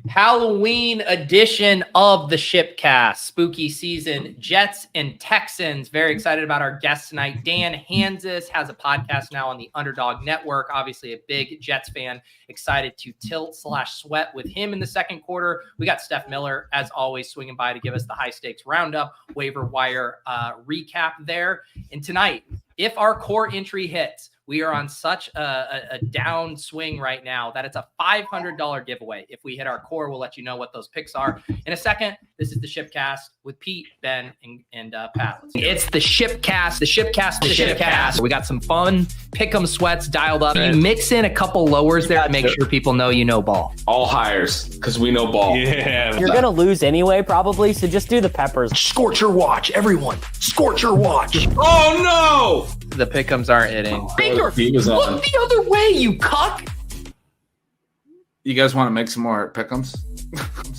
Halloween edition of the ShipCast, spooky season, Jets and Texans. Very excited about our guest tonight. Dan Hanzus has a podcast now on the Underdog Network. Obviously a big Jets fan. Excited to tilt/sweat with him in the second quarter. We got Steph Miller, as always, swinging by to give us the high stakes roundup, waiver wire recap there. And tonight, if our core entry hits, we are on such a down swing right now that it's a $500 giveaway. If we hit our core, we'll let you know what those picks are in a second. This is the ShipCast with Pete, Ben, and Pat. It's the ShipCast. We got some fun pick'em sweats dialed up. You mix in a couple lowers there to make sure people know you know ball. All hires, because we know ball. Yeah. You're going to lose anyway, probably, so just do the peppers. Scorch your watch, everyone. Scorch your watch. Oh, no! The pick'ems aren't hitting. Look the other way, you cuck! You guys want to make some more pick'ems?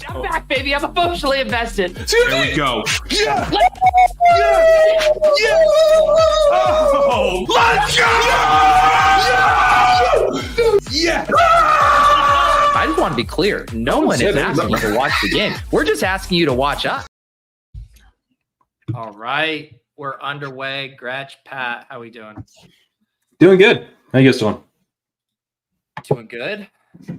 I'm back, baby. I'm emotionally invested. There we go. Yeah! Oh, let's go! Yeah! I just want to be clear. No one is asking you to watch the game. We're just asking you to watch us. All right. We're underway. Gretch, Pat, how we doing? Doing good. How you guys doing? Doing good.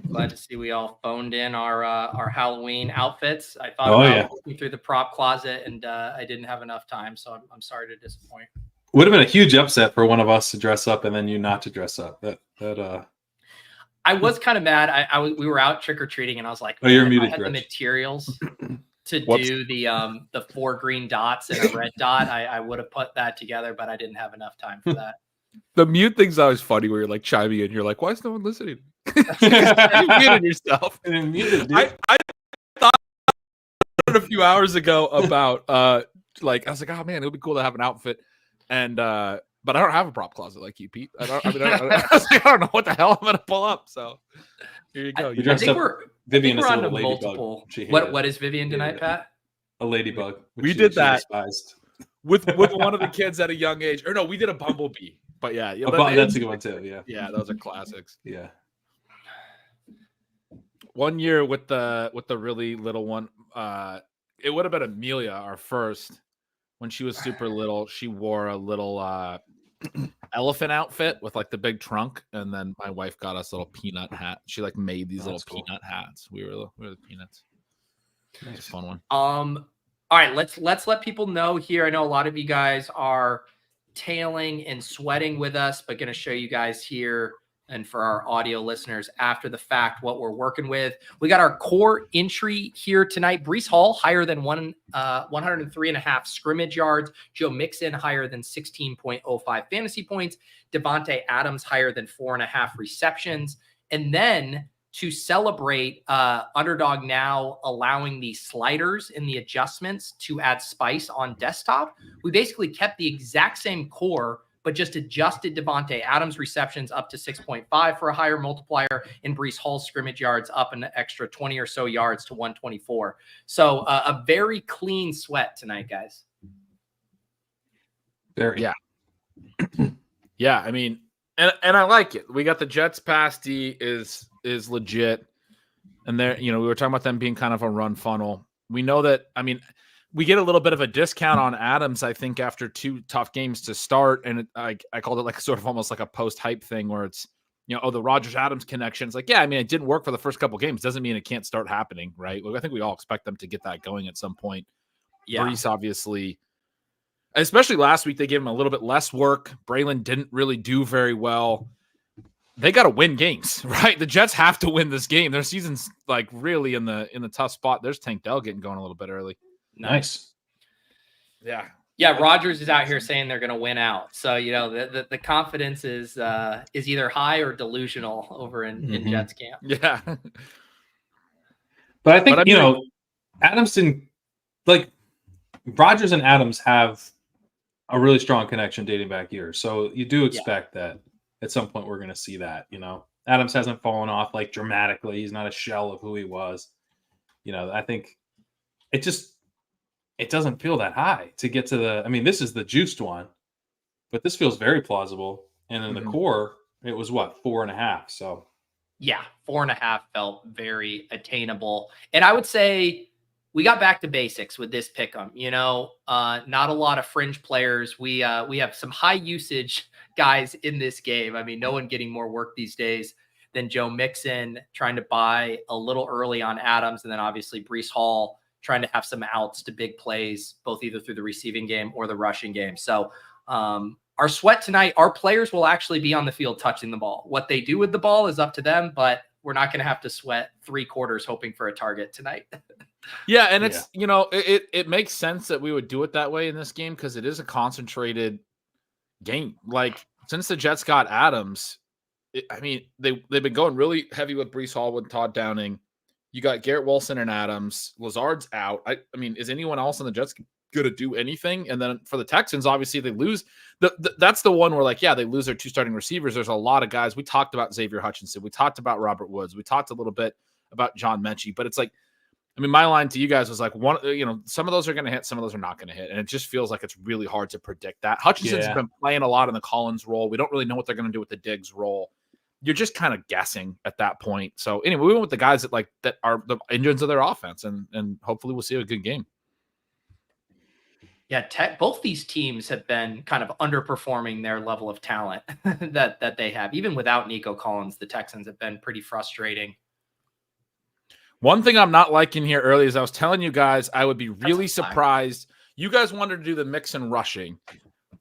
Glad to see we all phoned in our Halloween outfits. I thought looking through the prop closet, and I didn't have enough time, so I'm sorry to disappoint. Would have been a huge upset for one of us to dress up and then you not to dress up. I was kind of mad. We were out trick or treating, and I was like, "Oh, you're muted." I had the materials to do the 4 green dots and a red dot. I would have put that together, but I didn't have enough time for that. The mute thing's always funny where you're like chiming in. You're like, why is no one listening? You muted yourself. I thought a few hours ago about I was like, oh man, it would be cool to have an outfit, and but I don't have a prop closet like you, Pete. I don't know what the hell I'm gonna pull up. So here you go. Vivian is a on little multiple. ladybug. What is Vivian tonight, Pat? A ladybug. We did that with one of the kids at a young age. Or no, we did a bumblebee. But yeah, that's a good one too. Yeah, those are classics. Yeah. One year with the really little one, it would have been Amelia, our first. When she was super little, she wore a little elephant outfit with like the big trunk, and then my wife got us a little peanut hat. She like made these little peanut hats. We were the peanuts. Nice. It's a fun one. All right, let's let people know here. I know a lot of you guys are tailing and sweating with us, but going to show you guys here, and for our audio listeners after the fact, what we're working with. We got our core entry here tonight. Breece Hall higher than 103.5 scrimmage yards. Joe Mixon higher than 16.05 fantasy points. Davante Adams higher than 4.5 receptions. And then to celebrate, Underdog now allowing the sliders and the adjustments to add spice on desktop. We basically kept the exact same core, but just adjusted Davante Adams receptions up to 6.5 for a higher multiplier, and Breece Hall's scrimmage yards up an extra 20 or so yards to 124. So a very clean sweat tonight, guys. Very. Yeah. I mean, and I like it. We got the Jets pasty is legit. And there, we were talking about them being kind of a run funnel. We know that, we get a little bit of a discount on Adams, I think, after 2 tough games to start. And I called it like sort of almost like a post-hype thing where it's, the Rodgers-Adams connection. It's like, it didn't work for the first couple games. Doesn't mean it can't start happening, right? I think we all expect them to get that going at some point. Yeah. Breece, obviously, especially last week, they gave him a little bit less work. Braylon didn't really do very well. They got to win games, right? The Jets have to win this game. Their season's like really in the tough spot. There's Tank Dell getting going a little bit early. Nice. Yeah. Rodgers is out here saying they're going to win out. So, the confidence is either high or delusional over in Jets camp. Yeah. But I think, Adams didn't Rodgers and Adams have a really strong connection dating back years. So you do expect that at some point we're going to see that, Adams hasn't fallen off like dramatically. He's not a shell of who he was. I think it doesn't feel that high to get to this is the juiced one, but this feels very plausible. And in the core, it was 4.5. So Yeah, 4.5 felt very attainable. And I would say we got back to basics with this pick 'em. Not a lot of fringe players. We have some high usage guys in this game. I mean, no one getting more work these days than Joe Mixon, trying to buy a little early on Adams, and then obviously Breece Hall trying to have some outs to big plays, both either through the receiving game or the rushing game. So our sweat tonight, our players will actually be on the field touching the ball. What they do with the ball is up to them, but we're not going to have to sweat 3 quarters hoping for a target tonight. Yeah, and it's it makes sense that we would do it that way in this game because it is a concentrated game. Like since the Jets got Adams, they've been going really heavy with Breece Hall with Todd Downing. You got Garrett Wilson and Adams. Lazard's out. I mean, is anyone else on the Jets going to do anything? And then for the Texans, obviously they lose. That's the one where they lose their 2 starting receivers. There's a lot of guys. We talked about Xavier Hutchinson. We talked about Robert Woods. We talked a little bit about John Mechie. But it's my line to you guys was some of those are going to hit, some of those are not going to hit. And it just feels like it's really hard to predict that. Hutchinson's been playing a lot in the Collins role. We don't really know what they're going to do with the Diggs role. You're just kind of guessing at that point. So anyway, we went with the guys that are the engines of their offense, and hopefully we'll see a good game. Yeah, both these teams have been kind of underperforming their level of talent that they have. Even without Nico Collins, the Texans have been pretty frustrating. One thing I'm not liking here early is I was telling you guys I would be really surprised. You guys wanted to do the Mixon rushing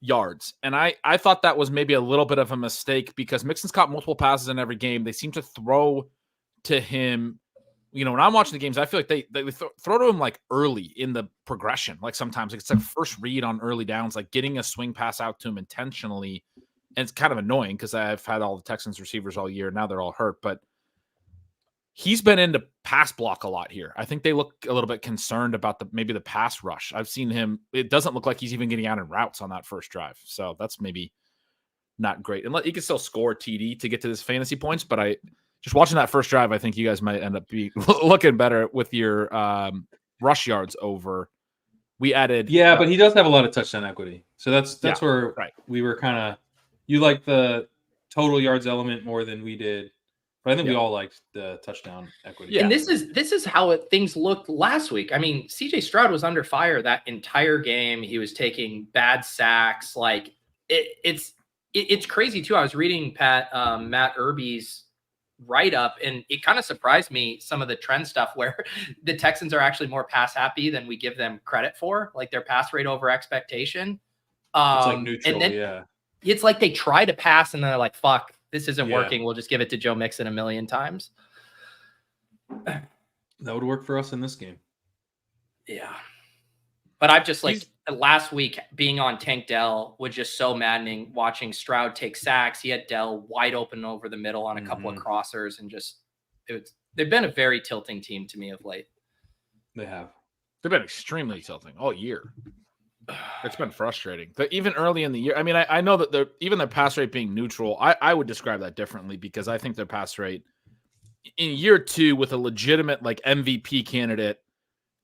yards, and I thought that was maybe a little bit of a mistake because Mixon's caught multiple passes in every game. They seem to throw to him. When I'm watching the games, I feel like they throw to him early in the progression. Sometimes it's first read on early downs, getting a swing pass out to him intentionally. And it's kind of annoying because I've had all the Texans receivers all year. Now they're all hurt, but he's been into pass block a lot here. I think they look a little bit concerned about maybe the pass rush. I've seen him. It doesn't look like he's even getting out in routes on that first drive. So that's maybe not great. And he can still score TD to get to this fantasy points, but just watching that first drive, I think you guys might end up looking better with your rush yards over. We added. Yeah, but he does have a lot of touchdown equity. So that's where we were kind of – you like the total yards element more than we did. But I think we all liked the touchdown equity. Yeah. And this is how things looked last week. I mean, CJ Stroud was under fire that entire game. He was taking bad sacks. It's crazy, too. I was reading Matt Irby's write-up, and it kind of surprised me some of the trend stuff where the Texans are actually more pass happy than we give them credit for, their pass rate over expectation. It's neutral, and then it's like they try to pass and they're like, fuck, this isn't working. We'll just give it to Joe Mixon a million times. That would work for us in this game. Yeah. But I've just last week being on Tank Dell was just so maddening watching Stroud take sacks. He had Dell wide open over the middle on a couple of crossers, and they've been a very tilting team to me of late. They have. They've been extremely tilting all year. It's been frustrating. But even early in the year, I know that even their pass rate being neutral, I would describe that differently because I think their pass rate in year 2 with a legitimate MVP candidate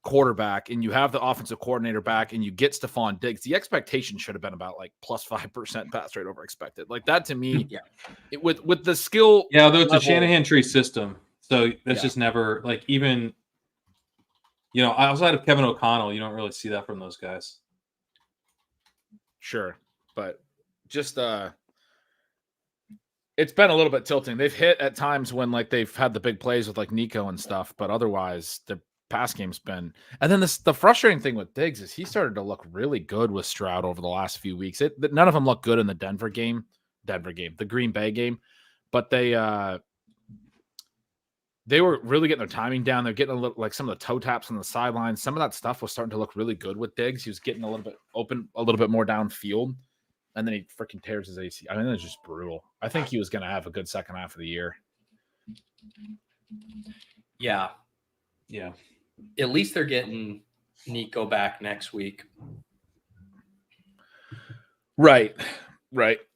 quarterback, and you have the offensive coordinator back, and you get Stephon Diggs, the expectation should have been about plus 5% pass rate over expected. That to me, with the skill. Yeah, though it's a Shanahan tree system, so that's just never even. Outside of Kevin O'Connell, you don't really see that from those guys. Sure, but just it's been a little bit tilting. They've hit at times when they've had the big plays with Nico and stuff, but otherwise the pass game's been. And then the frustrating thing with Diggs is he started to look really good with Stroud over the last few weeks. None of them look good in the the Green Bay game, but they were really getting their timing down. They're getting a little some of the toe taps on the sidelines. Some of that stuff was starting to look really good with Diggs. He was getting a little bit open, a little bit more downfield, and then he freaking tears his AC. It's just brutal. I think he was going to have a good second half of the year. Yeah. Yeah. At least they're getting Nico back next week. Right.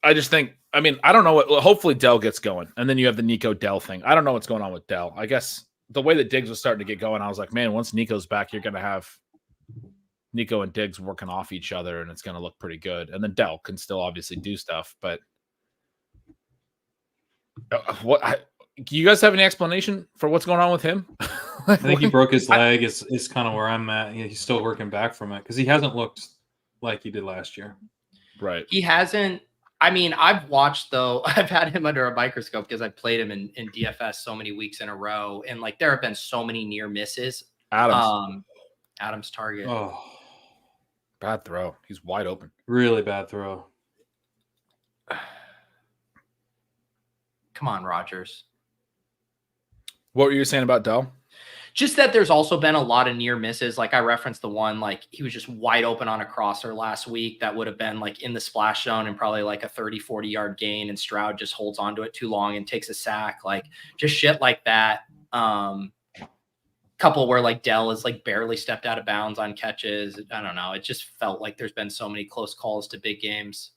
I just think, I don't know hopefully Dell gets going, and then you have the Nico Dell thing. I don't know what's going on with Dell. I guess the way that Diggs was starting to get going, I was like, man, once Nico's back, you're going to have Nico and Diggs working off each other, and it's going to look pretty good. And then Dell can still obviously do stuff, but do you guys have any explanation for what's going on with him? I think he broke his leg. Is kind of where I'm at. He's still working back from it because he hasn't looked like he did last year. Right. He hasn't. I mean, I've watched though. I've had him under a microscope because I've played him in DFS so many weeks in a row, and like there have been so many near misses. Adams target. Oh, Bad throw. He's wide open. really bad throw. Come on, Rodgers. What were you saying about Dell? Just that there's also been a lot of near misses. Like I referenced the one, like he was just wide open on a crosser last week that would have been like in the splash zone and probably like a 30, 40 yard gain. And Stroud just holds onto it too long and takes a sack. Like just shit like that. Couple where like Dell is like barely stepped out of bounds on catches. I don't know. It just felt like there's been so many close calls to big games.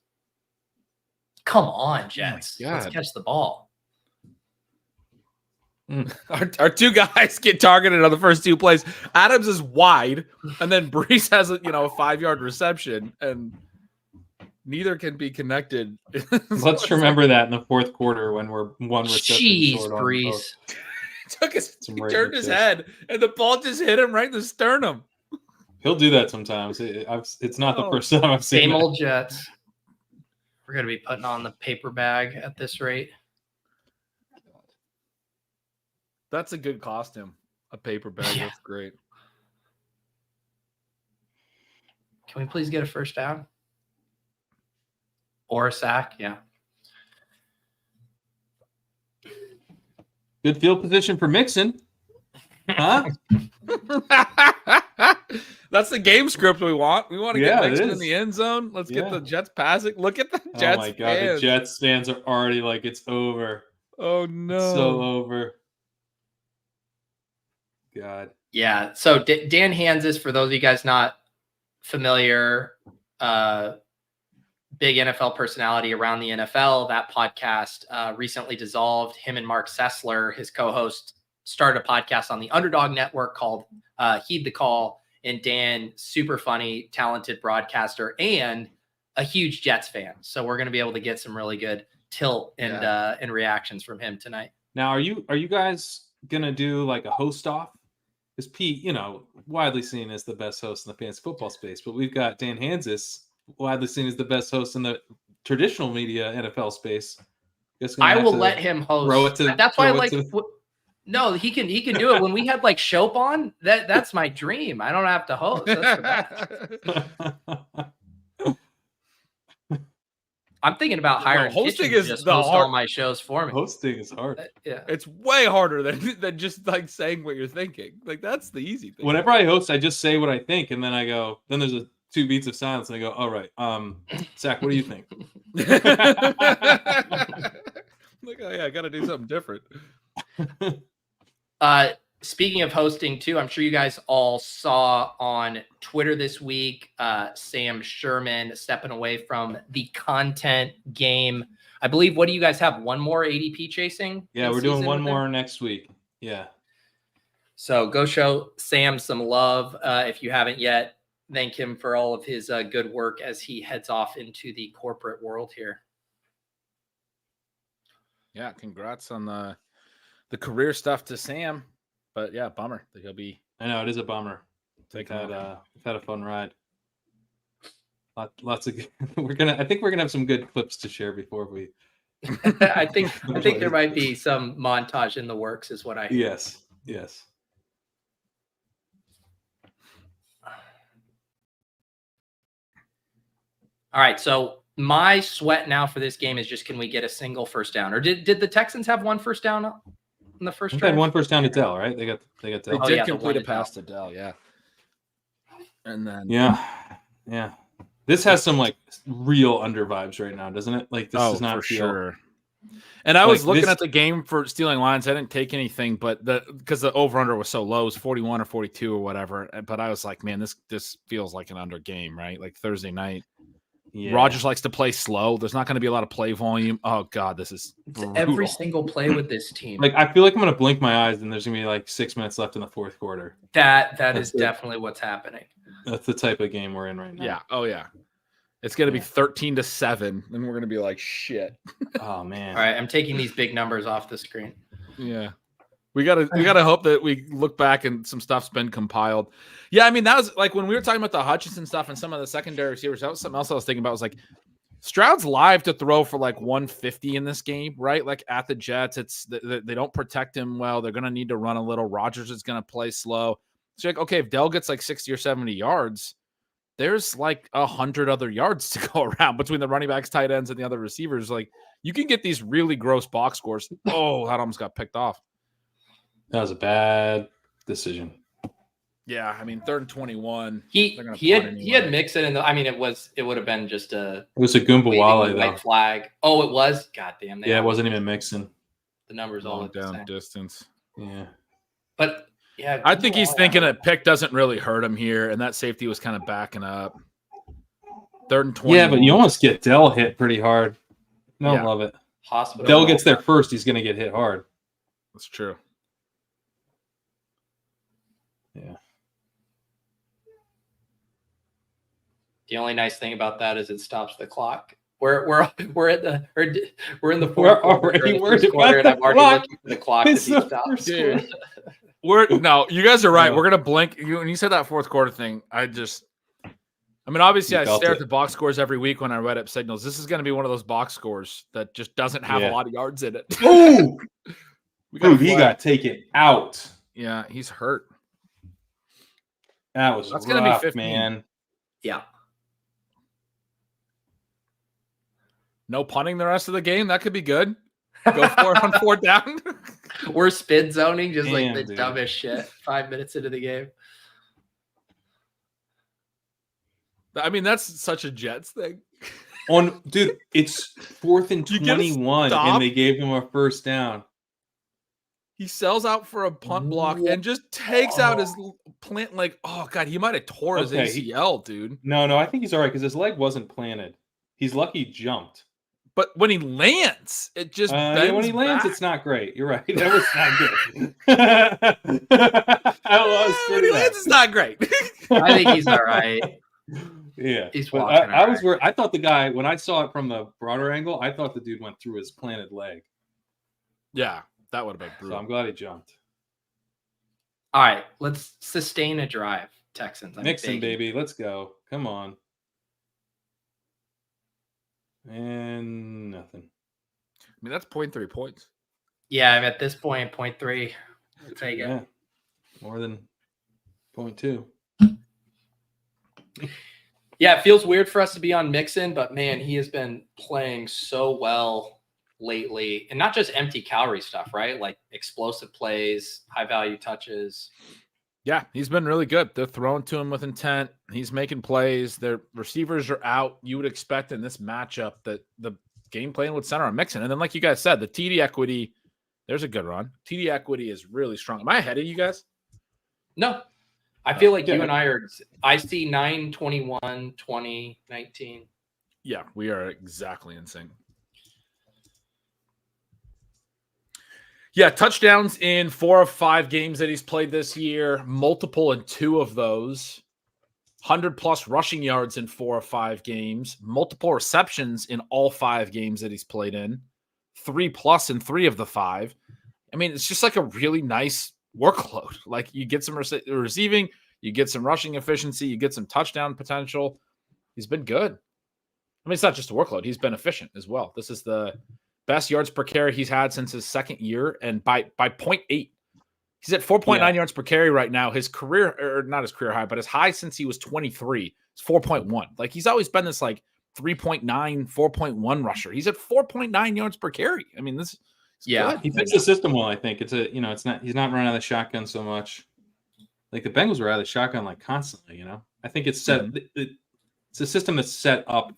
Come on, Jets. Let's catch the ball. Our two guys get targeted on the first two plays. Adams is wide, and then Breece has a 5-yard reception, and neither can be connected. Let's remember that in the fourth quarter when we're one reception Jeez, short on Breece. He turned his head, and the ball just hit him right in the sternum. He'll do that sometimes. It's not the first time I've seen Same that. old Jets. We're going to be putting on the paper bag at this rate. That's a good costume. A paper bag. Yeah. That's great. Can we please get a first down? Or a sack? Yeah. Good field position for Mixon. Huh? That's the game script we want. We want to Yeah, get it Mixon in is. the end zone. Let's get Yeah. the Jets passing. Look at the Jets. Oh my god, fans. the Jets fans are already like it's over. Oh no. It's so over. God. Yeah. So Dan Hanzus, for those of you guys not familiar, big NFL personality around the NFL. That podcast recently dissolved. Him and Mark Sessler, his co-host, started a podcast on the Underdog Network called Heed the Call. And Dan, super funny, talented broadcaster, and a huge Jets fan. So we're going to be able to get some really good tilt and reactions from him tonight. Now, are you guys gonna do like a host off? Because Pete, widely seen as the best host in the fantasy football space, but we've got Dan Hanzus, widely seen as the best host in the traditional media NFL space. I will let him host. That's why I like. No, he can do it. When we had like Shope on, that's my dream. I don't have to host. That's the best. I'm thinking about hiring hosting Kitchen is to just the host hard- all my shows for me. Hosting is hard. Yeah. It's way harder than just like saying what you're thinking. Like that's the easy thing. Whenever I host, I just say what I think, and then I go. Then there's 2 beats of silence, and I go, "All right, Zach, what do you think?" Like, oh yeah, I got to do something different. Speaking of hosting too, I'm sure you guys all saw on Twitter this week, Sam Sherman stepping away from the content game. I believe, what do you guys have? One more ADP chasing? Yeah, we're doing one more next week. Yeah. So go show Sam some love. If you haven't yet, thank him for all of his good work as he heads off into the corporate world here. Yeah, congrats on the career stuff to Sam. But yeah, bummer that he'll be. I know it is a bummer. We've had a fun ride. Lots of. I think we're gonna have some good clips to share before we. I think there might be some montage in the works, is what I hear. Yes. All right, so my sweat now for this game is just, can we get a single first down? Or did the Texans have one first down in the first They had drive? one first down to Dell, right? They got They Dell. Oh, did yeah, the complete one a to pass to Dell, yeah. And then Yeah. This has some like real under vibes right now, doesn't it? Like this does not for feel. Sure. And I was Like looking this- at the game for stealing lines. I didn't take anything, but because the over under was so low, it was 41 or 42 or whatever. But I was like, man, this feels like an under game, right? Like Thursday night. Yeah. Rodgers likes to play slow. There's not going to be a lot of play volume. Oh God, this is Every brutal. single play with this team. Like I feel like I'm gonna blink my eyes and there's gonna be like 6 minutes left in the fourth quarter. That That's is it. definitely what's happening. That's the type of game we're in right now. Yeah. Oh yeah. It's going to be 13-7, and we're going to be like shit. Oh man. All right, I'm taking these big numbers off the screen. Yeah. We gotta hope that we look back and some stuff's been compiled. Yeah, I mean, that was like when we were talking about the Hutchinson stuff and some of the secondary receivers, that was something else I was thinking about. Was like Stroud's live to throw for like 150 in this game, right? Like at the Jets, they don't protect him well. They're gonna need to run a little. Rodgers is gonna play slow. So like, okay, if Dell gets like 60 or 70 yards, there's like 100 other yards to go around between the running backs, tight ends, and the other receivers. Like you can get these really gross box scores. Oh, that almost got picked off. That was a bad decision. Yeah, I mean, 3rd and 21. He had Mixon in the. I mean, it would have been just It was a Goombawale white though. flag. Oh, it was. God damn. Yeah, it wasn't even Mixon. The numbers all down the distance. Yeah, but yeah, I think he's thinking a pick doesn't really hurt him here, and that safety was kind of backing up. 3rd and 20. Yeah, but you almost get Dell hit pretty hard. Don't love it. Hospital. Dell gets there first. He's going to get hit hard. That's true. Yeah. The only nice thing about that is it stops the clock. We're in the fourth We're quarter. already worried quarter, and about I'm the already clock. looking for the clock It's to be the stopped. first Dude. No, you guys are right. Yeah. We're gonna blink. When you said that fourth quarter thing, obviously You I felt stare it. at the box scores every week when I write up signals. This is gonna be one of those box scores that just doesn't have a lot of yards in it. Ooh, We dude, he flag. got taken out. Yeah, he's hurt. That was That's rough, gonna be 15. man. Yeah. No punting the rest of the game. That could be good. Go for it on 4th down. We're spin zoning just like Damn, the dude. dumbest shit 5 minutes into the game. I mean, that's such a Jets thing. Dude, it's 4th and You gotta 21, stop. and they gave him a first down. He sells out for a punt block and just takes out his plant. Like, oh god, he might have tore his Okay, ACL, dude. No, I think he's all right because his leg wasn't planted. He's lucky he jumped. But when he lands, it just Yeah, when bends he lands, back. it's not great. You're right. That was not good. When he lands, it's not great. I think he's all right. Yeah, He's but walking. I was worried. I thought the guy, when I saw it from the broader angle, I thought the dude went through his planted leg. Yeah, that would have been So brutal. I'm glad he jumped. All right, let's sustain a drive, Texans. I'm Mixon, begging. baby, let's go. Come on. And nothing. I mean, that's 0.3 points. Yeah, I'm at this point, 0.3. I'll take it. Yeah, more than 0.2. Yeah, it feels weird for us to be on Mixon, but man, he has been playing so well lately. And not just empty calorie stuff, right? Like explosive plays, high value touches. Yeah, he's been really good. They're throwing to him with intent. He's making plays. Their receivers are out. You would expect in this matchup that the game plan would center on Mixon. And then, like you guys said, the TD equity, there's a good run. TD equity is really strong. Am I ahead of you guys? No, I feel like Yeah. you and I see 9, 21, 20, 19. Yeah, we are exactly in sync. Yeah, touchdowns in 4 of 5 games that he's played this year, multiple in 2 of those. 100-plus rushing yards in 4 of 5 games, multiple receptions in all 5 games that he's played in, 3+ in 3 of the 5. I mean, it's just like a really nice workload. Like you get some receiving, you get some rushing efficiency, you get some touchdown potential. He's been good. I mean, it's not just a workload. He's been efficient as well. This is the best yards per carry he's had since his second year, and by 0.8. He's at 4.9 yards per carry right now. His career, or not his career high, but his high since he was 23 is 4.1. Like he's always been this like 3.9, 4.1 rusher. He's at 4.9 yards per carry. I mean, this is good. He fits the system well, I think. It's he's not running out of the shotgun so much. Like the Bengals were out of the shotgun like constantly, I think it's set it's a system that's set up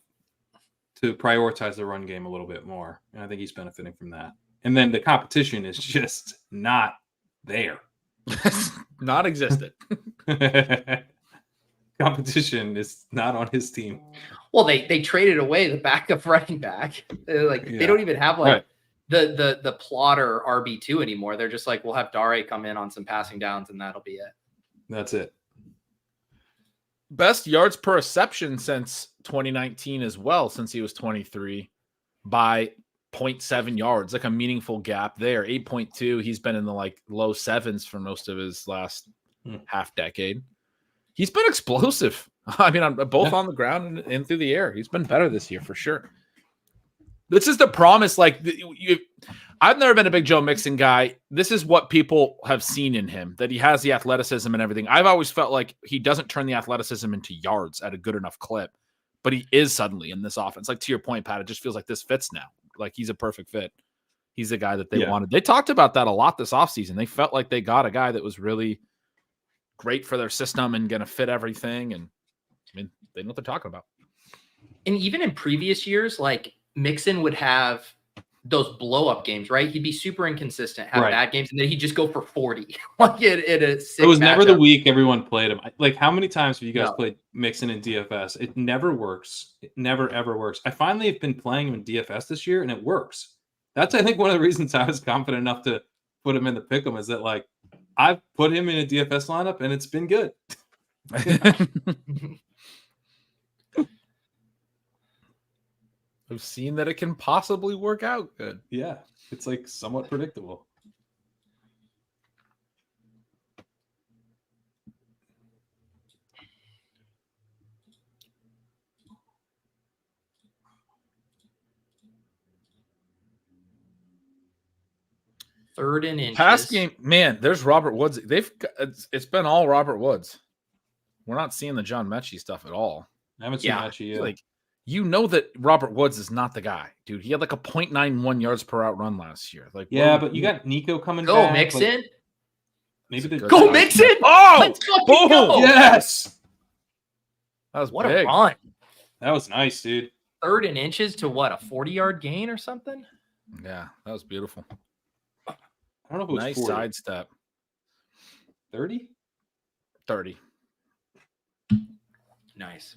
to prioritize the run game a little bit more. And I think he's benefiting from that. And then the competition is just not there. Non-existent. Competition is not on his team. Well, they traded away the backup running back. They don't even have the plotter RB2 anymore. They're just like, we'll have Dare come in on some passing downs and that'll be it. That's it. Best yards per reception since 2019 as well, since he was 23 by 0.7 yards, like a meaningful gap there. 8.2. He's been in the like low sevens for most of his last half decade. He's been explosive. I mean, both on the ground and through the air. He's been better this year for sure. This is the promise. Like I've never been a big Joe Mixon guy. This is what people have seen in him, that he has the athleticism and everything. I've always felt like he doesn't turn the athleticism into yards at a good enough clip, but he is suddenly in this offense. Like to your point, Pat, it just feels like this fits now. Like he's a perfect fit. He's the guy that they wanted. They talked about that a lot this offseason. They felt like they got a guy that was really great for their system and going to fit everything. And I mean, they know what they're talking about. And even in previous years, like Mixon would have those blow up games, right? He'd be super inconsistent, have bad games, and then he'd just go for 40. Like it was never the week everyone played him. Like, how many times have you guys played Mixon in DFS? It never works. It never, ever works. I finally have been playing him in DFS this year, and it works. That's, I think, one of the reasons I was confident enough to put him in the pick'em is that, like, I've put him in a DFS lineup, and it's been good. I've seen that it can possibly work out good. Yeah, it's like somewhat predictable. Third and inches. Past game, man, there's Robert Woods. It's been all Robert Woods. We're not seeing the John Mechie stuff at all. I haven't seen Mechie yet. Like, you know that Robert Woods is not the guy, dude. He had like a 0.91 yards per out run last year. Like, but you got Nico coming back. Go Mixon. Like, maybe go Mixon. Oh, let's fucking go. Yes. That was what big. a run. That was nice, dude. Third and inches to what, a 40-yard gain or something? Yeah, that was beautiful. I don't know if it was nice 40. sidestep. 30? 30. Nice.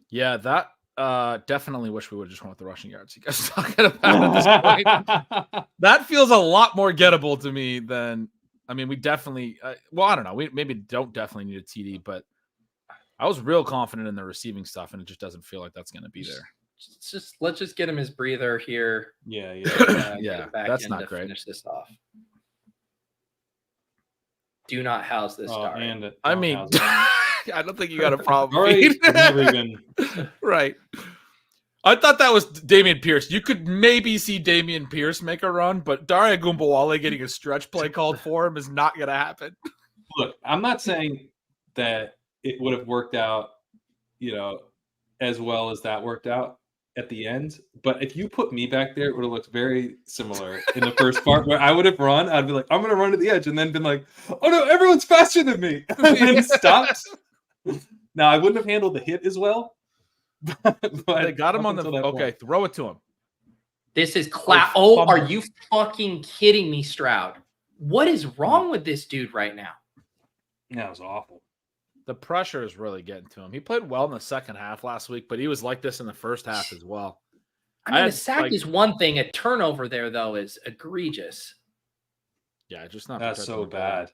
Yeah, that definitely wish we would have just went with the rushing yards you guys are talking about at this point. That feels a lot more gettable to me than, I mean, we definitely, I don't know. We maybe don't definitely need a TD, but I was real confident in the receiving stuff, and it just doesn't feel like that's going to be there. Let's just get him his breather here. Yeah. Yeah, that's not great. Finish this off. Do not house this star. I mean, I don't think you got a problem. Right. I thought that was Dameon Pierce. You could maybe see Dameon Pierce make a run, but Dare Ogunbowale getting a stretch play called for him is not going to happen. Look, I'm not saying that it would have worked out, as well as that worked out at the end. But if you put me back there, it would have looked very similar in the first part where I would have run. I'd be like, I'm going to run to the edge, and then been like, oh no, everyone's faster than me. And then stopped. Now, I wouldn't have handled the hit as well. But they got him on the okay. Throw it to him. This is are you fucking kidding me, Stroud? What is wrong with this dude right now? That was awful. The pressure is really getting to him. He played well in the second half last week, but he was like this in the first half as well. I mean, a sack is one thing. A turnover there, though, is egregious. Yeah, just not. That's so bad.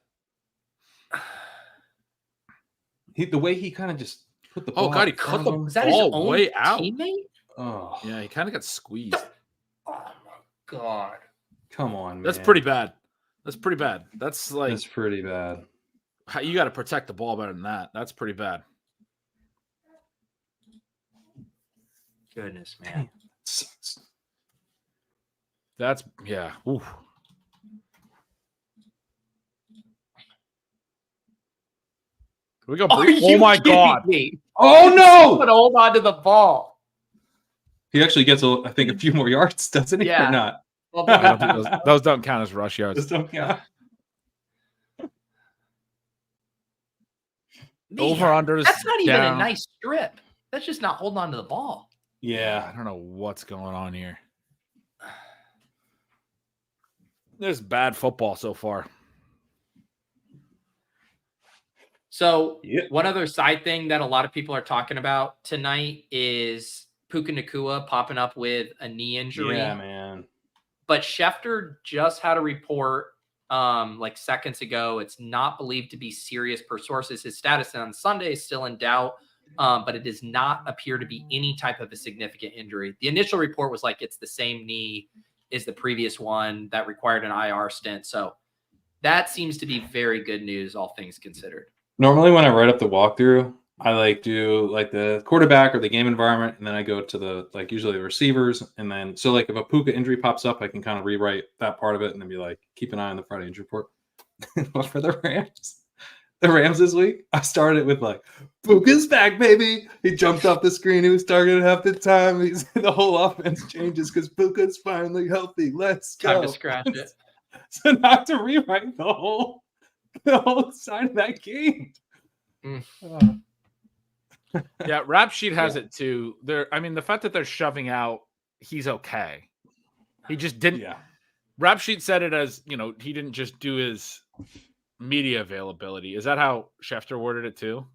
The way he kind of just put the ball. Oh God, he cut the ball was that his own way out. Teammate? Oh yeah, he kind of got squeezed. Oh my God! Come on, man. That's pretty bad. That's pretty bad. That's pretty bad. You got to protect the ball better than that. That's pretty bad. Goodness, man. That's yeah. Ooh. Here we go. Oh my God. Me? Oh no! But hold on to the ball. He actually gets, I think, a few more yards, doesn't he? Yeah. Or not? Well, I don't think those don't count as rush yards. Those don't count. Over under. That's not even a nice strip. That's just not holding on to the ball. Yeah. I don't know what's going on here. There's bad football so far. So one other side thing that a lot of people are talking about tonight is Puka Nacua popping up with a knee injury. Yeah, man. But Schefter just had a report like seconds ago. It's not believed to be serious per sources. His status on Sunday is still in doubt, but it does not appear to be any type of a significant injury. The initial report was like it's the same knee as the previous one that required an IR stint. So that seems to be very good news, all things considered. Normally, when I write up the walkthrough, I do the quarterback or the game environment, and then I go to the usually the receivers, and then so if a Puka injury pops up, I can kind of rewrite that part of it and then be like, keep an eye on the Friday injury report. But for the Rams this week, I started with Puka's back, baby. He jumped off the screen. He was targeted half the time. The whole offense changes because Puka's finally healthy. Let's go. Time to scratch it. So not to rewrite the whole side of that game. Yeah, Rap Sheet has it too. The fact that they're shoving out, he's okay. He just didn't. Yeah. Rap Sheet said it as, he didn't just do his media availability. Is that how Schefter worded it too?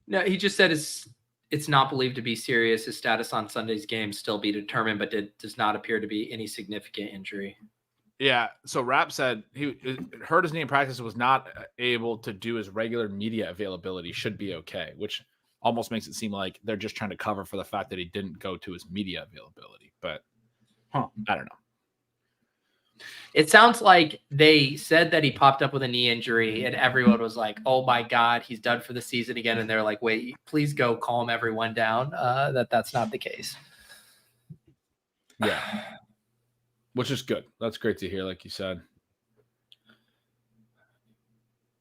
No, he just said it's not believed to be serious. His status on Sunday's game still be determined, but it does not appear to be any significant injury. Yeah, so Rap said he hurt his knee in practice, was not able to do his regular media availability, should be okay, which almost makes it seem like they're just trying to cover for the fact that he didn't go to his media availability. But I don't know. It sounds like they said that he popped up with a knee injury and everyone was like, oh my God, he's done for the season again. And they're like, wait, please go calm everyone down. That's not the case. Yeah. Which is good. That's great to hear, like you said.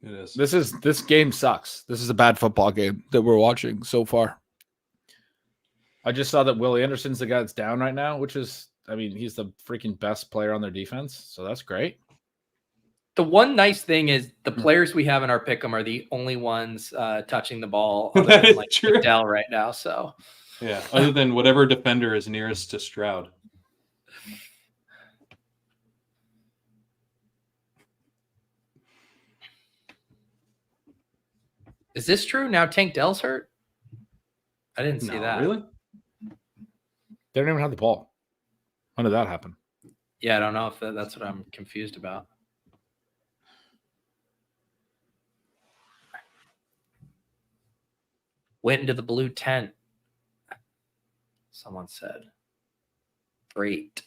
It is. This game sucks. This is a bad football game that we're watching so far. I just saw that Willie Anderson's the guy that's down right now, which is, he's the freaking best player on their defense. So that's great. The one nice thing is the players we have in our pick'em are the only ones touching the ball other than Adele right now. So yeah, other than whatever defender is nearest to Stroud. Is this true? Now Tank Dell's hurt? I didn't see that. Really? They don't even have the ball. When did that happen? Yeah, I don't know if that's what I'm confused about. Went into the blue tent. Someone said. Great.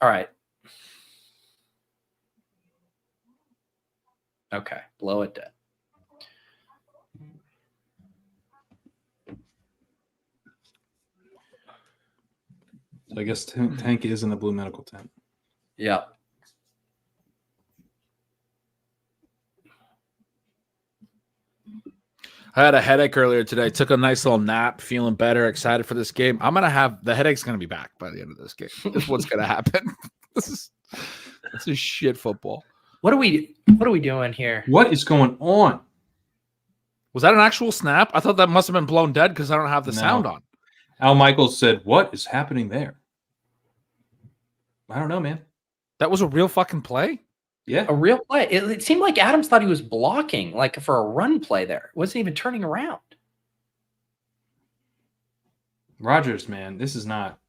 All right. Okay. Blow it dead. So I guess Tank is in the blue medical tent. Yeah. I had a headache earlier today. Took a nice little nap, feeling better, excited for this game. I'm gonna have the headache's gonna be back by the end of this game. That's what's gonna happen. This is shit football. What are we doing here? What is going on? Was that an actual snap? I thought that must have been blown dead because I don't have the sound on. Al Michaels said, "What is happening there?" I don't know, man. That was a real fucking play? Yeah. A real play. It seemed like Adams thought he was blocking, like for a run play there. Wasn't even turning around. Rodgers, man, this is not.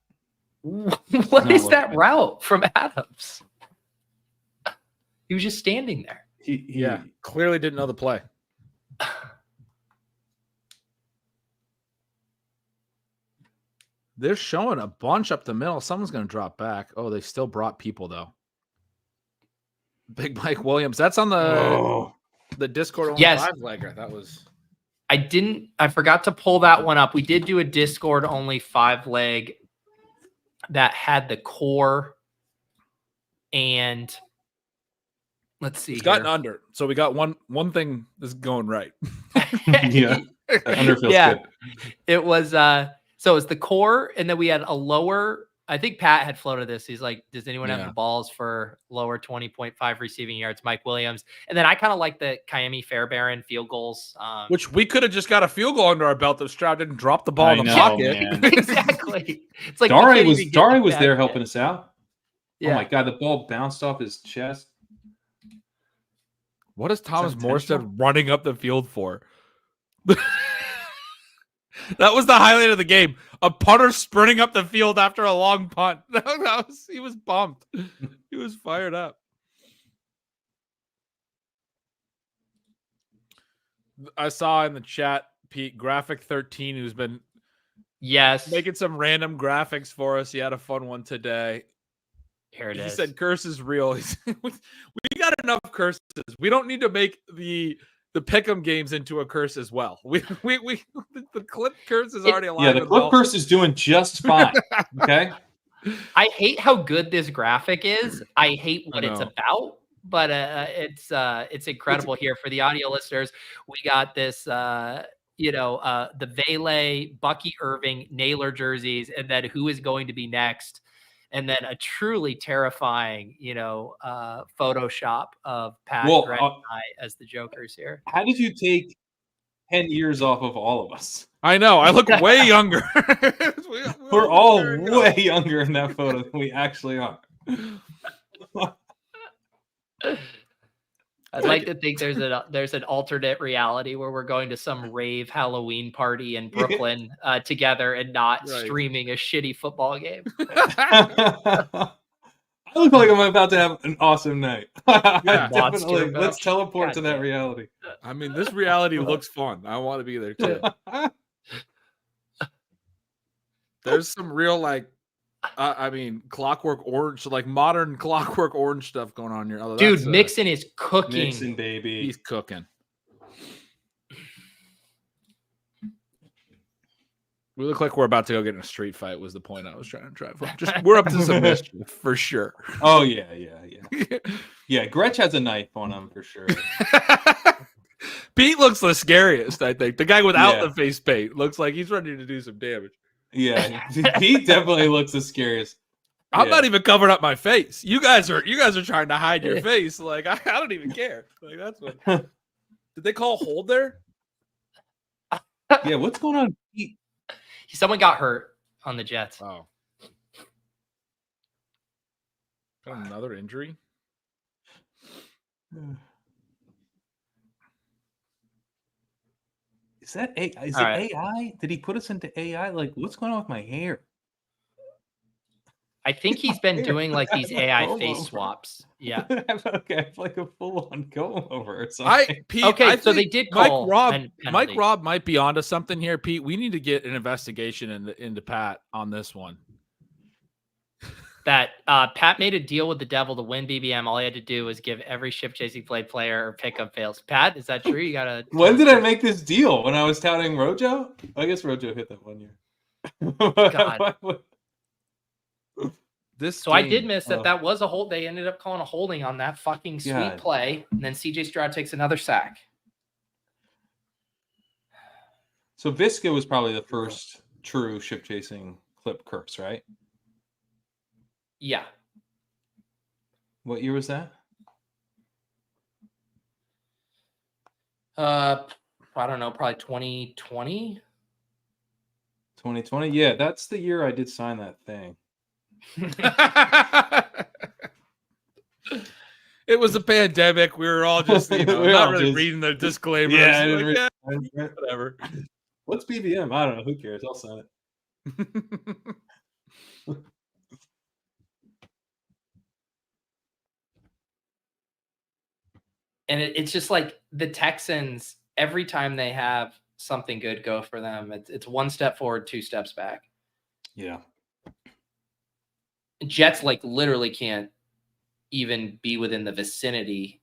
What is that route from Adams? He was just standing there. He clearly didn't know the play. They're showing a bunch up the middle. Someone's going to drop back. Oh, they still brought people, though. Big Mike Williams. That's on the Discord only 5-legger. That was. I forgot to pull that one up. We did do a Discord only 5-leg that had the core and let's see. It's gotten under. So we got one thing that's going right. Yeah. Under feels good. It was so it's the core, and then we had a lower. I think Pat had floated this. He's like, does anyone have the balls for lower 20.5 receiving yards? Mike Williams. And then I kind of like the Kaimi Fairbairn field goals. Which we could have just got a field goal under our belt if Stroud didn't drop the ball in the pocket. Exactly. It's like Dari was there helping us out. Yeah. Oh my God, the ball bounced off his chest. What is Thomas Morstead running up the field for? That was the highlight of the game. A punter sprinting up the field after a long punt. He was pumped. He was fired up. I saw in the chat, Pete, Graphic 13, who's been making some random graphics for us. He had a fun one today. Here it is. He said curse is real. We got enough curses. We don't need to make the pick'em games into a curse as well. The clip curse is already alive. Yeah, the clip curse is doing just fine. Okay. I hate how good this graphic is. I hate what it's about, but it's incredible here for the audio listeners. We got this, the Vele, Bucky Irving, Naylor jerseys, and then who is going to be next. And then a truly terrifying, Photoshop of Pat, Grant, and I as the Jokers here. How did you take 10 years off of all of us? I know. I look way younger. We're all way younger in that photo than we actually are. I'd like to think there's an alternate reality where we're going to some rave Halloween party in Brooklyn together and not streaming a shitty football game. I look like I'm about to have an awesome night. Yeah, definitely. Let's teleport to that reality. I mean, this reality looks fun. I want to be there too. There's some real Clockwork Orange, like modern Clockwork Orange stuff going on here. Dude, Mixon is cooking. Mixon, baby. He's cooking. We look like we're about to go get in a street fight was the point I was trying to drive home. We're up to some mischief for sure. Oh, yeah. Yeah, Gretch has a knife on him for sure. Pete looks the scariest, I think. The guy without the face paint looks like he's ready to do some damage. Yeah, Pete definitely looks the scariest. I'm not even covering up my face. You guys are trying to hide your face. Like I don't even care. Like that's what. Did they call hold there? Yeah, what's going on, Pete? Someone got hurt on the Jets. Oh, got another injury. Is it AI? Did he put us into AI? Like, what's going on with my hair? I think he's been doing like these AI face swaps. Yeah. Okay, I have like a full-on comb over or something. So they did call Mike Robb might be onto something here, Pete. We need to get an investigation into Pat on this one. That Pat made a deal with the devil to win BBM. All he had to do was give every ShipCasing player or pickup fails. Pat, is that true? You gotta. When did I make this deal? When I was touting Rojo? I guess Rojo hit that 1 year. God. I did miss that. That was a hold. They ended up calling a holding on that fucking sweet play, and then CJ Stroud takes another sack. So Visca was probably the first true ShipCasing clip curse, right? Yeah. What year was that? I don't know, probably 2020. 2020? Yeah, that's the year I did sign that thing. It was a pandemic. We were all just, not really reading the disclaimers. Yeah, whatever. What's BBM? I don't know. Who cares? I'll sign it. And it's just like the Texans, every time they have something good go for them, it's one step forward, two steps back. Yeah. Jets literally can't even be within the vicinity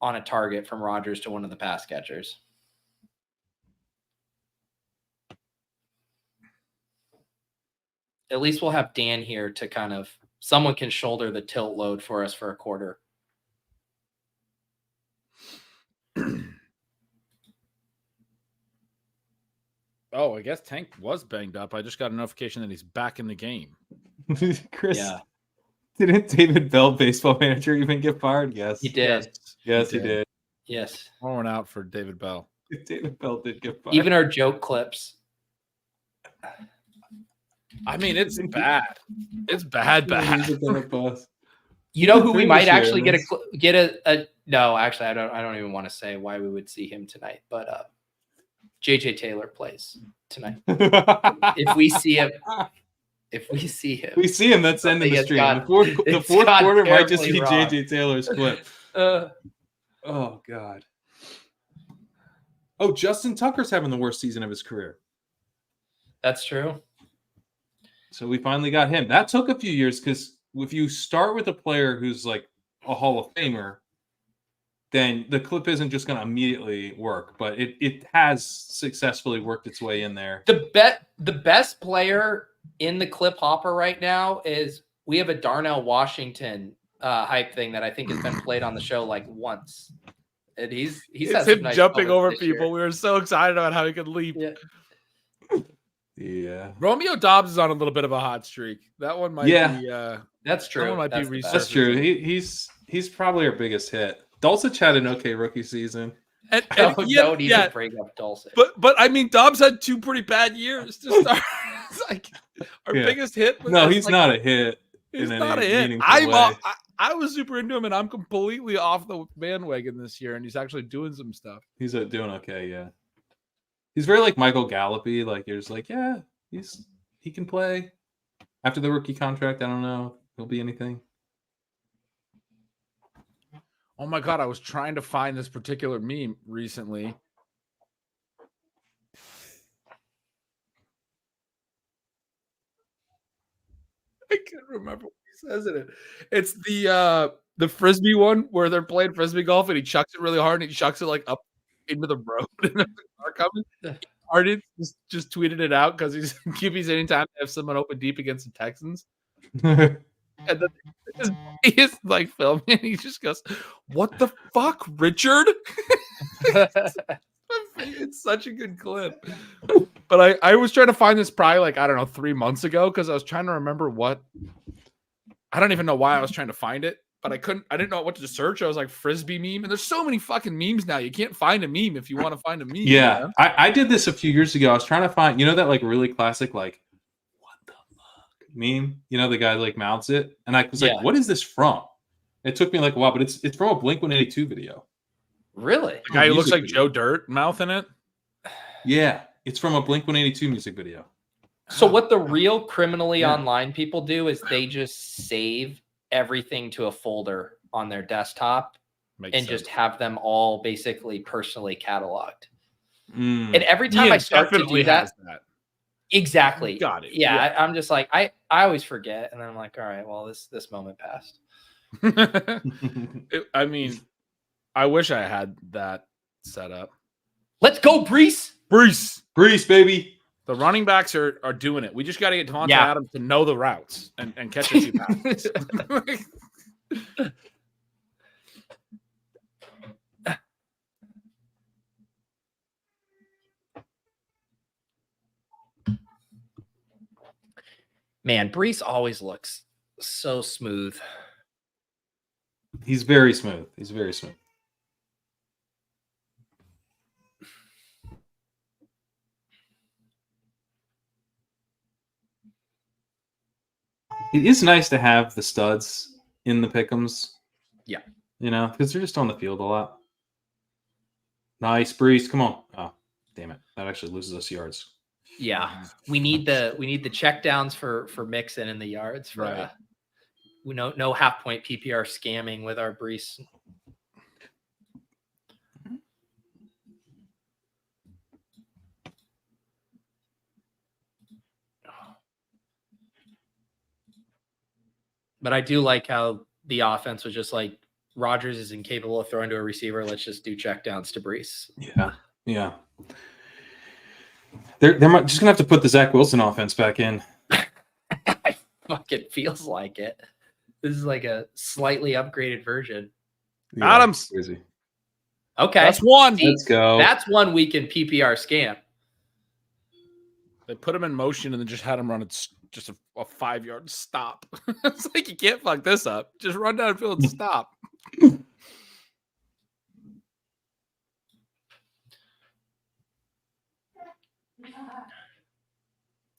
on a target from Rodgers to one of the pass catchers. At least we'll have Dan here to someone can shoulder the tilt load for us for a quarter. Oh, I guess Tank was banged up. I just got a notification that he's back in the game. Chris, didn't David Bell, baseball manager, even get fired? Yes. He did. Yes, he did. Yes. Pouring out for David Bell. David Bell did get fired. Even our joke clips. I mean, it's bad. It's bad. You know who we might actually get a no, actually I don't even want to say why we would see him tonight, but JJ Taylor plays tonight. If we see him, we see him. That's ending the stream. The fourth gone quarter might just be terribly wrong. JJ Taylor's clip. Oh God. Oh, Justin Tucker's having the worst season of his career. That's true. So we finally got him. That took a few years because if you start with a player who's like a Hall of Famer, then the clip isn't just going to immediately work, but it has successfully worked its way in there. The best player in the clip hopper right now is we have a Darnell Washington hype thing that I think has been played on the show like once. And he's it's him nice jumping over people. We were so excited about how he could leap. Yeah. Romeo Dobbs is on a little bit of a hot streak. That one might be that's true. That one might be That's true. He's probably our biggest hit. Dulcich had an okay rookie season. And don't even bring up Dulcich. But I mean, Dobbs had 2 pretty bad years to start. It's like our biggest hit. No, he's not a hit. He's not a hit. I was super into him, and I'm completely off the bandwagon this year, and he's actually doing some stuff. He's doing okay, yeah. He's very like Michael Gallup-y. Like you're just like, yeah, he can play. After the rookie contract, I don't know if he'll be anything. Oh my God, I was trying to find this particular meme recently. I can't remember what he says in it. It's the frisbee one where they're playing frisbee golf and he chucks it really hard and he chucks it like up into the road and there's a car coming. Arden just tweeted it out because he's QBs anytime to have someone open deep against the Texans. And then he is like filming and he just goes, "What the fuck, Richard?" It's such a good clip. But I was trying to find this probably like, I don't know, 3 months ago because I was trying to remember I don't even know why I was trying to find it, but I didn't know what to search. I was like, frisbee meme. And there's so many fucking memes now. You can't find a meme if you want to find a meme. Yeah. You know? I did this a few years ago. I was trying to find, that like really classic, like, what the fuck meme? The guy like mouths it. And I was like, what is this from? It took me like a while, but it's from a Blink-182 video. Really? The guy who looks like Joe Dirt mouth in it? Yeah. It's from a Blink-182 music video. So what the real criminally online people do is they just save everything to a folder on their desktop just have them all basically personally cataloged. And every time I start to do that, exactly. Got it. Yeah. I'm just like, I always forget. And then I'm like, all right, well, this moment passed. I mean, I wish I had that set up. Let's go, Breece. Breece, baby. The running backs are doing it. We just got to get Davante Adams to know the routes and catch a few passes. Man, Breece always looks so smooth. He's very smooth. It is nice to have the studs in the pick'ems. Yeah. Because they're just on the field a lot. Nice, Breece. Come on. Oh, damn it. That actually loses us yards. Yeah. We need the check downs for Mixon in the yards. For, no half point PPR scamming with our Breece. But I do like how the offense was just like, Rodgers is incapable of throwing to a receiver. Let's just do checkdowns to Breece. Yeah. They're just going to have to put the Zach Wilson offense back in. I fucking feels like it. This is like a slightly upgraded version. Yeah, Adams. Crazy. Okay. That's one. Let's go. That's 1 week in PPR scam. They put him in motion and then just had him run just a 5-yard stop. It's like, you can't fuck this up. Just run downfield and stop.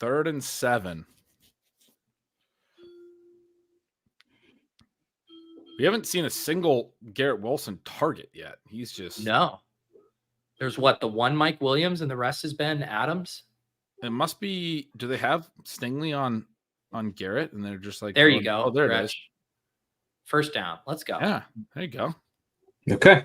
3rd and 7. We haven't seen a single Garrett Wilson target yet. He's just No. There's what, the one Mike Williams and the rest has been Adams. It must be. Do they have Stingley on Garrett? And they're just like, There you go. Oh, there it Gretch. is. First down. Let's go. Yeah, there you go. Okay.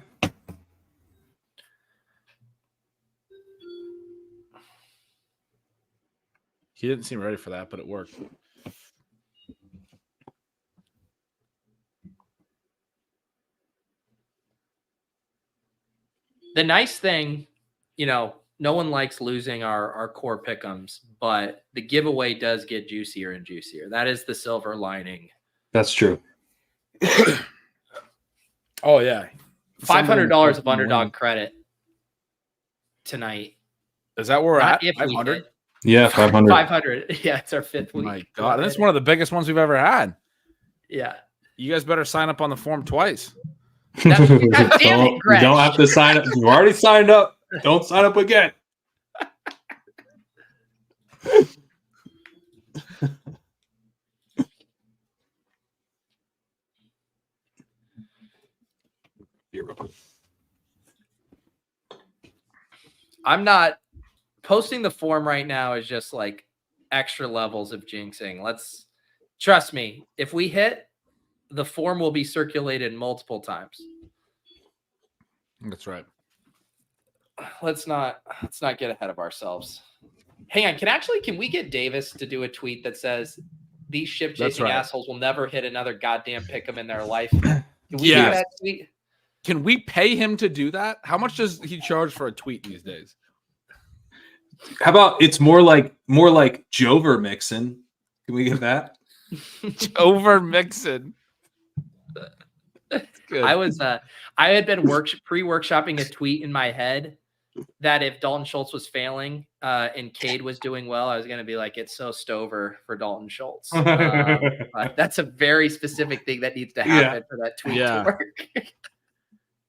He didn't seem ready for that, but it worked. The nice thing, no one likes losing our core pick'ems, but the giveaway does get juicier and juicier. That is the silver lining. That's true. Oh yeah, $500 of Underdog credit tonight. Is that where we're Not at? if we 500. hit. Yeah, 500. 500. Yeah, it's our fifth week. My God, that's one of the biggest ones we've ever had. Yeah. You guys better sign up on the form twice. God damn it, You Gretch. don't have to sign up. You've already signed up. Don't sign up again. I'm not posting the form right now is just like extra levels of jinxing. Trust me, if we hit, the form will be circulated multiple times. That's right. Let's not get ahead of ourselves. Hang on, can we get Davis to do a tweet that says these ship chasing right. assholes will never hit another goddamn pick'em in their life? Can we do Yes. that tweet? Can we pay him to do that? How much does he charge for a tweet these days? How about it's more like Jover Mixon? Can we get that? Over Mixon. That's good. I had been pre-workshopping a tweet in my head that if Dalton Schultz was failing and Cade was doing well, I was going to be like, it's so Stover for Dalton Schultz. That's a very specific thing that needs to happen for that tweet to work.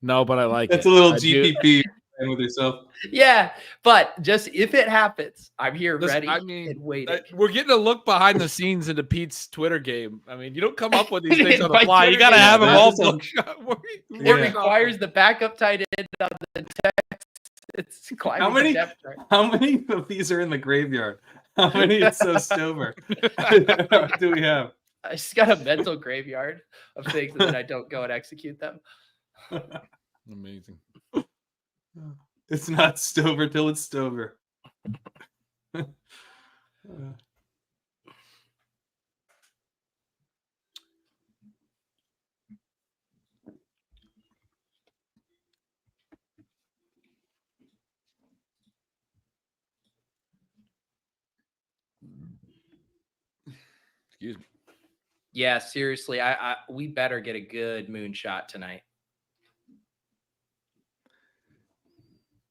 No, but I like That's it. a little I GPP with yourself. Yeah, but just if it happens, I'm here ready and waiting. We're getting a look behind the scenes into Pete's Twitter game. I mean, you don't come up with these things on My the fly. You Twitter got to game have them is all awesome. booked. It requires the backup tight end on the text. It's climbing How many? the depth chart. How many of these are in the graveyard? How many is so Stover? Do we have? I just got a mental graveyard of things and then I don't go and execute them. Amazing. It's not Stover till it's Stover. Excuse me. Yeah, seriously, we better get a good moonshot tonight.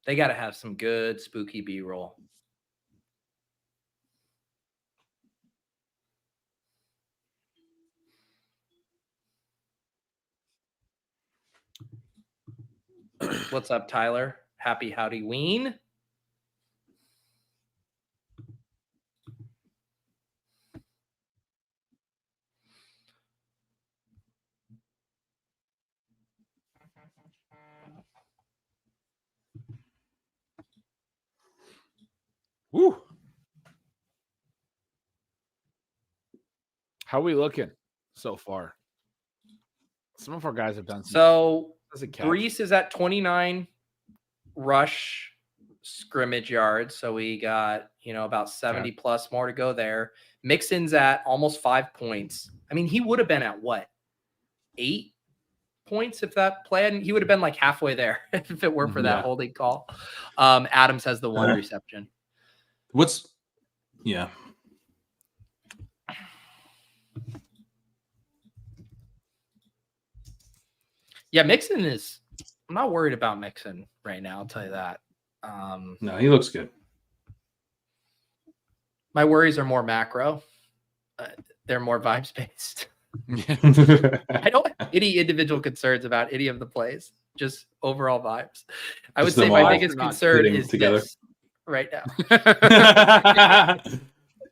They got to have some good spooky B-roll. What's up, Tyler? Happy howdy ween. Woo. How are we looking so far? Some of our guys have done some. So Does it count? Breece is at 29 rush scrimmage yards. So we got, about 70 plus more to go there. Mixon's at almost 5 points. I mean, he would have been at what? 8 points if that plan. He would have been like halfway there if it weren't for that holding call. Adams has the one reception. Yeah. Yeah, Mixon is. I'm not worried about Mixon right now. I'll tell you that. No, he looks good. My worries are more macro. They're more vibes based. I don't have any individual concerns about any of the plays. Just overall vibes. I would Just say them my all biggest not concern fitting is together. this right now.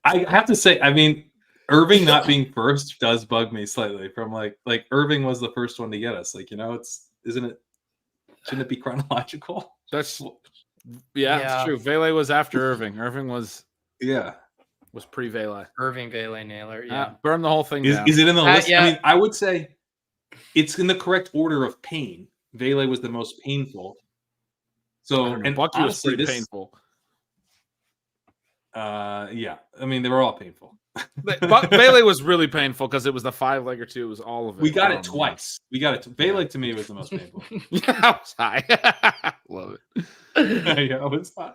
I have to say, I mean, Irving not being first does bug me slightly. From like Irving was the first one to get us. Shouldn't it be chronological? That's Yeah. It's true. Vele was after Irving. Irving was pre-Vele. Irving Vele Naylor. Yeah. Burn the whole thing down. Is it in the list? yeah. I mean, I would say it's in the correct order of pain. Vele was the most painful. So, and Bucky was honestly, pretty painful. Yeah. I mean, they were all painful. But Vele was really painful because it was the 5-leg or 2. It was all of it. We got it twice. We got it. Vele to me was the most painful. Yeah, I was high. Love it. Yeah, it was high.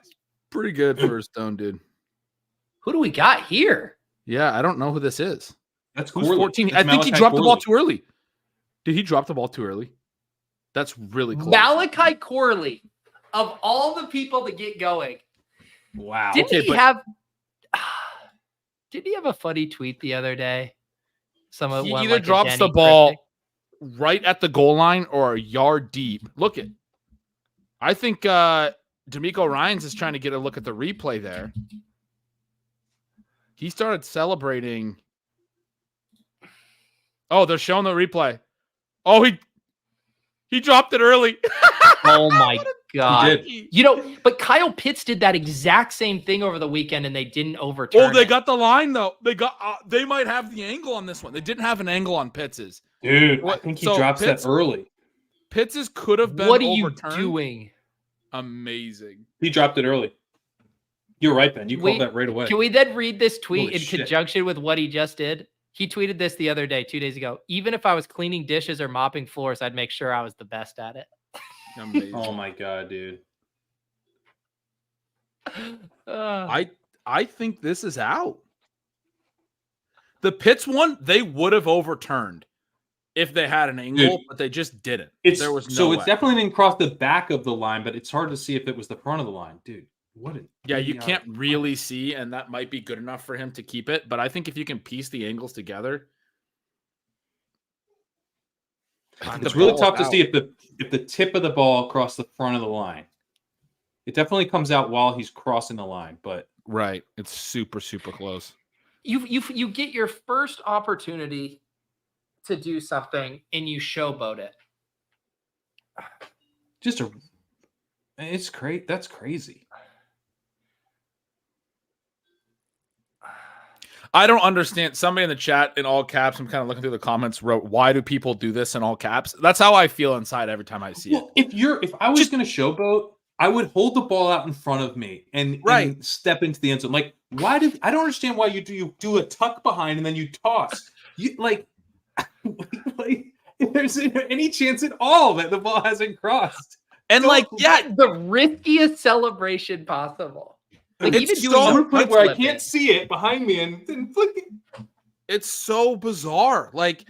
Pretty good for a stone dude. Who do we got here? Yeah, I don't know who this is. That's Who's Corley. 14? That's I think he Malachi dropped the ball Corley. too early. Did he drop the ball too early? That's really close. Malachi Corley, of all the people to get going, Wow. didn't Okay, he but- have? Did he have a funny tweet the other day? He Went either like a drops the Denny ball cryptic. right at the goal line or a yard deep. Look at. I think D'Amico Ryans is trying to get a look at the replay there. He started celebrating. Oh, they're showing the replay. Oh, he dropped it early. Oh my god! He You know, but Kyle Pitts did that exact same thing over the weekend, and they didn't overturn. Oh, they it. got the line though. They might have the angle on this one. They didn't have an angle on Pitts's. Dude, I What- think he so drops Pitts- that early. Pitts's could have been What are you overturned. doing? Amazing. He dropped it early. You're right, Ben. You Wait, called that right away. Can we then read this tweet Holy in shit. conjunction with what he just did? He tweeted this the other day, 2 days ago. Even if I was cleaning dishes or mopping floors, I'd make sure I was the best at it. Amazing. Oh my god, dude. I think this is out. The Pitts one, they would have overturned if they had an angle, Dude, but they just didn't. It's there was no so way. it's definitely didn't cross the back of the line, but it's hard to see if it was the front of the line, dude. What? Yeah, you can't really see, and that might be good enough for him to keep it. But I think if you can piece the angles together, It's really tough to see if the tip of the ball crossed the front of the line. It definitely comes out while he's crossing the line, but right, it's super close. You get your first opportunity to do something and you showboat it. it's great. That's crazy. I don't understand. Somebody in the chat in all caps, I'm kind of looking through the comments, wrote, "Why do people do this in all caps?" That's how I feel inside every time I see it. Well, if I was going to showboat, I would hold the ball out in front of me and step into the end zone. Like, I don't understand why you do a tuck behind and then you toss. You like if there's any chance at all that the ball hasn't crossed. And The riskiest celebration possible. Like, It's even doing so- the Put it foot where I flipping. can't see it behind me and then flick it. It's so bizarre. Like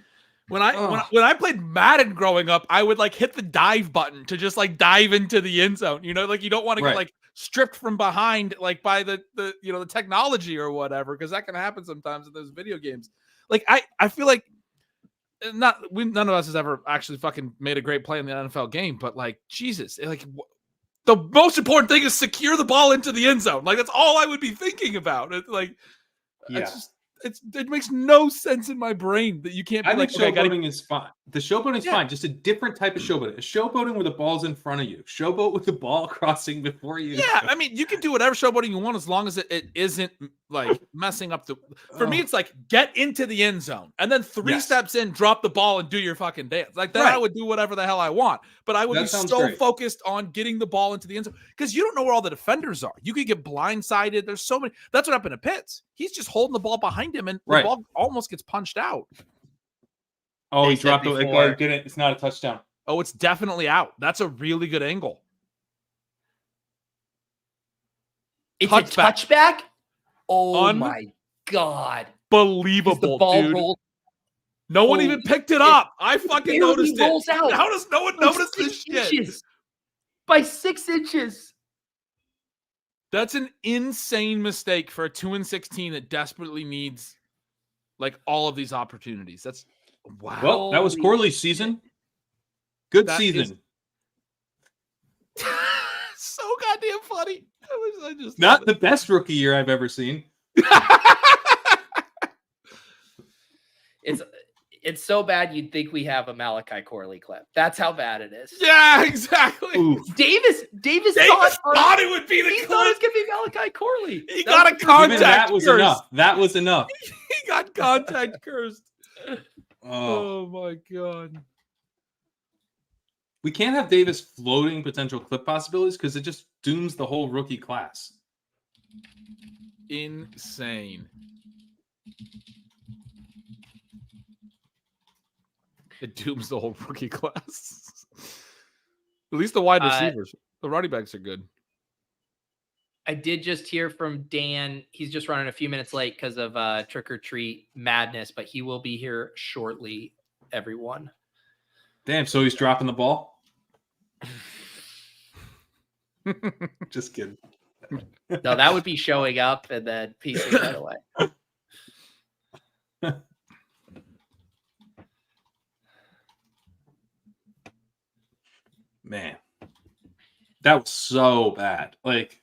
when I played Madden growing up, I would like hit the dive button to just like dive into the end zone. You know, like you don't want to get Right. like stripped from behind like by the the technology or whatever, because that can happen sometimes in those video games. Like I feel like none of us has ever actually fucking made a great play in the NFL game, but like Jesus, like the most important thing is secure the ball into the end zone. Like that's all I would be thinking about. It's like Yeah. it makes no sense in my brain that you can't be I think like, okay, I gotta showboating is fine. The showboating is fine. Just a different type of showboating. A showboating where the ball's in front of you. Showboat with the ball crossing before you. Yeah, I mean, you can do whatever showboating you want as long as it isn't like messing up the. For me, it's like get into the end zone and then three Yes. steps in, drop the ball, and do your fucking dance. Like that, I Right. would do whatever the hell I want. But I would That be sounds so great. focused on getting the ball into the end zone because you don't know where all the defenders are. You could get blindsided. There's so many. That's what happened to Pitts. He's just holding the ball behind him, and the Right. ball almost gets punched out. Oh, he They said dropped it. before- Like, didn't. It's not a touchdown. Oh, it's definitely out. That's a really good angle. It's Touchback. a touchback? Oh Un- my God. Believable, Because the ball dude. rolled No one Oh, even picked it up. I fucking barely noticed rolls it. out. How does no one by notice this 6 shit? inches. By 6 inches. That's an insane mistake for a 2-16 that desperately needs like all of these opportunities. That's wow. Well, that was Holy Corley's season. Good That season. So goddamn funny. I just Not the best rookie year I've ever seen. It's It's so bad you'd think we have a Malachi Corley clip. That's how bad it is. Yeah, exactly. Davis thought it would be the he thought it was gonna be Malachi Corley. He got a Even contact that was curse. enough. That was enough. He got contact cursed. Oh. Oh my god. We can't have Davis floating potential clip possibilities because it just dooms the whole rookie class. Insane. It dooms the whole rookie class. At least the wide receivers. The running backs are good. I did just hear from Dan. He's just running a few minutes late because of trick or treat madness, but he will be here shortly, everyone. Damn, so he's dropping the ball? Just kidding. No, that would be showing up and then piecing that away. Man, that was so bad. Like,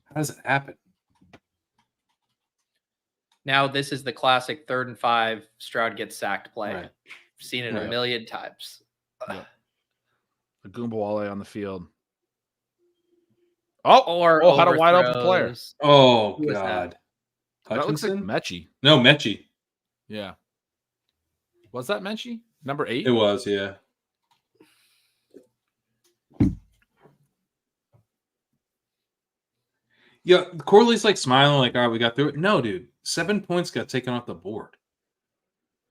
how does it happen? Now, this is the classic 3rd and 5 Stroud gets sacked play. Right. Seen it Right. a million times. Yeah. The Goombawale on the field. Oh, Or had a wide open player. overthrows. Oh, Who was God. That looks like Hutchinson? Mechie. No, Mechie. Yeah. Was that Mechie? Number 8? It was, yeah. Yeah, Corley's like smiling, like, all right, we got through it. No, dude. 7 points got taken off the board.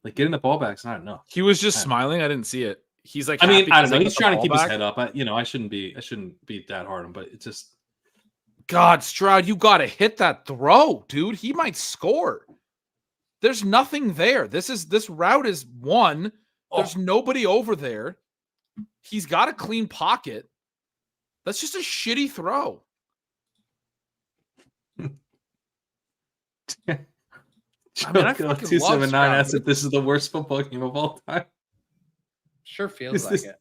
Like, getting the ball back's not enough. He was just smiling. I didn't see it. He's like, I mean, happy I 'cause don't know. they He's got the trying to ball keep his back. head up. I shouldn't be that hard on him, but it just God, Stroud, you got to hit that throw, dude. He might score. There's nothing there. This route is one. There's nobody over there. He's got a clean pocket. That's just a shitty throw. I mean, I fucking love 279 Stroud. asked if this is the worst football game of all time. Sure feels Is like this- it.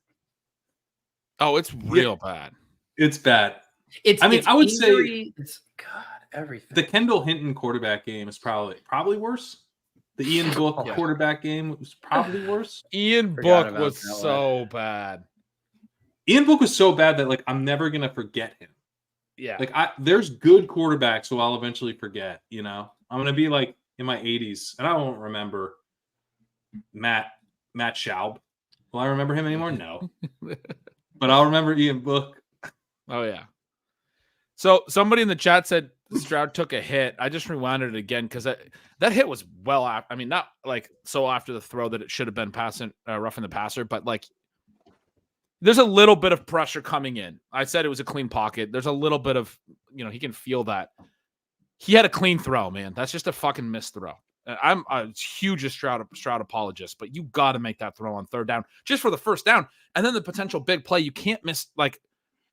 Oh, it's real bad. It's bad. It's, I mean, it's I would injury, it's God, everything. The Kendall Hinton quarterback game is probably worse. The Ian Book Yeah. quarterback game was probably worse. Ian Forgot Book about was that one. so bad. Ian Book was so bad that like I'm never gonna forget him. Yeah. Like there's good quarterbacks who I'll eventually forget. You know, I'm gonna be like in my 80s and I won't remember Matt Schaub. Will I remember him anymore? No. But I'll remember Ian Book. Oh, yeah. So somebody in the chat said Stroud took a hit. I just rewound it again because that hit was well after. I mean, not like so after the throw that it should have been roughing the passer, but like there's a little bit of pressure coming in. I said it was a clean pocket. There's a little bit of, he can feel that. He had a clean throw, man. That's just a fucking missed throw. I'm a huge Stroud apologist, but you got to make that throw on 3rd down just for the 1st down, and then the potential big play. You can't miss. Like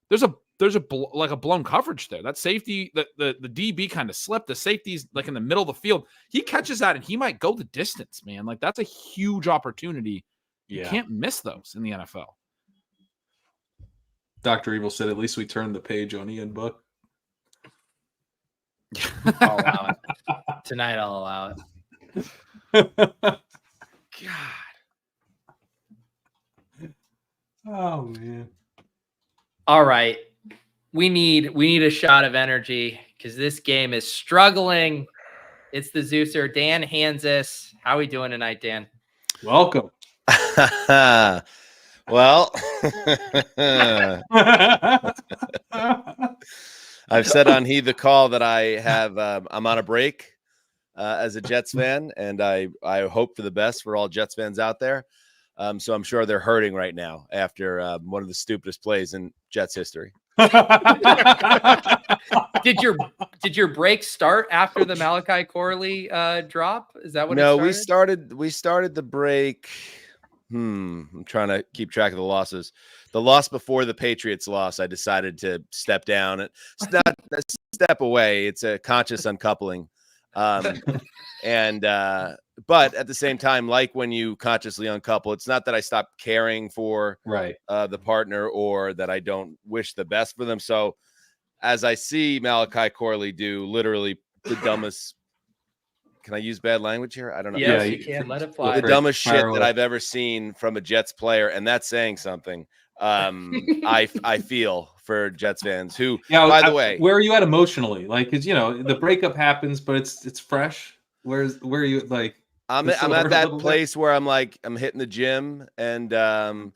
there's a blown coverage there. That safety, the DB kind of slipped. The safety's like in the middle of the field. He catches that and he might go the distance, man. Like that's a huge opportunity. You can't miss those in the NFL. Dr. Evil said, at least we turned the page on Ian Book. I'll allow it. Tonight I'll allow it. God. Oh man. All right. We need a shot of energy because this game is struggling. It's the Zeuser, Dan Hanzus. How are we doing tonight, Dan? Welcome. Well, I've said on Heed the Call that I have I'm on a break as a Jets fan, and I hope for the best for all Jets fans out there. So I'm sure they're hurting right now after one of the stupidest plays in Jets history. Did your break start after the Malachi Corley drop? Is that what? No, it started? we started the break. I'm trying to keep track of the losses. The loss before the Patriots loss, I decided to step down. It's not a step away. It's a conscious uncoupling. But at the same time, like when you consciously uncouple, it's not that I stop caring for the partner or that I don't wish the best for them. So as I see Malachi Corley do literally the dumbest can I use bad language here? I don't know. Yes, Yeah, you can. Let it fly. The dumbest shit Fire that away. I've ever seen from a Jets player, and that's saying something. I feel for Jets fans who, by the way, where are you at emotionally? Like, because the breakup happens, but it's fresh. Where are you like? I'm Does it at hurt a that little bit? place where I'm like, I'm hitting the gym and I'm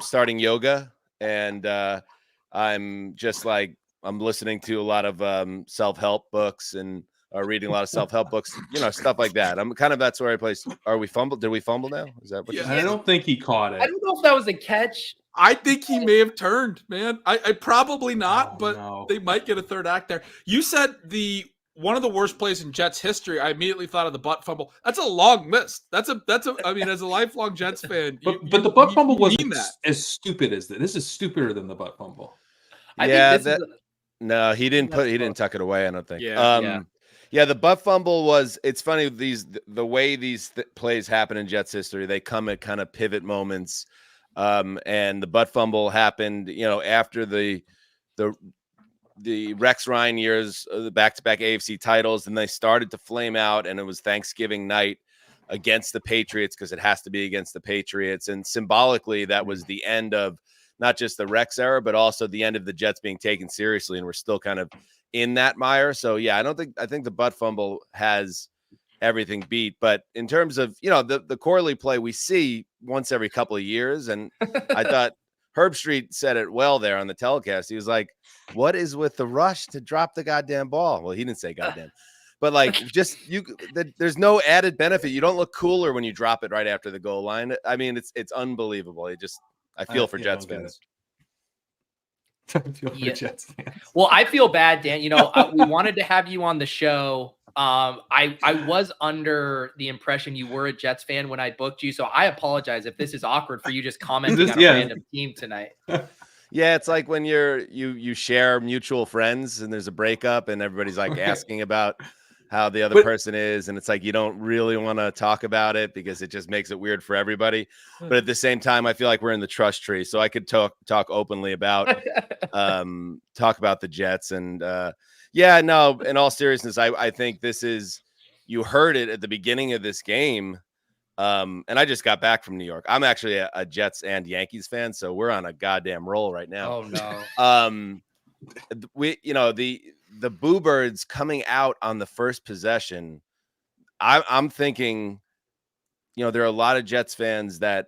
starting yoga, and I'm just like, I'm listening to a lot of self-help books and reading a lot of self-help books, stuff like that. I'm kind of, that's where I place. Are we fumbled? Did we fumble now? Is that what? Yeah. I don't think he caught it. I don't know if that was a catch. I think he may have turned, man. I probably not, Oh, but no. they might get a third act there. You said one of the worst plays in Jets history. I immediately thought of the butt fumble. That's a long miss. That's a. I mean, as a lifelong Jets fan, But the butt fumble you wasn't mean that. as stupid as this. This is stupider than the butt fumble. I Yeah, think this is no, he didn't That's he didn't close. tuck it away. I don't think. Yeah. Yeah, the butt fumble was. It's funny the way these plays happen in Jets history. They come at kind of pivot moments, and the butt fumble happened. After the Rex Ryan years, the back-to-back AFC titles, and they started to flame out. And it was Thanksgiving night against the Patriots, because it has to be against the Patriots, and symbolically that was the end of not just the Rex era, but also the end of the Jets being taken seriously, and we're still kind of in that mire. So yeah, I think the butt fumble has everything beat. But in terms of, the Corley play we see once every couple of years, and I thought Herb Street said it well there on the telecast. He was like, what is with the rush to drop the goddamn ball? Well, he didn't say goddamn. But like, there's no added benefit. You don't look cooler when you drop it right after the goal line. I mean, it's unbelievable. I feel for Jets fans. I feel for Yeah. Jets fans. Well, I feel bad, Dan. We wanted to have you on the show. I was under the impression you were a Jets fan when I booked you, so I apologize if this is awkward for you just commenting on a random team tonight. Yeah, it's like when you share mutual friends and there's a breakup and everybody's like asking about how the other person is, and it's like you don't really want to talk about it because it just makes it weird for everybody. But at the same time, I feel like we're in the trust tree, so I could talk openly about talk about the Jets. And in all seriousness, I think this is, you heard it at the beginning of this game. And I just got back from New York. I'm actually a Jets and Yankees fan, so we're on a goddamn roll right now. Oh no. The Boo Birds coming out on the first possession, I'm thinking, there are a lot of Jets fans that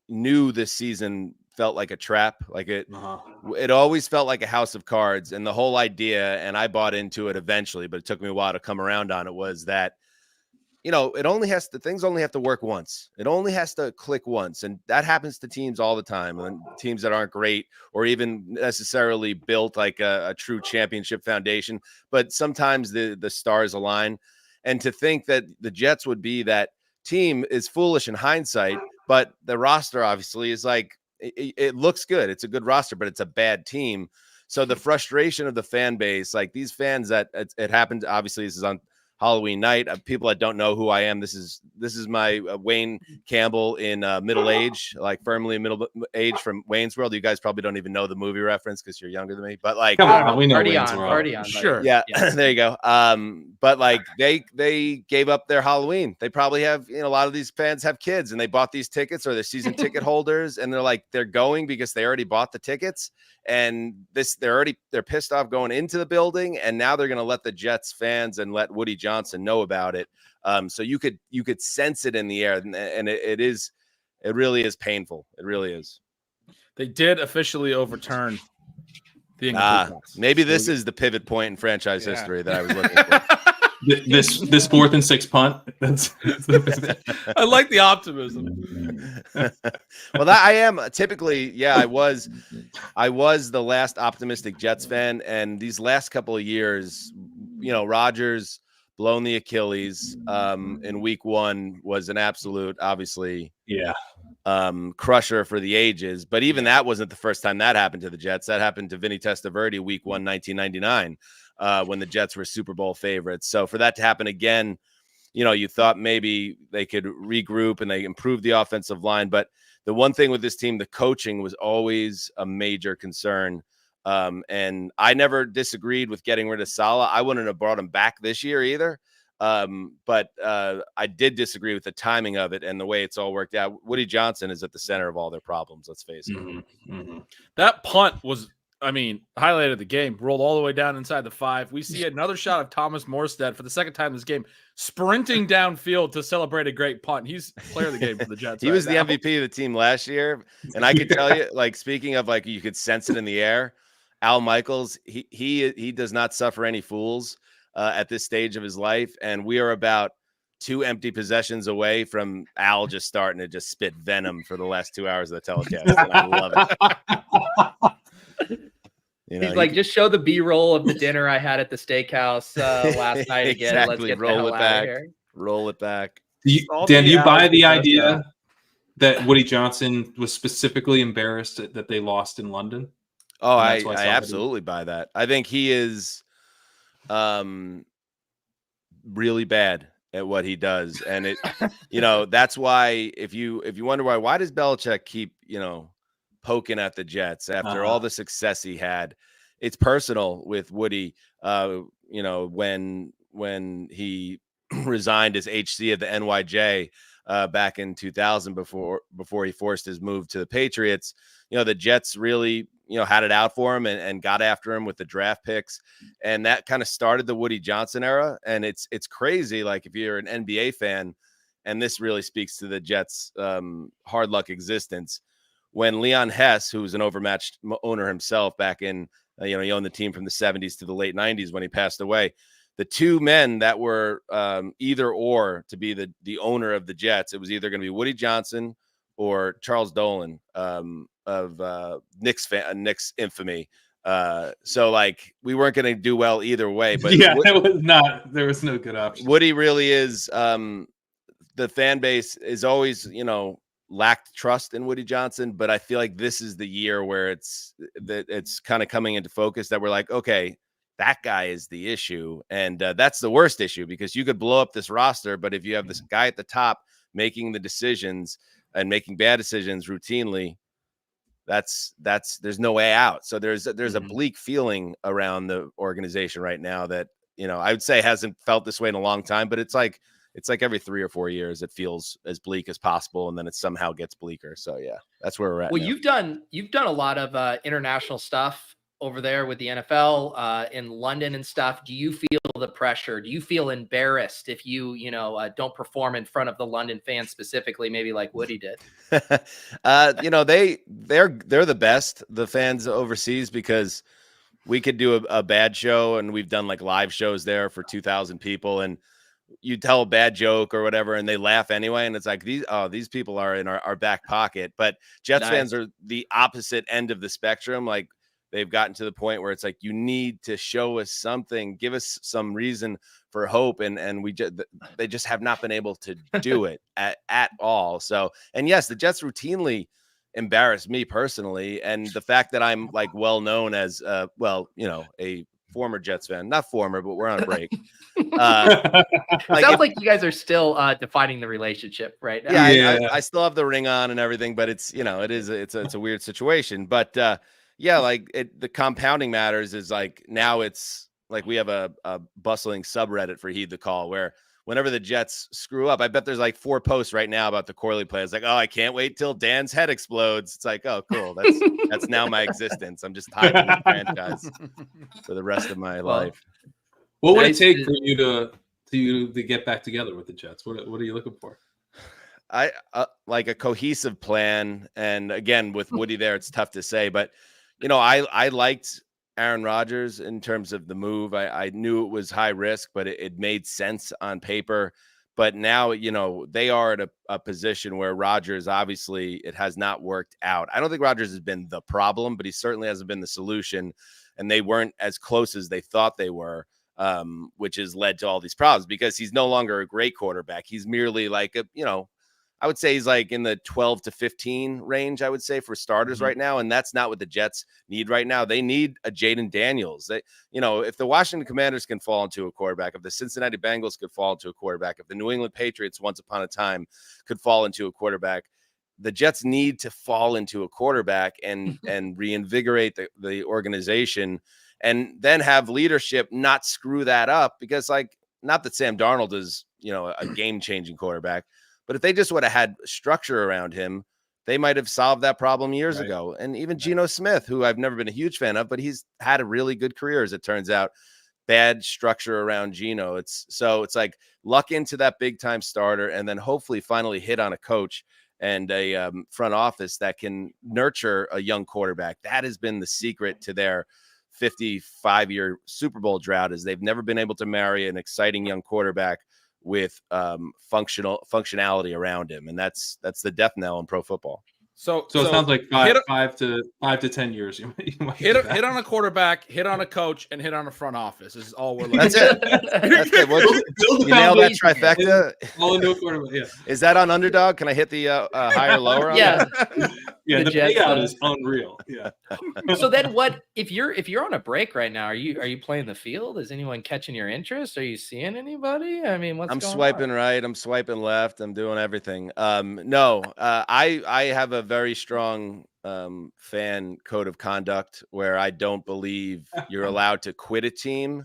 knew this season felt like a trap. Like it always felt like a house of cards. And the whole idea, and I bought into it eventually, but it took me a while to come around on it, was that, things only have to work once. It only has to click once. And that happens to teams all the time, and teams that aren't great or even necessarily built like a true championship foundation. But sometimes the stars align. And to think that the Jets would be that team is foolish in hindsight, but the roster obviously is like, it looks good. It's a good roster, but it's a bad team. So the frustration of the fan base, like these fans that it happened, obviously this is on Halloween night. People that don't know who I am, this is my Wayne Campbell in middle age, like firmly middle age from Wayne's World. You guys probably don't even know the movie reference because you're younger than me, but like, come on, we know party Wayne's on, World. party on. Sure. Yeah, there you go. But like they gave up their Halloween. They probably have, a lot of these fans have kids and they bought these tickets, or they're season ticket holders, and they're going because they already bought the tickets. And they're pissed off going into the building, and now they're going to let the Jets fans and let Woody Johnson know about it. So you could sense it in the air, and it really is painful. It really is. They did officially overturn the incomplete pass. Maybe this is the pivot point in franchise history that I was looking for. This 4th and 6 punt. I like the optimism. Well, I am typically, I was the last optimistic Jets fan, and these last couple of years, Rodgers blown the Achilles in week 1 was an absolute, obviously, crusher for the ages. But even that wasn't the first time that happened to the Jets. That happened to Vinny Testaverde week 1, 1999. When the Jets were Super Bowl favorites. So for that to happen again, you thought maybe they could regroup and they improved the offensive line. But the one thing with this team, the coaching was always a major concern. And I never disagreed with getting rid of Saleh. I wouldn't have brought him back this year either. But I did disagree with the timing of it and the way it's all worked out. Woody Johnson is at the center of all their problems. Let's face it. That punt was, highlighted the game, rolled all the way down inside the 5. We see another shot of Thomas Morstead for the second time this game, sprinting downfield to celebrate a great punt. He's player of the game for the Jets. He was the MVP of the team last year. And I can tell you, like, speaking of, like, you could sense it in the air, Al Michaels, he does not suffer any fools at this stage of his life. And we are about 2 empty possessions away from Al just starting to just spit venom for the last 2 hours of the telecast. And I love it. He's like, just show the B-roll of the dinner I had at the steakhouse last night again. Exactly. Let's get Roll the hell it back. back. Out of here. Roll it back. Dan, do you buy the idea that Woody Johnson was specifically embarrassed that they lost in London? Oh, I absolutely buy that. I think he is really bad at what he does. And it, that's why if you wonder why does Belichick keep, poking at the Jets after all the success he had, it's personal with Woody. When he resigned as HC at the NYJ back in 2000 before he forced his move to the Patriots, the Jets really, had it out for him and got after him with the draft picks. And that kind of started the Woody Johnson era. And it's crazy. Like, if you're an NBA fan, and this really speaks to the Jets' hard luck existence, when Leon Hess, who was an overmatched owner himself back in, he owned the team from the 70s to the late 90s when he passed away, the 2 men that were either or to be the owner of the Jets, it was either going to be Woody Johnson or Charles Dolan of Knicks infamy. So, like, we weren't going to do well either way. But there was no good option. Woody really is. The fan base is always, lacked trust in Woody Johnson, but I feel like this is the year where it's kind of coming into focus that we're like, okay, that guy is the issue. And that's the worst issue, because you could blow up this roster, but if you have this guy at the top making the decisions and making bad decisions routinely, there's no way out. So there's a bleak feeling around the organization right now that, I would say hasn't felt this way in a long time, but it's like every 3 or 4 years, it feels as bleak as possible, and then it somehow gets bleaker. So yeah, that's where we're at. Well, now. you've done a lot of international stuff over there with the NFL in London and stuff. Do you feel the pressure? Do you feel embarrassed if you don't perform in front of the London fans specifically, maybe like Woody did? They're the best, the fans overseas, because we could do a bad show, and we've done like live shows there for 2,000 people, and you tell a bad joke or whatever, and they laugh anyway. And it's like, these people are in our back pocket. But Jets fans are the opposite end of the spectrum. Like, they've gotten to the point where it's like, you need to show us something, give us some reason for hope. And they just have not been able to do it at all. So, and yes, the Jets routinely embarrass me personally. And the fact that I'm like well-known as, a former Jets fan, not former, but we're on a break. Sounds like you guys are still defining the relationship right now. Yeah. I still have the ring on and everything, but it's a weird situation. But the compounding matters is like, now it's like we have a bustling subreddit for Heed the Call, where whenever the Jets screw up, I bet there's like 4 posts right now about the Corley play. It's like, oh, I can't wait till Dan's head explodes. It's like, oh, cool. That's now my existence. I'm just tied to the franchise for the rest of my life. What would it take for you to get back together with the Jets? What are you looking for? I like a cohesive plan. And again, with Woody there, it's tough to say, but I liked Aaron Rodgers in terms of the move. I knew it was high risk, but it made sense on paper. But now, they are at a position where Rodgers, obviously, it has not worked out. I don't think Rodgers has been the problem, but he certainly hasn't been the solution. And they weren't as close as they thought they were, which has led to all these problems, because he's no longer a great quarterback. He's merely like I would say he's like in the 12 to 15 range, I would say, for starters right now. And that's not what the Jets need right now. They need a Jaden Daniels. If the Washington Commanders can fall into a quarterback, if the Cincinnati Bengals could fall into a quarterback, if the New England Patriots once upon a time could fall into a quarterback, the Jets need to fall into a quarterback and reinvigorate the organization, and then have leadership not screw that up. Because, like, not that Sam Darnold is, a game-changing quarterback, but if they just would have had structure around him, they might have solved that problem years ago. And even Geno Smith, who I've never been a huge fan of, but he's had a really good career, as it turns out. Bad structure around Geno. It's like luck into that big-time starter, and then hopefully finally hit on a coach and a front office that can nurture a young quarterback. That has been the secret to their 55-year Super Bowl drought, is they've never been able to marry an exciting young quarterback with functionality around him. And that's the death knell in pro football. So it sounds like 5 to 10 years. You might hit on a quarterback, hit on a coach, and hit on a front office. This is all we're looking That's it. That's it. You nailed that trifecta. All into a quarterback. Yeah. Is that on Underdog? Can I hit the higher lower? On Yeah. Yeah, the Jets, payout is unreal. Yeah. So then what if you're on a break right now? Are you playing the field? Is anyone catching your interest? Are you seeing anybody? I mean, I'm swiping right, I'm swiping left, I'm doing everything. No, I have a very strong fan code of conduct where I don't believe you're allowed to quit a team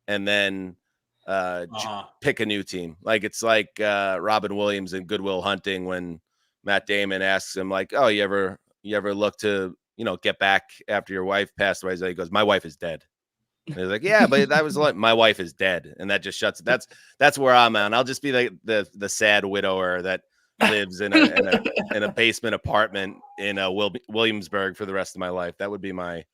and then pick a new team. Like it's like Robin Williams in Good Will Hunting when Matt Damon asks him, like, "Oh, you ever look to, get back after your wife passed away?" So he goes, "My wife is dead." And he's like, "Yeah, but that was like, my wife is dead," and that just shuts. That's where I'm at. I'll just be like the sad widower that lives in a basement apartment in Williamsburg for the rest of my life. That would be my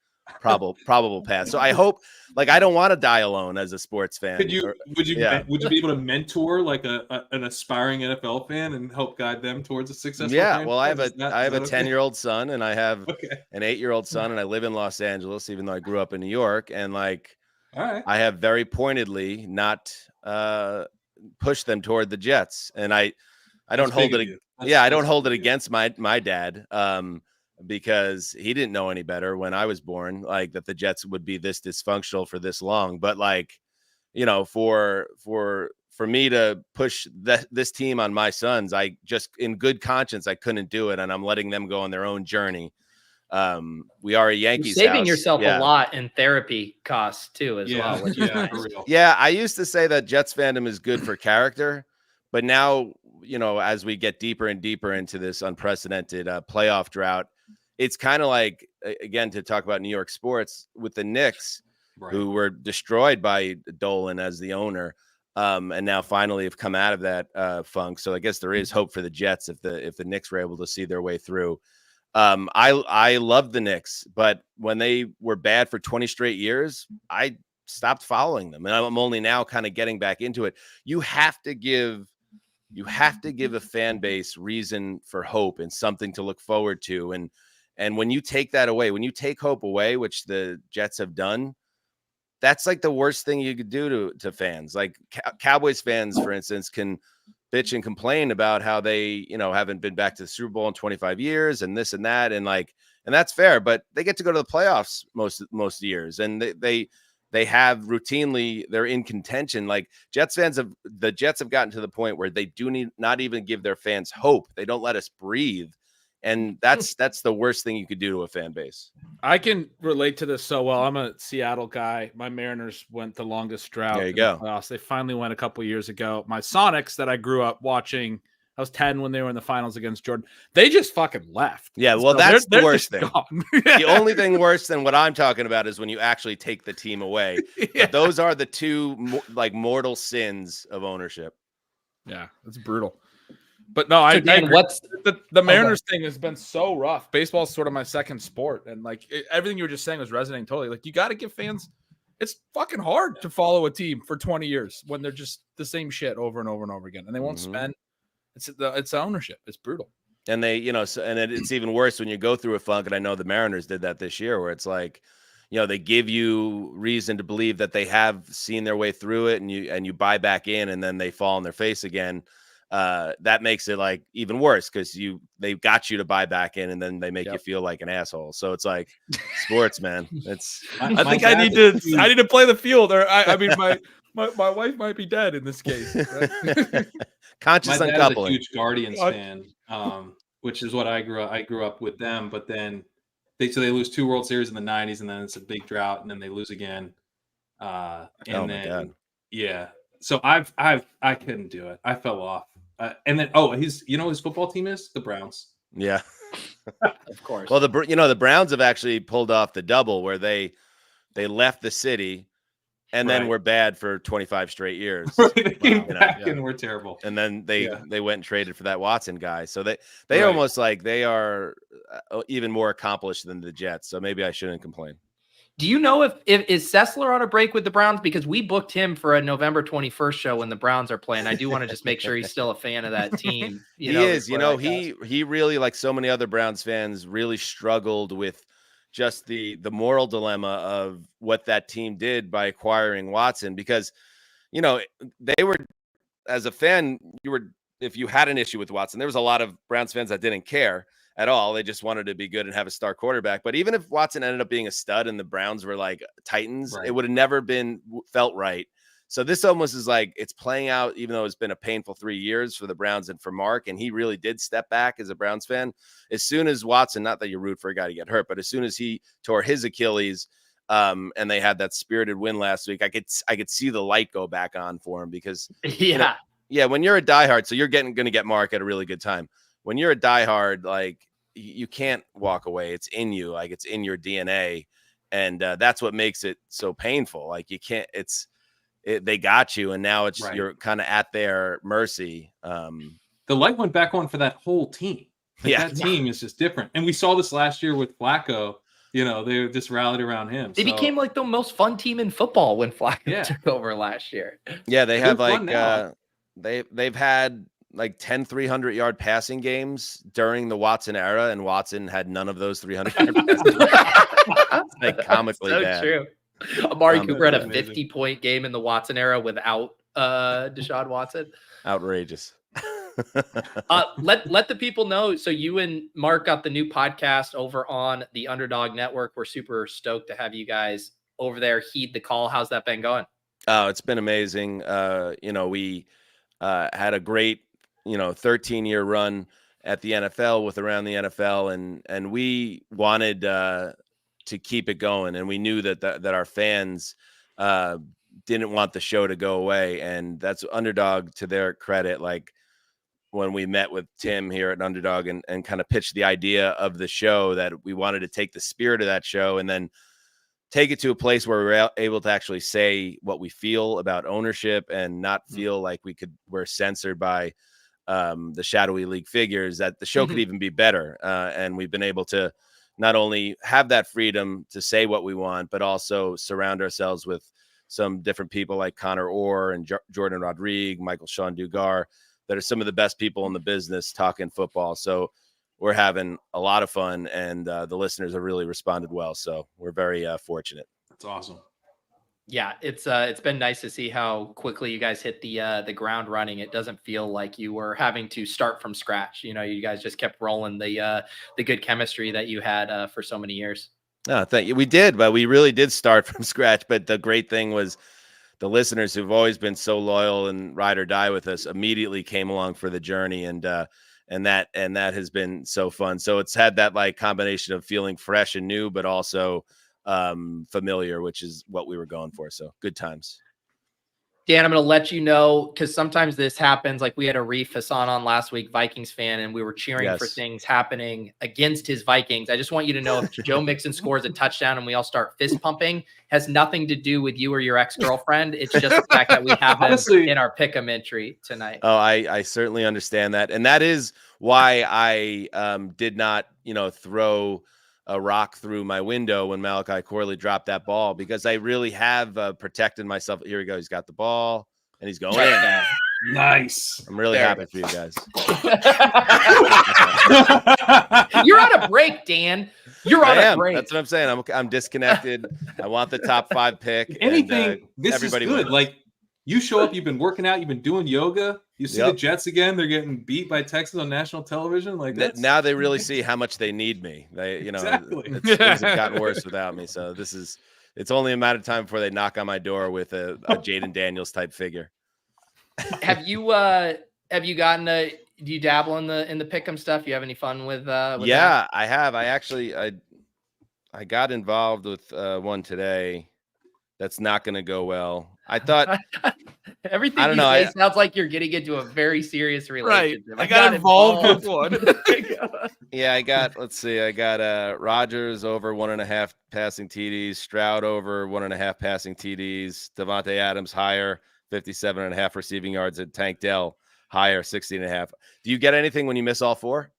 probable path. So I hope, like, I don't want to die alone as a sports fan. Would you be able to mentor like an aspiring NFL fan and help guide them towards a successful? Yeah, well, I have a 10-year-old son and I have an 8-year-old son, and I live in Los Angeles, even though I grew up in New York. And like, I have very pointedly not pushed them toward the Jets, and I don't hold it. I don't hold it against my dad. Because he didn't know any better when I was born, like that the Jets would be this dysfunctional for this long. But like, for me to push this team on my sons, I just, in good conscience, I couldn't do it. And I'm letting them go on their own journey. We are a Yankees You're saving house. yourself a lot in therapy costs too, as well. Which is nice. For real. Yeah. I used to say that Jets fandom is good for character, but now, as we get deeper and deeper into this unprecedented playoff drought, it's kind of like, again, to talk about New York sports with the Knicks, who were destroyed by Dolan as the owner, and now finally have come out of that funk. So I guess there is hope for the Jets if the Knicks were able to see their way through. I love the Knicks, but when they were bad for 20 straight years, I stopped following them, and I'm only now kind of getting back into it. You have to give a fan base reason for hope and something to look forward to. And when you take that away, when you take hope away, which the Jets have done, that's like the worst thing you could do to fans. Like Cowboys fans, for instance, can bitch and complain about how they, haven't been back to the Super Bowl in 25 years and this and that. And that's fair, but they get to go to the playoffs most years. And they have routinely, they're in contention. Like the Jets have gotten to the point where they do not even give their fans hope. They don't let us breathe. And that's the worst thing you could do to a fan base. I can relate to this so well. I'm a Seattle guy. My Mariners went the longest drought. There you go. The they finally went a couple years ago. My Sonics that I grew up watching, I was 10 when they were in the finals against Jordan. They just fucking left. Yeah, well, that's the worst thing. The only thing worse than what I'm talking about is when you actually take the team away. Yeah. But those are the two mortal sins of ownership. Yeah, it's brutal. But no, I agree. What's the Mariners thing has been so rough. Baseball is sort of my second sport, and like everything you were just saying was resonating totally. Like you got to give fans. It's fucking hard to follow a team for 20 years when they're just the same shit over and over and over again, and they won't spend. It's ownership. It's brutal. And they, it's even worse when you go through a funk. And I know the Mariners did that this year, where it's like, they give you reason to believe that they have seen their way through it, and you buy back in, and then they fall on their face again. That makes it like even worse because they got you to buy back in, and then they make you feel like an asshole. So it's like sports, man. It's I think I need to play the field, or I mean my wife might be dead in this case. Right? Conscious my dad uncoupling. is a huge Guardians fan, which is what I grew up with them. But then they lose 2 World Series in the 90s, and then it's a big drought, and then they lose again. God. Yeah. So I couldn't do it. I fell off. And then his football team is the Browns. Yeah. Of course. Well, the Browns have actually pulled off the double where they left the city and then Right. were bad for 25 straight years. They came back and were terrible. And then they went and traded for that Watson guy. So they Right. almost like they are even more accomplished than the Jets. So maybe I shouldn't complain. Do you know if is Sessler on a break with the Browns? Because we booked him for a November 21st show when the Browns are playing. I do want to just make sure he's still a fan of that team. He is. He really, like so many other Browns fans, really struggled with just the moral dilemma of what that team did by acquiring Watson. Because, they were, as a fan, if you had an issue with Watson, there was a lot of Browns fans that didn't care at all. They just wanted to be good and have a star quarterback. But even if Watson ended up being a stud and the Browns were like Titans, Right. it would have never felt right. So this almost is like it's playing out, even though it's been a painful 3 years for the Browns and for Mark. And he really did step back as a Browns fan. As soon as Watson, not that you root for a guy to get hurt, but as soon as he tore his Achilles and they had that spirited win last week, I could see the light go back on for him because when you're a diehard, so you're going to get Mark at a really good time. When you're a diehard, like you can't walk away. It's in you, like it's in your DNA. And that's what makes it so painful. Like you can't, they got you. And now it's, you're kind of at their mercy. The light went back on for that whole team. That team is just different. And we saw this last year with Flacco. They just rallied around him. They became like the most fun team in football when Flacco took over last year. Yeah. They have they've had like 10 300-yard passing games during the Watson era, and Watson had none of those 300-yard passing games. Like comically so bad. True. Amari Cooper had a 50-point game in the Watson era without Deshaun Watson. Outrageous. Let the people know. So you and Mark got the new podcast over on the Underdog Network. We're super stoked to have you guys over there. Heed the call. How's that been going? Oh, it's been amazing. We had a great 13-year run at the NFL with Around the NFL, and we wanted to keep it going, and we knew that our fans didn't want the show to go away, and that's Underdog, to their credit. Like when we met with Tim here at Underdog and kind of pitched the idea of the show, that we wanted to take the spirit of that show and then take it to a place where we're able to actually say what we feel about ownership and not feel like we're censored by the shadowy league figures, that the show could even be better. And we've been able to not only have that freedom to say what we want, but also surround ourselves with some different people like Connor Orr and Jordan Rodrigue, Michael Sean Dugar, that are some of the best people in the business talking football. So we're having a lot of fun, and the listeners have really responded well. So we're very fortunate. That's awesome. Yeah, it's been nice to see how quickly you guys hit the ground running. It doesn't feel like you were having to start from scratch. You guys just kept rolling the good chemistry that you had for so many years. No, thank you. We did, but we really did start from scratch. But the great thing was the listeners who've always been so loyal and ride or die with us immediately came along for the journey, and that has been so fun. So it's had that like combination of feeling fresh and new, but also familiar, which is what we were going for. So good times. Dan, I'm going to let you know, because sometimes this happens. Like we had Arif Hassan on last week, Vikings fan, and we were cheering for things happening against his Vikings. I just want you to know, if Joe Mixon scores a touchdown and we all start fist pumping, has nothing to do with you or your ex-girlfriend. It's just the fact that we have them in our pick'em entry tonight. Oh, I certainly understand that. And that is why I did not, throw a rock through my window when Malachi Corley dropped that ball, because I really have protected myself. Here we go. He's got the ball and he's going in. Nice. I'm really happy for you guys. You're on a break, Dan. You're on a break. That's what I'm saying. I'm disconnected. I want the top 5 pick. Anything. This everybody is good. wins. Like you show up, you've been working out, you've been doing yoga. You see the Jets again. They're getting beat by Texas on national television. Like now they really see how much they need me. They, exactly. Things have gotten worse without me. So it's only a matter of time before they knock on my door with a Jaden Daniels type figure. Have you gotten do you dabble in the pick'em stuff? You have any fun with that? I have. I got involved with one today that's not going to go well. I thought Everything I don't you know, say I- sounds like you're getting into a very serious relationship. I got involved with one. yeah, I got Rodgers over 1.5 passing TDs, Stroud over 1.5 passing TDs, Davante Adams higher, 57.5 receiving yards, and Tank Dell higher, 60.5. Do you get anything when you miss all four?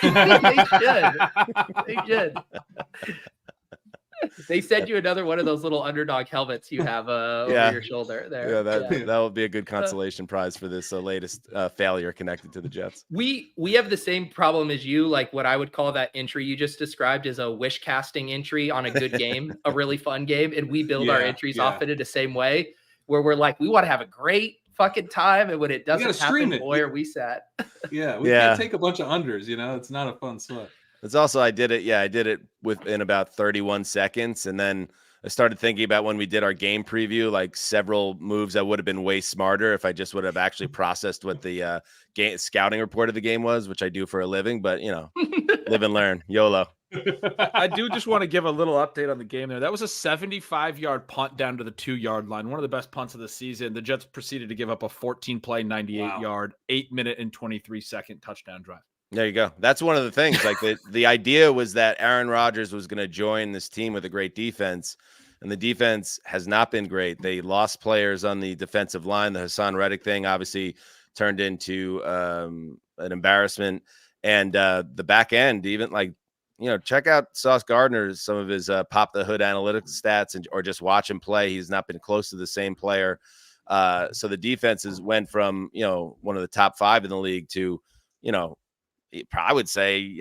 They should. They send you another one of those little Underdog helmets you have over your shoulder there. Yeah, that would be a good consolation prize for this latest failure connected to the Jets. We have the same problem as you. Like what I would call that entry you just described is a wish casting entry on a good game, a really fun game, and we build our entries off it in the same way, where we're like, we want to have a great fucking time, and when it doesn't happen, boy, are we sad. We can't take a bunch of unders. It's not a fun sweat. It's also I did it within about 31 seconds, and then I started thinking about when we did our game preview, like several moves that would have been way smarter if I just would have actually processed what the game scouting report of the game was, which I do for a living. But live and learn, YOLO. I do just want to give a little update on the game there. That was a 75-yard punt down to the 2-yard line, one of the best punts of the season. The Jets proceeded to give up a 14-play, 98-yard, 8-minute and 23-second touchdown drive. There you go. That's one of the things. Like the idea was that Aaron Rodgers was going to join this team with a great defense, and the defense has not been great. They lost players on the defensive line. The Hassan Reddick thing obviously turned into an embarrassment, and the back end, even check out Sauce Gardner's some of his pop the hood analytics stats, or just watch him play. He's not been close to the same player. So the defenses went from one of the top 5 in the league to I would say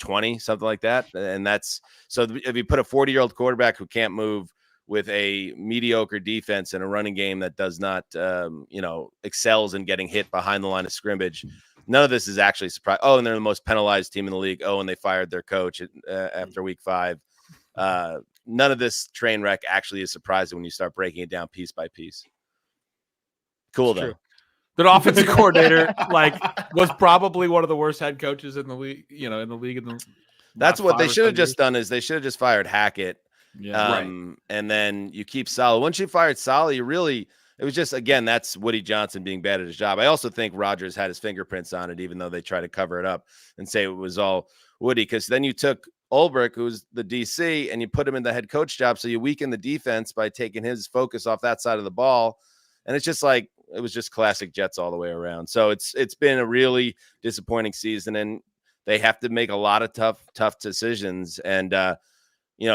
20, something like that. And that's so if you put a 40-year-old quarterback who can't move with a mediocre defense and a running game that does not excels in getting hit behind the line of scrimmage, none of this is actually surprising. Oh, and they're the most penalized team in the league. Oh, and they fired their coach after week 5. None of this train wreck actually is surprising when you start breaking it down piece by piece. Cool, though. The offensive coordinator was probably one of the worst head coaches in the league, in the league. That's what they should have just done is they should have just fired Hackett. Yeah. And then you keep Saleh. Once you fired Saleh, it was just, again, that's Woody Johnson being bad at his job. I also think Rodgers had his fingerprints on it, even though they try to cover it up and say it was all Woody, because then you took Ulbrich, who's the DC, and you put him in the head coach job. So you weaken the defense by taking his focus off that side of the ball. And it's just like, it was just classic Jets all the way around. So it's been a really disappointing season, and they have to make a lot of tough decisions. And,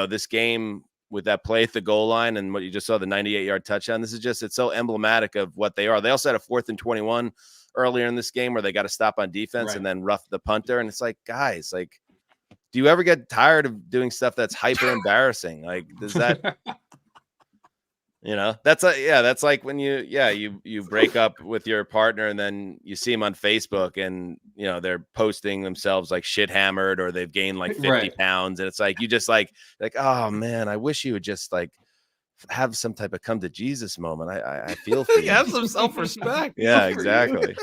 this game with that play at the goal line and what you just saw, the 98-yard touchdown, it's so emblematic of what they are. They also had a 4th and 21 earlier in this game where they got to stop on defense and then rough the punter. And it's like, guys, do you ever get tired of doing stuff that's hyper embarrassing? Does that, that's like when you break up with your partner and then you see them on Facebook and, they're posting themselves like shit hammered, or they've gained like 50 pounds. And it's like, you just like, oh man, I wish you would just have some type of come to Jesus moment. I feel for you. Have some self-respect. Yeah, exactly.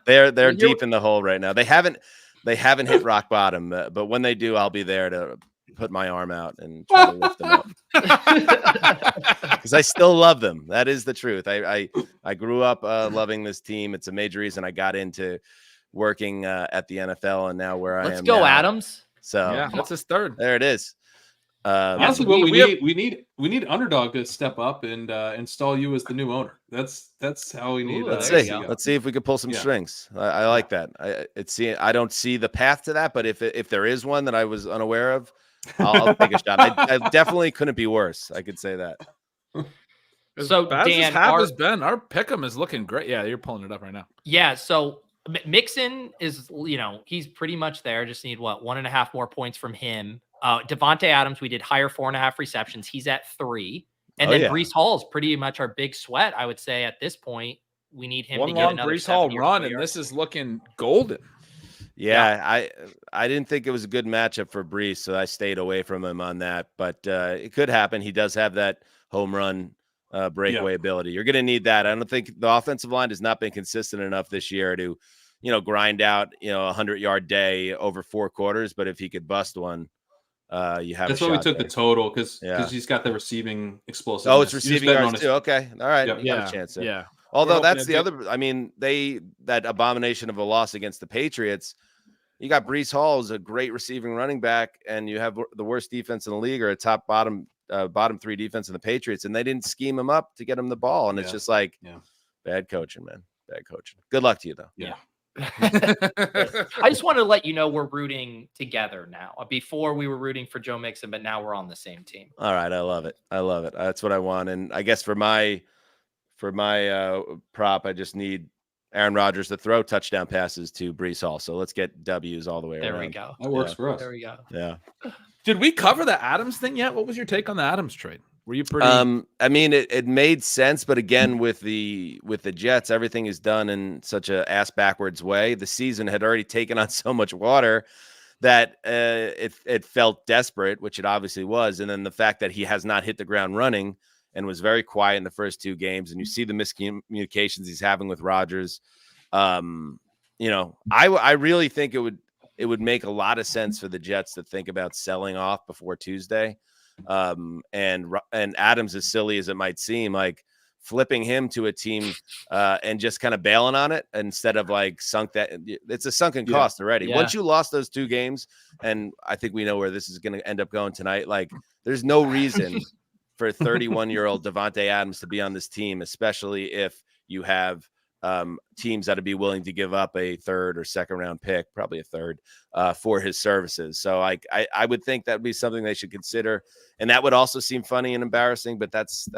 They're deep in the hole right now. They haven't hit rock bottom, but when they do, I'll be there to put my arm out and try to lift them up, because I still love them. That is the truth. I grew up loving this team. It's a major reason I got into working at the NFL, and now where I am. Let's go, now. Adams. So yeah, that's his third. There it is. Honestly, what we need Underdog to step up and install you as the new owner. That's how we need. Let's see if we can pull some strings. I like that. I don't see the path to that, but if there is one that I was unaware of, I'll take a shot. I definitely couldn't be worse. I could say that. So Dan, our pick'em is looking great. Yeah, you're pulling it up right now. Yeah, so Mixon is, he's pretty much there. Just need 1.5 more points from him. Davante Adams, we did higher 4.5 receptions. He's at 3. And then Breece Hall is pretty much our big sweat. I would say at this point, we need him to get another Breece Hall run, and this is looking golden. Yeah, I didn't think it was a good matchup for Breece, so I stayed away from him on that. But it could happen. He does have that home run breakaway ability. You're going to need that. I don't think the offensive line has not been consistent enough this year to, grind out, a 100-yard day over 4 quarters. But if he could bust one, you have. That's a why we shot took there. the total because Yeah. he's got the receiving explosive. Oh, it's receiving yards too. Okay, all right, Yep. you got a chance there. Yeah. Although We're that's hoping the to other. I mean, that abomination of a loss against the Patriots. You got Breece Hall, who's a great receiving running back, and you have the worst defense in the league, or a top bottom 3 defense in the Patriots, and they didn't scheme him up to get him the ball, and it's just like bad coaching, man. Bad coaching. Good luck to you, though. Yeah. I just want to let you know we're rooting together now. Before we were rooting for Joe Mixon, but now we're on the same team. All right, I love it. I love it. That's what I want. And I guess for my prop, I just need Aaron Rodgers to throw touchdown passes to Breece Hall. So let's get W's all the way There around. we go. That works for us. There we go. Yeah. Did we cover the Adams thing yet? What was your take on the Adams trade? Were you pretty? I mean, it made sense, but again, with the Jets, everything is done in such a ass backwards way. The season had already taken on so much water that it felt desperate, which it obviously was. And then the fact that he has not hit the ground running and was very quiet in the first 2 games, and you see the miscommunications he's having with Rodgers. I really think it would make a lot of sense for the Jets to think about selling off before Tuesday. And Adams, as silly as it might seem, like flipping him to a team and just kind of bailing on it instead of like it's a sunken cost already. Yeah. Once you lost those 2 games, and I think we know where this is going to end up going tonight. Like there's no reason for 31-year-old Davante Adams to be on this team, especially if you have teams that would be willing to give up a 3rd or 2nd round pick, probably a 3rd, for his services. So I would think that would be something they should consider. And that would also seem funny and embarrassing, but that's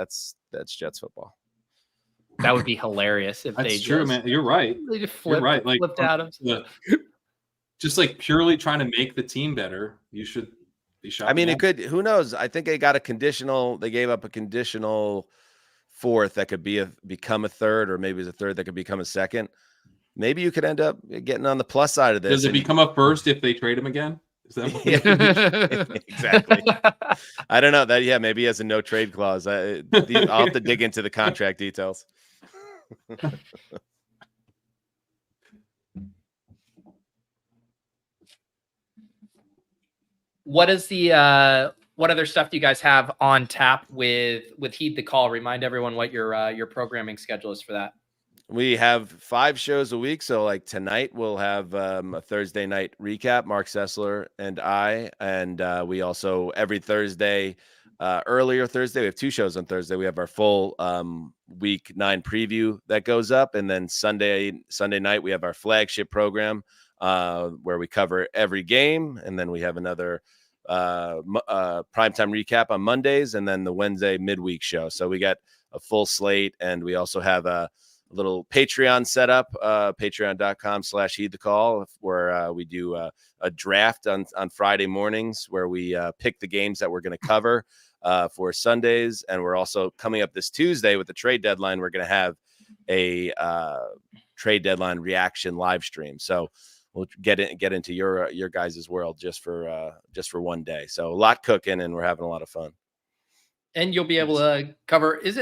Jets football. That would be hilarious if That's true, man. You're right. They just You're right. Like flipped Adams. Just like purely trying to make the team better, you should be shot. I mean, it could. Who knows? I think they got a conditional. They gave up a conditional 4th that could become a 3rd, or maybe it's a 3rd that could become a 2nd. Maybe you could end up getting on the plus side of this. Does it become a 1st if they trade him again? Is that what exactly? I don't know that. Yeah, maybe he has a no trade clause. I'll have to dig into the contract details. What other stuff do you guys have on tap with Heed the Call? Remind everyone what your programming schedule is for that. We have 5 shows a week. So like tonight we'll have a Thursday night recap, Mark Sessler and I. And we also every Thursday, earlier Thursday, we have 2 shows on Thursday. We have our full week 9 preview that goes up. And then Sunday night, we have our flagship program where we cover every game. And then we have another primetime recap on Mondays, and then the Wednesday midweek show. So we got a full slate, and we also have a little Patreon set up, patreon.com/heedthecall, where we do a draft on Friday mornings where we pick the games that we're going to cover for Sundays. And we're also coming up this Tuesday with the trade deadline. We're going to have a trade deadline reaction live stream. So we'll get into your guys' world just for one day. So a lot cooking, and we're having a lot of fun. And you'll be able to cover. Is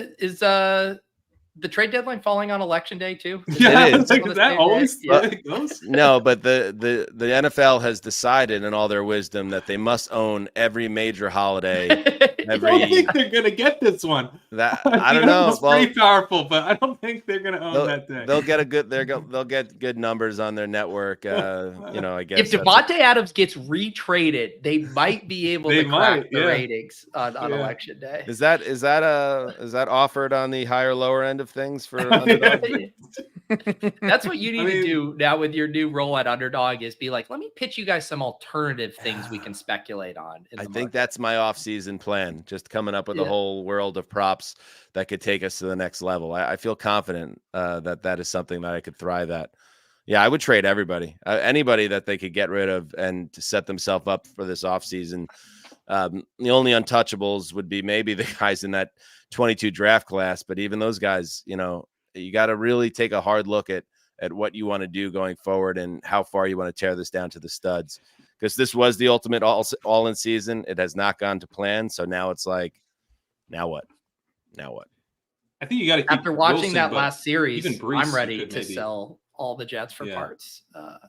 the trade deadline falling on election day too? Yeah, It is. like, is that always it goes? No, but the NFL has decided in all their wisdom that they must own every major holiday. I don't think they're gonna get this one. I don't know. It's pretty powerful, but I don't think they're gonna own that day. They'll get good numbers on their network. I guess If Davante Adams gets retraded, they might be able to crack the ratings on election day. Is that offered on the higher lower end of things for Underdog? That's what you need to do now with your new role at Underdog, is be like, let me pitch you guys some alternative things we can speculate on. I think that's my off-season plan. Just coming up with a whole world of props that could take us to the next level. I feel confident that is something that I could thrive at. Yeah, I would trade everybody, anybody that they could get rid of and to set themselves up for this offseason. The only untouchables would be maybe the guys in that 22 draft class. But even those guys, you got to really take a hard look at what you want to do going forward and how far you want to tear this down to the studs. Because this was the ultimate all-in season. It has not gone to plan. So now it's like, now what? I think you got to keep after watching Wilson, that last series, even Breece, I'm ready to sell all the Jets for parts.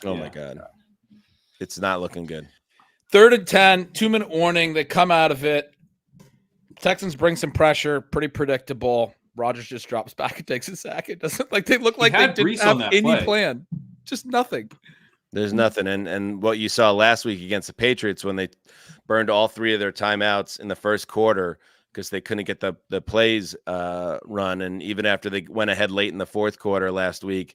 Oh my God. It's not looking good. 3rd and 10, 2-minute warning. They come out of it. Texans bring some pressure, pretty predictable. Rodgers just drops back and takes a sack. It doesn't they look like they didn't have any plan. Just nothing. There's nothing. And what you saw last week against the Patriots when they burned all 3 of their timeouts in the first quarter because they couldn't get the plays run. And even after they went ahead late in the fourth quarter last week,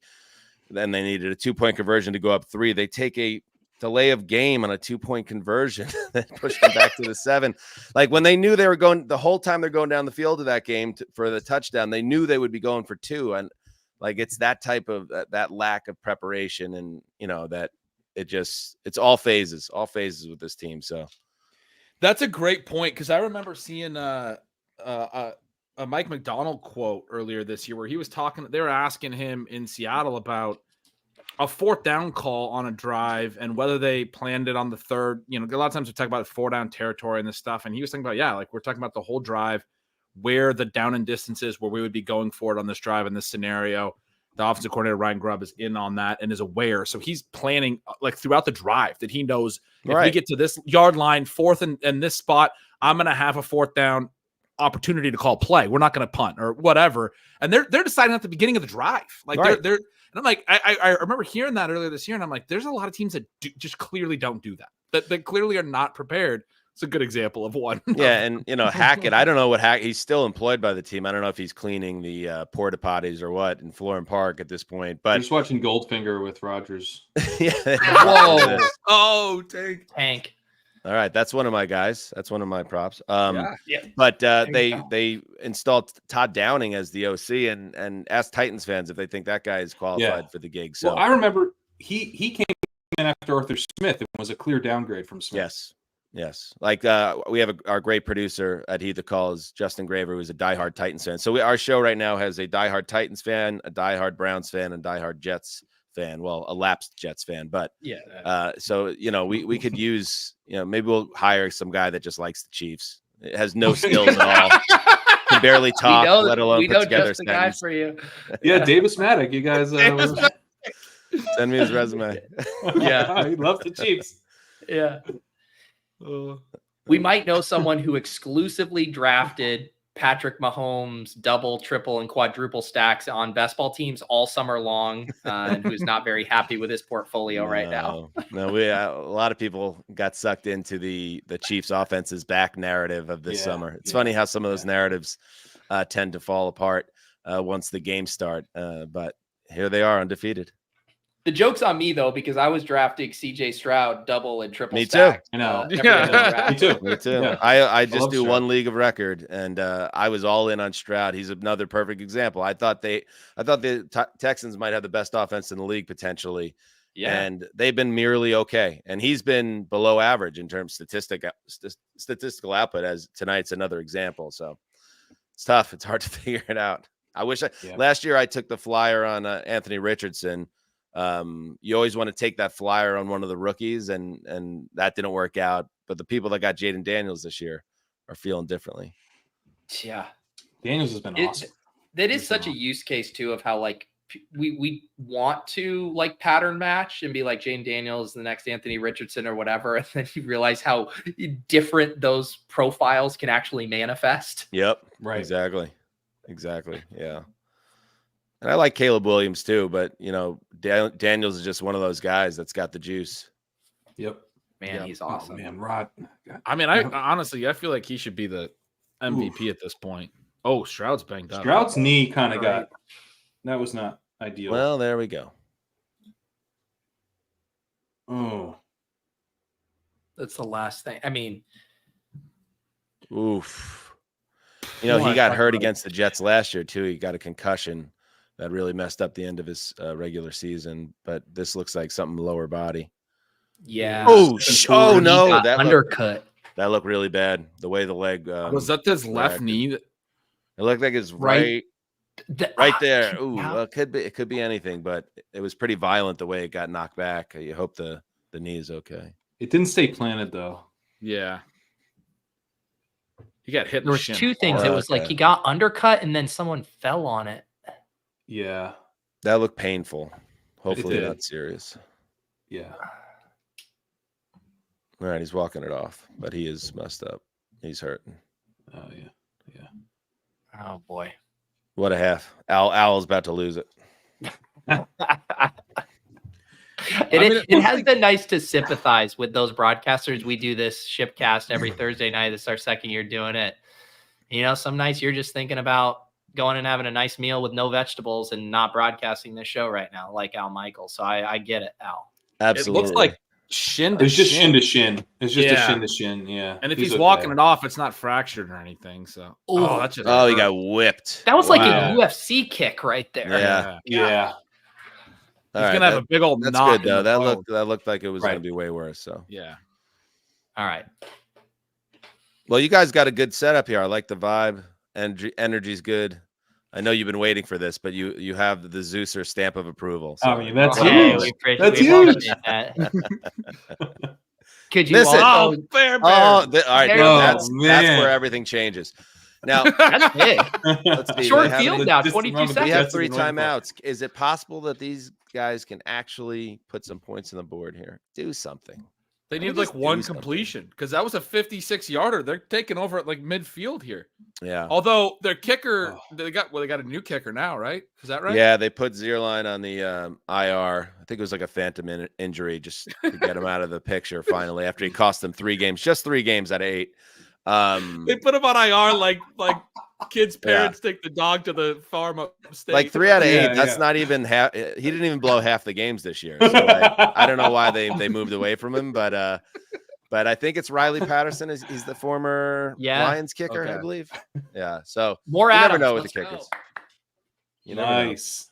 then they needed a 2-point conversion to go up 3. They take a delay of game on a 2-point conversion that pushed them back to the 7. Like when they knew they were going the whole time they're going down the field of that game for the touchdown, they knew they would be going for 2. And like, it's that type of that lack of preparation. And, that it's all phases with this team. So that's a great point. Cause I remember seeing a Mike McDonald quote earlier this year where he was talking, they were asking him in Seattle about a 4th down call on a drive and whether they planned it on the 3rd. A lot of times we talk about 4-down territory and this stuff. And he was thinking about, we're talking about the whole drive, where the down and distances where we would be going for it on this drive in this scenario. The offensive coordinator, Ryan Grubb, is in on that and is aware. So he's planning throughout the drive that he knows if we get to this yard line, 4th and this spot, I'm going to have a 4th down opportunity to call play. We're not going to punt or whatever. And they're deciding at the beginning of the drive. They're and I'm like, I remember hearing that earlier this year, and I'm like, there's a lot of teams that just clearly don't do that. That clearly are not prepared. It's a good example of one. Yeah, and Hackett, I don't know what he's still employed by the team. I don't know if he's cleaning the porta potties or what in Florham Park at this point. But I'm just watching Goldfinger with Rodgers. Yeah. Whoa! Oh, Tank. All right, that's one of my guys. That's one of my props. Yeah. But they installed Todd Downing as the OC and asked Titans fans if they think that guy is qualified for the gig. So well, I remember he came in after Arthur Smith. It was a clear downgrade from Smith. Yes. Like we have our great producer at Heed the Call is Justin Graver, who's a diehard Titans fan. So our show right now has a diehard Titans fan, a diehard Browns fan, and diehard Jets fan. Well, a lapsed Jets fan, but so we could use maybe we'll hire some guy that just likes the Chiefs. It has no skills at all. Can barely talk, let alone put together just the guy for you. Yeah, Davis Maddock. You guys send me his resume. Yeah, he loves the Chiefs. Yeah. We might know someone who exclusively drafted Patrick Mahomes double, triple, and quadruple stacks on best ball teams all summer long, and who's not very happy with his portfolio right now. No, a lot of people got sucked into the Chiefs' offense's back narrative of this summer. It's funny how some of those narratives tend to fall apart once the games start, but here they are, undefeated. The joke's on me, though, because I was drafting CJ Stroud double and triple Me stack. too. I know. Me too. Yeah. I just do Stroud. one league of record, and I was all in on Stroud. He's another perfect example. I thought the Texans might have the best offense in the league potentially, and they've been merely okay. And he's been below average in terms of statistical output. As tonight's another example. So it's tough. It's hard to figure it out. I wish last year I took the flyer on Anthony Richardson. You always want to take that flyer on one of the rookies, and that didn't work out. But the people that got Jaden Daniels this year are feeling differently. Yeah, Daniels has been awesome. That is such a use case too of how we want to pattern match and be like Jaden Daniels, the next Anthony Richardson or whatever, and then you realize how different those profiles can actually manifest. Yep. Right. Exactly. Yeah. And I like Caleb Williams too, but Daniels is just one of those guys that's got the juice. Yep. Man, he's awesome. Oh, man, Rod. I mean, I feel like he should be the MVP at this point. Oh, Stroud's banged up. Stroud's knee kind of got that was not ideal. Well, there we go. Oh. That's the last thing. I mean, oof. He got hurt against the Jets last year too. He got a concussion that really messed up the end of his regular season, but this looks like something lower body. Yeah. Oh no, that undercut. That looked really bad. The way the leg was that his left knee? It looked like it's right there. Ooh, well, it could be anything, but it was pretty violent the way it got knocked back. You hope the knee is okay. It didn't stay planted though. Yeah. He got hit. There was two things. It was like he got undercut and then someone fell on it. Yeah. That looked painful. Hopefully not serious. Yeah. All right, he's walking it off, but he is messed up. He's hurting. Oh yeah. Oh boy. What a half. Owl's about to lose it. It has been nice to sympathize with those broadcasters. We do this ShipCast every Thursday night. This is our second year doing it. You know, some nights you're just thinking about going and having a nice meal with no vegetables and not broadcasting this show right now, like Al Michael. So I get it, Al. Absolutely. It looks like shin to It's just shin. shin to shin. It's just Yeah. a shin to shin. Yeah. And if He's he's okay. walking it off, it's not fractured or anything. So, that's just Oh, he got whipped. That was like Wow. a UFC kick right there. Yeah. Yeah. All He's right, gonna have a big old That's knot. good though. in the bone. That looked like it was Right. going to be way worse. So Yeah. All right. well, you guys got a good setup here. I like the vibe. Energy's good. I know you've been waiting for this, but you have the Zeuser stamp of approval. So. I mean, that's Hey, huge. we appreciate That's we huge. appreciate that. Could you Listen. also? fair Oh, all right. There now you that's go. Man. where everything changes. Now, That's big. let's see. Short they have- field now, just 22 remember the We seconds. have Jets are 3 the one timeouts. Is it possible that these guys can actually put some points on the board here? Do something. They need just like one do something. completion because that was a 56-yarder. They're taking over at like midfield here. Yeah. Although their kicker, they got a new kicker now, right? Is that right? Yeah, they put Zierlein on the IR. I think it was like a phantom injury just to get him out of the picture finally after he cost them 3 games, just 3 games out of 8. They put him on IR like kids' Yeah. parents take the dog to the farm upstate. Like 3 out of 8. Yeah, That's yeah. not even half. He didn't even blow half the games this year. So I don't know why they moved away from him, but I think it's Riley Patterson. He's the former Lions kicker, I Okay. believe. Yeah. So More you never Adams. know with the Let's kickers. go. You never know. Nice.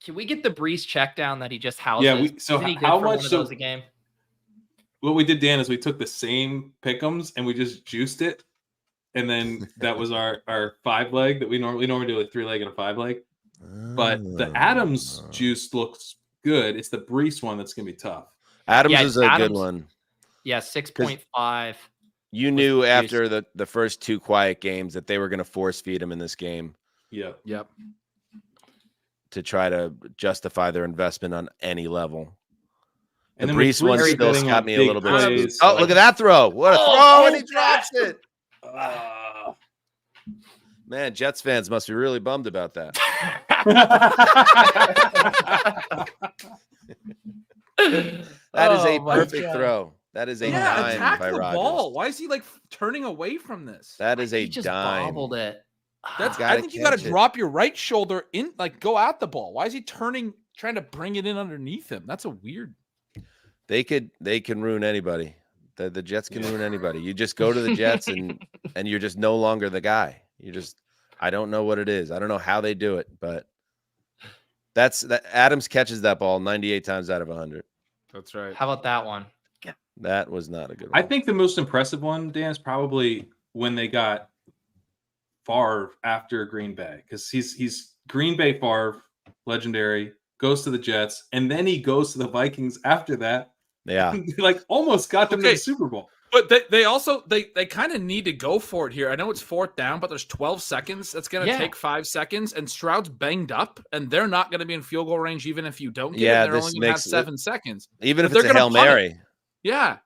Can we get the Breece check down that he just houses? Yeah, so Isn't he good how for much- one of so- those a game? What we did, Dan, is we took the same pick'ems and we just juiced it, and then that was our 5-leg that we normally do a 3-leg and a 5-leg. But the Adams juice looks good. It's the Breece one that's gonna be tough. Adams Yeah, is a good Adams- one. Yeah, 6.5. You knew after the first 2 quiet games that they were going to force feed him in this game Yep. Yep. to try to justify their investment on any level. The And then with Breece one Breece still betting got on me a big little bit. plays, Oh, like- look at that throw. What a throw, and he drops it. Man, Jets fans must be really bummed about that. That is a Oh, my perfect God. throw. That is a Yeah, dime attack by the Rodgers. ball. Why is he like turning away from this? That is a He just dime. bobbled it. That's. gotta I think you got to catch it. drop your right shoulder in, like go at the ball. Why is he trying to bring it in underneath him? That's a weird. They can ruin anybody. The Jets can ruin anybody. You just go to the Jets and you're just no longer the guy. I don't know what it is. I don't know how they do it, but Adams catches that ball 98 times out of 100. That's right. How about that one? That was not a good one. I think the most impressive one, Dan, is probably when they got Favre after Green Bay, because he's Green Bay Favre, legendary, goes to the Jets, and then he goes to the Vikings after that. Yeah. Like almost got them to Okay. the Super Bowl. But they also kind of need to go for it here. I know it's 4th down, but there's 12 seconds. That's going to Yeah. take 5 seconds, and Stroud's banged up, and they're not going to be in field goal range even if you don't get Yeah, it. They're this only going to have makes it- 7 seconds. Even But if it's they're a gonna Hail punt it. Mary. Yeah.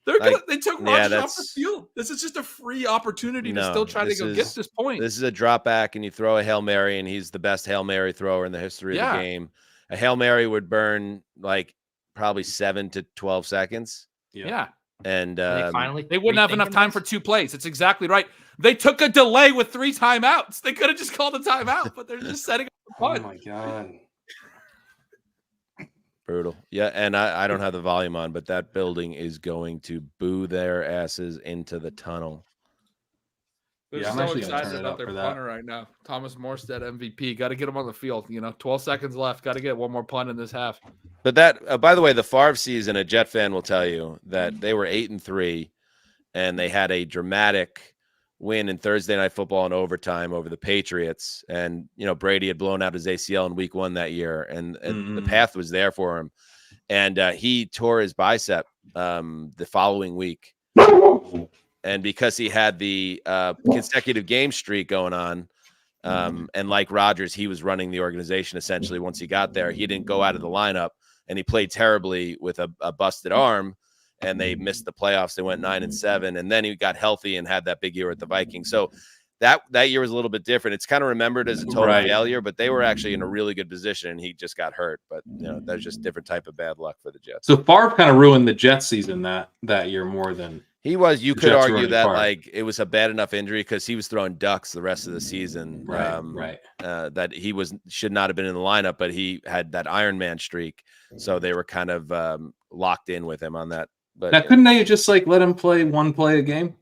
They took Yeah, Rodgers off the that's- field. This is just a free opportunity to No, still try to this go is- get this point. This is a drop back, and you throw a Hail Mary, and he's the best Hail Mary thrower in the history of Yeah. the game. A Hail Mary would burn like probably 7 to 12 seconds. yeah. And They finally They wouldn't have enough rethinking time this? for 2 plays. It's exactly right. They took a delay with 3 timeouts. They could have just called a timeout, but they're just setting up the Oh punt. my god. brutal. Yeah, and I don't have the volume on, but that building is going to boo their asses into the tunnel. They're Yeah, I'm so actually gonna excited turn it about up their for that. punter right now. Thomas Morstead MVP. Got to get him on the field. 12 seconds left. Got to get one more punt in this half. But that, by the way, the Favre season, a Jet fan will tell you that they were 8-3, and they had a dramatic win in Thursday Night Football in overtime over the Patriots. And Brady had blown out his ACL in Week 1 that year, and the path was there for him. And he tore his bicep the following week. And because he had the consecutive game streak going on, and like Rodgers, he was running the organization essentially. Once he got there, he didn't go out of the lineup, and he played terribly with a busted arm. and they missed the playoffs. They went 9-7, and then he got healthy and had that big year at the Vikings. So that year was a little bit different. It's kind of remembered as a total failure, but they were actually in a really good position, and he just got hurt. But that's just different type of bad luck for the Jets. So Favre kind of ruined the Jets season that year more than he was. You could Jets argue that Favre. like it was a bad enough injury because he was throwing ducks the rest of the season. Right. That he should not have been in the lineup, but he had that Iron Man streak, so they were kind of locked in with him on that. But now, couldn't they just like let him play one play a game?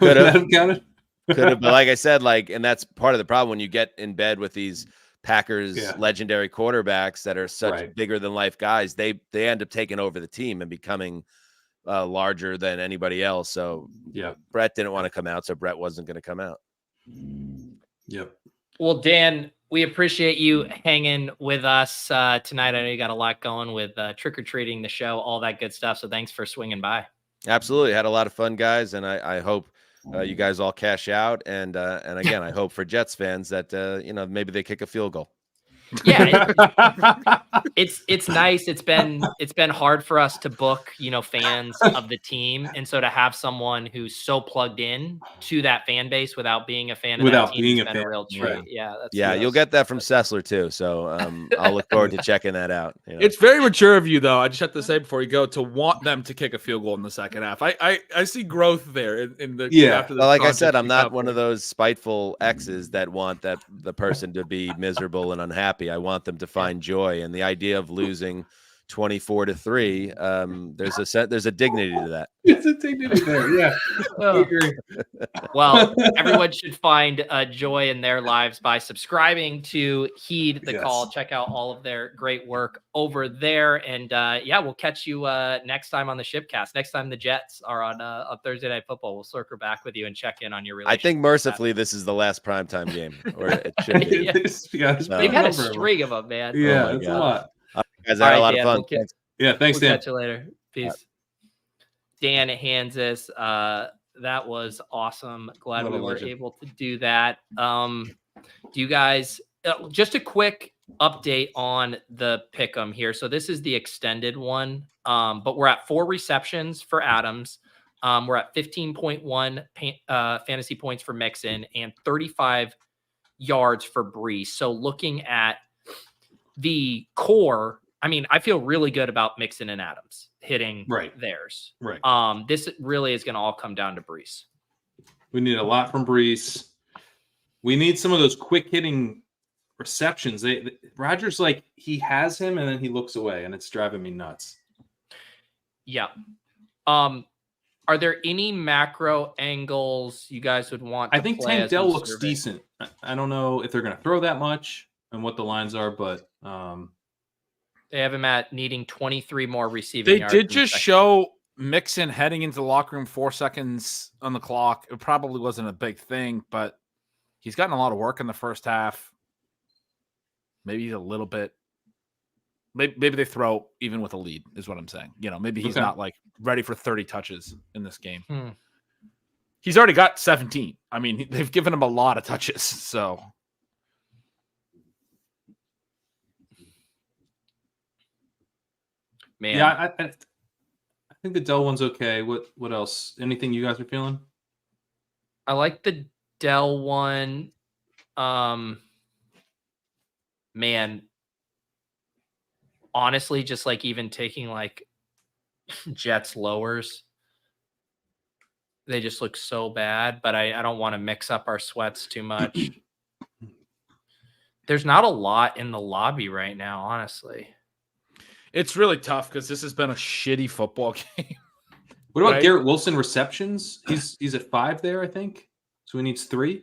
Could have. Counted? Could have, but like I said, and that's part of the problem when you get in bed with these Packers legendary quarterbacks that are such bigger than life guys. They end up taking over the team and becoming larger than anybody else. So Brett didn't want to come out, so Brett wasn't going to come out. Yep. Well, Dan, we appreciate you hanging with us tonight. I know you got a lot going with trick or treating, the show, all that good stuff. So thanks for swinging by. Absolutely, had a lot of fun, guys, and I hope. You guys all cash out, and again, I hope for Jets fans that maybe they kick a field goal. Yeah, it's nice. It's been hard for us to book, fans of the team, and so to have someone who's so plugged in to that fan base without being a fan of that team has been a real treat. Yeah, you'll get that from Sessler too. So I'll look forward to checking that out. It's very mature of you, though. I just have to say before you go to want them to kick a field goal in the second half. I see growth there in the after the well, like I said, I'm not one of those spiteful exes that want the person to be miserable and unhappy. I want them to find joy, and the idea of losing 24-3, there's a dignity to that. It's a dignity there, yeah. I agree. Well, everyone should find joy in their lives by subscribing to Heed the Call. Check out all of their great work over there, and we'll catch you next time on the ShipCast. Next time the Jets are on Thursday Night Football, we'll circle back with you and check in on your relationship. I think mercifully this is the last primetime game, or it should be. They've had a string of them, man. Yeah, it's a lot. Guys, I had a lot of fun. Thanks, Dan. Catch you later. Peace. Dan Hanzus, that was awesome. Glad we were able to do that. Do you guys just a quick update on the pick'em here? So this is the extended one, but we're at 4 receptions for Adams. We're at 15.1 fantasy points for Mixon and 35 yards for Breece. So looking at the core, I mean, I feel really good about Mixon and Adams hitting theirs. Right. This really is going to all come down to Breece. We need a lot from Breece. We need some of those quick hitting receptions. Rodgers, he has him and then he looks away, and it's driving me nuts. Yeah. Are there any macro angles you guys would want to I think play? Tank Dell looks decent. I don't know if they're going to throw that much and what the lines are, but they have him at needing 23 more receiving yards. They did just show Mixon heading into the locker room 4 seconds on the clock. It probably wasn't a big thing, but he's gotten a lot of work in the first half. Maybe a little bit. Maybe they throw even with a lead is what I'm saying. Maybe he's not ready for 30 touches in this game. He's already got 17. I mean, they've given him a lot of touches. So man, yeah, I think the Dell one's okay. What else? Anything you guys are feeling? I like the Dell one. Man, honestly, just even taking Jets lowers, they just look so bad, but I don't want to mix up our sweats too much. There's not a lot in the lobby right now, honestly. it's really tough because this has been a shitty football game. What about Garrett Wilson receptions? He's at 5 there, I think. So he needs 3. Is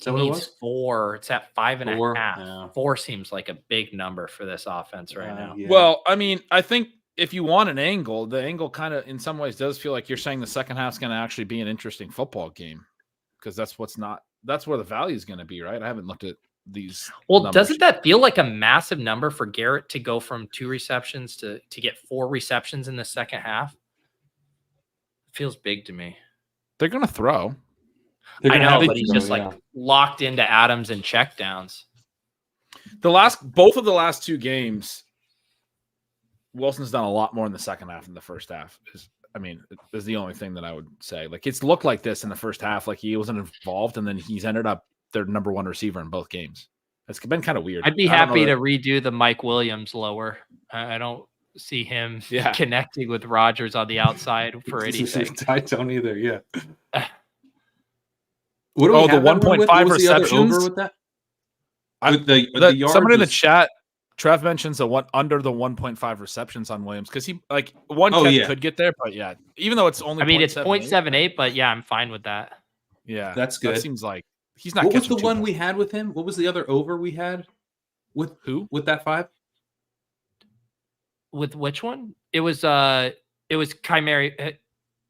that what it was? 4. It's at 5.5. Yeah. 4 seems like a big number for this offense right now. Yeah. Well, I mean, I think if you want an angle, the angle kind of in some ways does feel like you're saying the second half is going to actually be an interesting football game because that's where the value is going to be, right? I haven't looked at these. Well, numbers. doesn't that feel like a massive number for Garrett to go from 2 receptions to get 4 receptions in the second half? It feels big to me. They're going to throw. I know, but he's just locked into Adams and checkdowns. Both of the last 2 games, Wilson's done a lot more in the second half than the first half. Is the only thing that I would say. Like, it's looked like this in the first half, like he wasn't involved, and then he's ended up their number one receiver in both games. It's been kind of weird. I'd be happy to redo the Mike Williams lower. I don't see him connecting with Rodgers on the outside for anything. I don't either. Yeah. What do we have the 1.5 receptions with that? With the yards, somebody in the chat, Trev mentions under the 1.5 receptions on Williams because he catch could get there, but even though it's only it's 0.78, but I'm fine with that. Yeah, that's good. That seems like he's not. What was the one we had with him? What was the other over we had with who? With that 5? With which one? It was Kyrie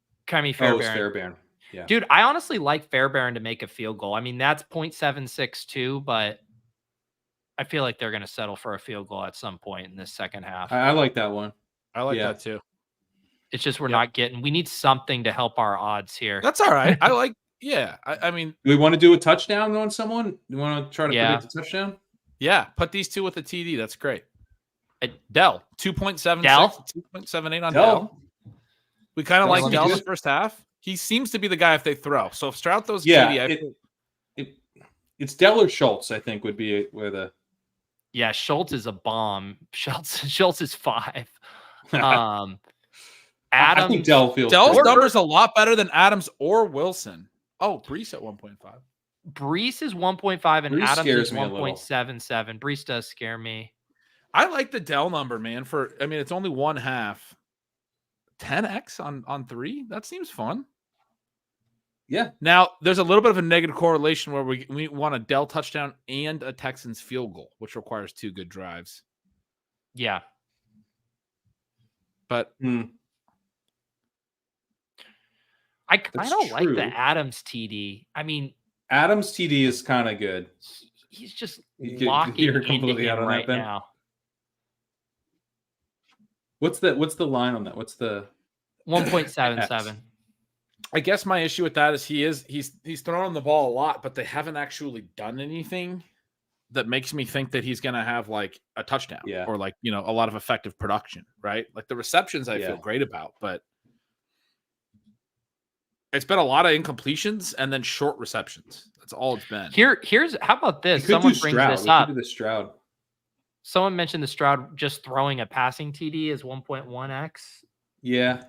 Fairbairn. Fairbairn. Yeah. Dude, I honestly like Fairbairn to make a field goal. I mean, that's 0.762, but I feel like they're going to settle for a field goal at some point in this second half. I like that one. I like that too. It's just we need something to help our odds here. That's all right. I like, I mean. Do we want to do a touchdown on someone? Do you want to try to predict a touchdown? Yeah, put these two with a TD. That's great. Dell, 2.76, 2.78 on Dell. We kind of like Dell in the first half. He seems to be the guy if they throw. So if Stroud throws TD, it's Dell or Schultz, I think, would be where the. Yeah, Schultz is a bomb. Schultz is 5. Adams. I think Dell's number's a lot better than Adams or Wilson. Oh, Breece at 1.5. Breece is 1.5 and Breece Adams is 1.77. Breece does scare me. I like the Dell number, man. It's only 1/2. 10x on 3. That seems fun. Yeah. Now there's a little bit of a negative correlation where we want a Dell touchdown and a Texans field goal, which requires 2 good drives. Yeah. But I don't like the Adams TD. I mean, Adams TD is kind of good. He's just locking into him right now. What's the line on that? What's the 1.77? I guess my issue with that is he's throwing the ball a lot, but they haven't actually done anything that makes me think that he's going to have like a touchdown or like, a lot of effective production, right? Like the receptions I feel great about, but it's been a lot of incompletions and then short receptions. That's all it's been. Here's how about this? Someone brings this up. The Stroud. Someone mentioned the Stroud just throwing a passing TD is 1.1x. Yeah.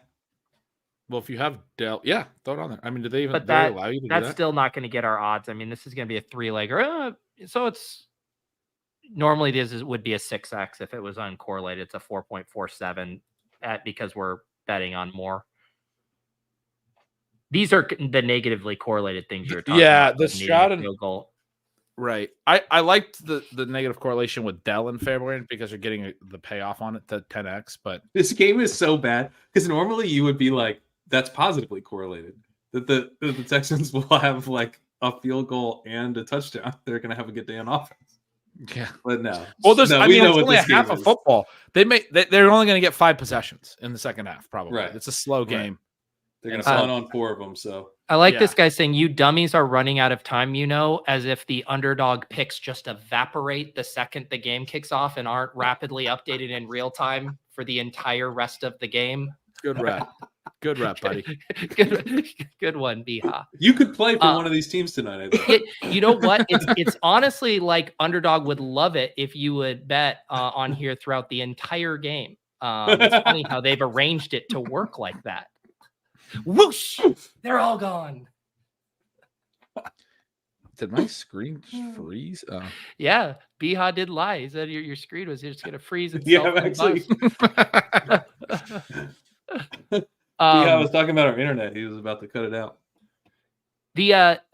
Well, if you have Dell, throw it on there. I mean, do they even allow you to do that? That's still not going to get our odds. I mean, this is going to be a 3-legger. So it's normally would be a 6x if it was uncorrelated. It's a 4.47 because we're betting on more. These are the negatively correlated things you're talking about. Yeah, the Stroud and field goal. Right. I liked the negative correlation with Dell and Fairbairn because you're getting the payoff on it to 10x. But this game is so bad because normally you would be like, that's positively correlated. That the Texans will have like a field goal and a touchdown. They're going to have a good day on offense. Yeah. But no. Well, it's only a half of football. They're only going to get 5 possessions in the second half, probably. Right. It's a slow game. They're going to run on 4 of them. So I like this guy saying, you dummies are running out of time, as if the underdog picks just evaporate the second the game kicks off and aren't rapidly updated in real time for the entire rest of the game. Good rep. Good rep, buddy. Good one, Biha. You could play for one of these teams tonight, I think. You know what? It's honestly like Underdog would love it if you would bet on here throughout the entire game. It's funny how they've arranged it to work like that. Whoosh! They're all gone. Did my screen freeze? Yeah, Biha did lie. He said your screen was just going to freeze itself. Yeah, actually. I was talking about our internet. He was about to cut it out.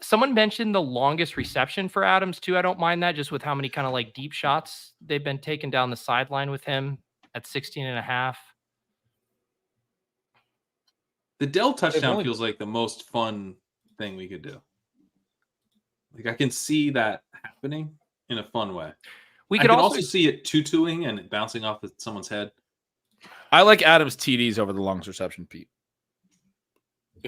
Someone mentioned the longest reception for Adams too. I don't mind that, just with how many kind of like deep shots they've been taken down the sideline with him at 16.5. The Dell touchdown feels like the most fun thing we could do. Like I can see that happening in a fun way. I can also see it tutuing and bouncing off of someone's head. I like Adams TDs over the longest reception, Pete.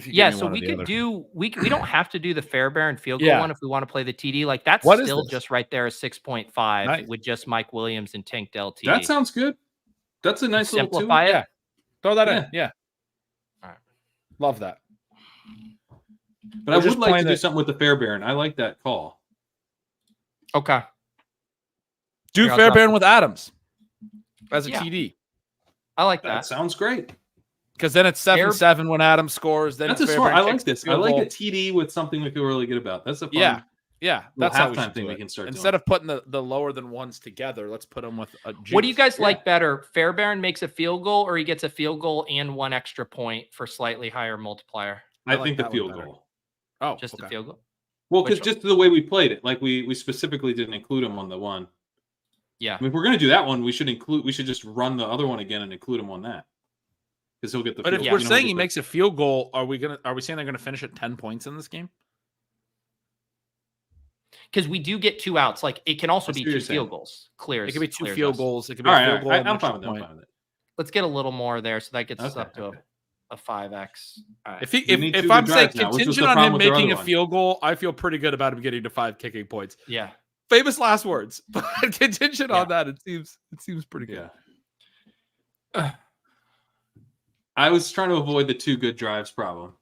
Yeah, so we could do we don't have to do the Fairbairn field goal one if we want to play the TD. Like that's still just right there, 6.5 with just Mike Williams and Tank Dell TD. That sounds good. That's a nice little Simplify it. Yeah. Throw that in. Yeah. Yeah. All right. Love that. But We're I just would like to playing do it- something with the Fairbairn. I like that call. Okay. Do Here, I'll Fairbairn drop with Adams as a Yeah. TD. I like That that. sounds great. Because then it's 7-7 when Adams scores. Then That's a Fairbairn smart. I like kicks the this. I field like goal. a TD with something we feel really good about. That's a fun. Yeah. Yeah. That's how we halftime should thing do we it. can start Instead doing. of putting the lower than ones together, let's put them with a What do you juice. guys like better? Fairbairn makes a field goal, or he gets a field goal and 1 extra point for slightly higher multiplier? I like think the that one field better. goal. Oh, Just okay. the field goal. Well, because Which just the way we played it, like we specifically didn't include him on the one. Yeah. I mean, if we're gonna do that one, we should just run the other one again and include him on that. Because he'll get the But if field we're goal. saying he makes a field goal, are we saying they're gonna finish at 10 points in this game? Because we do get 2 outs. Like it can also I see be what 2 you're saying. field goals. Clear. It could be 2 clear as field us. goals. It could be All a right, field goal. I'm and fine extra with that. I'm point. fine with it. Let's get a little more there, so that gets us Okay, up to a 5x. All right. If We need two if good I'm saying drives now, which was the contingent on problem him with their making a other one. field goal, I feel pretty good about him getting to 5 kicking points. Yeah. Famous last words, but contingent Yeah. on that, it seems pretty good. Yeah. I was trying to avoid the 2 good drives problem,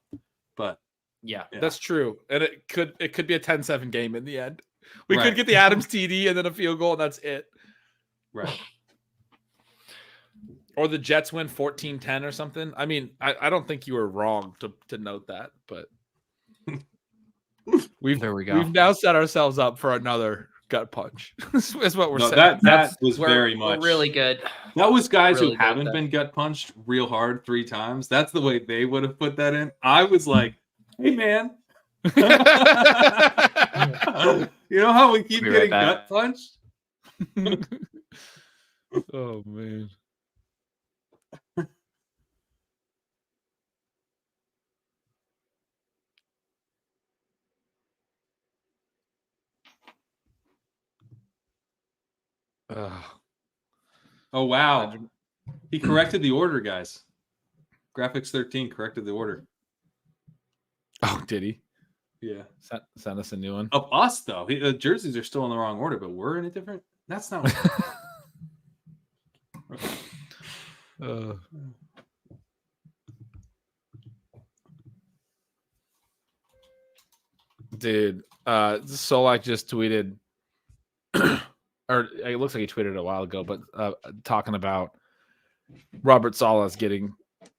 but Yeah. yeah. That's true, and it could be a 10-7 game in the end. We Right. could get the Adams TD and then a field goal, and that's it. right. Or the Jets win 14-10 or something. I mean, I don't think you were wrong to note that, but There we go. we've now set ourselves up for another gut punch. Is what we're No, saying. that was We're- very we're much really good. That was guys really who good at haven't that. been gut punched real hard 3 times. That's the way they would have put that in. I was like, hey man. You know how we keep Be right getting back. gut punched? Oh man. Oh wow. He corrected the order, guys. Graphics 13 corrected the order. Oh, did he? Yeah. Send us a new one. Of us though. The jerseys are still in the wrong order, but we're in a different. That's not Dude, Solak just tweeted, or it looks like he tweeted it a while ago, but talking about Robert Salas getting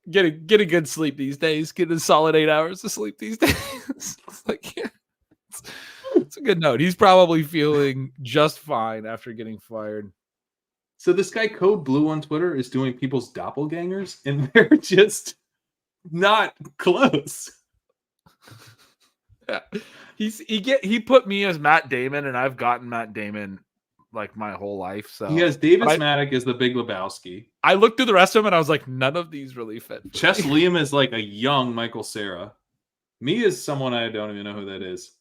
good sleep these days, getting a solid 8 hours of sleep these days. It's like, yeah, it's a good note. He's probably feeling just fine after getting fired. So this guy Code Blue on Twitter is doing people's doppelgangers, and they're just not close. Yeah. He put me as Matt Damon, and I've gotten Matt Damon like my whole life. So He has Davis But Maddock as the Big Lebowski. I looked through the rest of them, and I was like, none of these really fit. Chess Liam is like a young Michael Cera. Me is someone I don't even know who that is.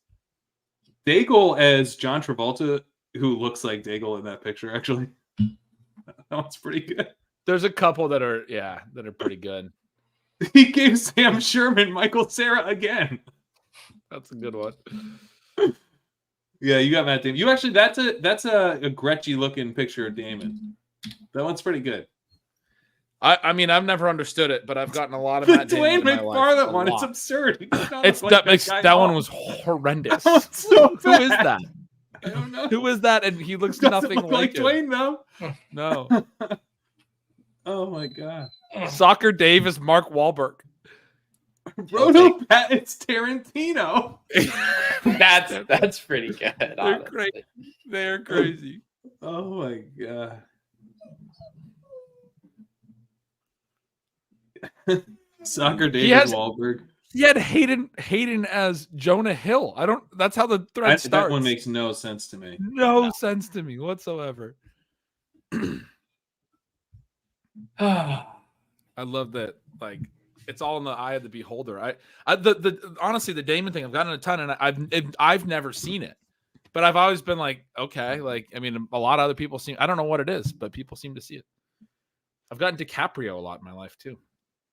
Daigle as John Travolta, who looks like Daigle in that picture, actually. That one's pretty good. There's a couple that are pretty good. He gave Sam Sherman Michael Cera again. That's a good one. Yeah, you got Matt Damon. You actually that's a Gretchy looking picture of Damon. That one's pretty good. I mean, I've never understood it, but I've gotten a lot of Matt The Damon Dwayne in my life. McFarlane A one, it's lot. absurd. He does not It's look like that guy at one all. was horrendous. That one's so Who is bad. that? I don't know. Who is that? And he looks Doesn't nothing look like him. Dwayne though. No. Oh my god. Soccer Dave is Mark Wahlberg. Roto Pat, it's Tarantino. That's pretty good. They're honestly. crazy. They're crazy. Oh my god. Soccer David Wahlberg. He had Hayden as Jonah Hill. That's how the thread starts. That one makes no sense to me. no sense to me whatsoever. I love that. Like, it's all in the eye of the beholder. Honestly, the Damon thing, I've gotten a ton, and I've never seen it, but I've always been like, okay, like, I mean, a lot of other people I don't know what it is, but people seem to see it. I've gotten DiCaprio a lot in my life too.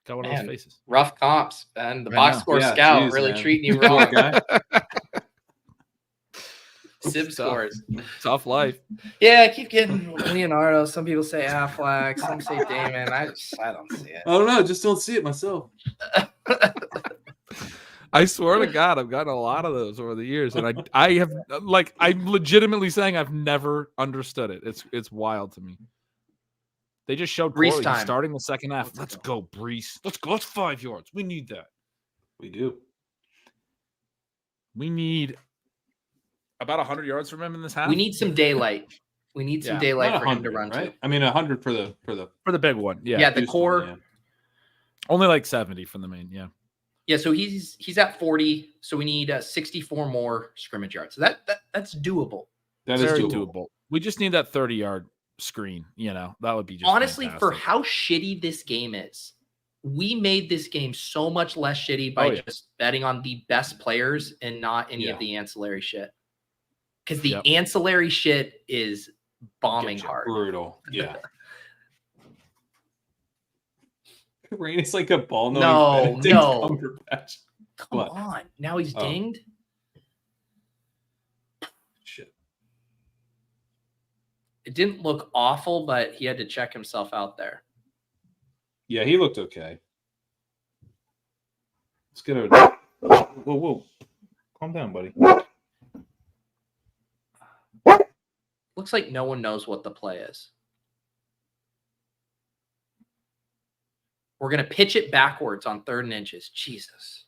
Got one of those faces. Rough comps, and the I box know. score Yeah, scout geez, really man. treating you Poor wrong. guy. Sim scores. Tough life. Yeah, I keep getting Leonardo. Some people say Affleck. Some say Damon. I don't see it. I don't know. Just don't see it myself. I swear to God, I've gotten a lot of those over the years, and I'm legitimately saying I've never understood it. It's wild to me. They just showed Breece Corley time. starting the second half. Let's go, Breece. Let's go. It's 5 yards. We need that. We do. We need about 100 yards from him in this half. We need some daylight. We need some daylight for him to run right? to. I mean, 100 for the big one. Yeah. Yeah, the Houston, core. yeah. Only like 70 from the main. Yeah. Yeah, so he's at 40. So we need 64 more scrimmage yards. So that's doable. That is Very doable. We just need that 30-yard screen. That would be just Honestly, fantastic. for how shitty this game is, we made this game so much less shitty by just betting on the best players and not any of the ancillary shit. Because the ancillary shit is bombing hard. Brutal. Yeah. Rainey's like a ball. No. Come What? on. Now he's dinged. Shit. It didn't look awful, but he had to check himself out there. Yeah, he looked okay. Let's get over. Whoa. Calm down, buddy. Looks like no one knows what the play is. We're going to pitch it backwards on 3rd and inches. Jesus.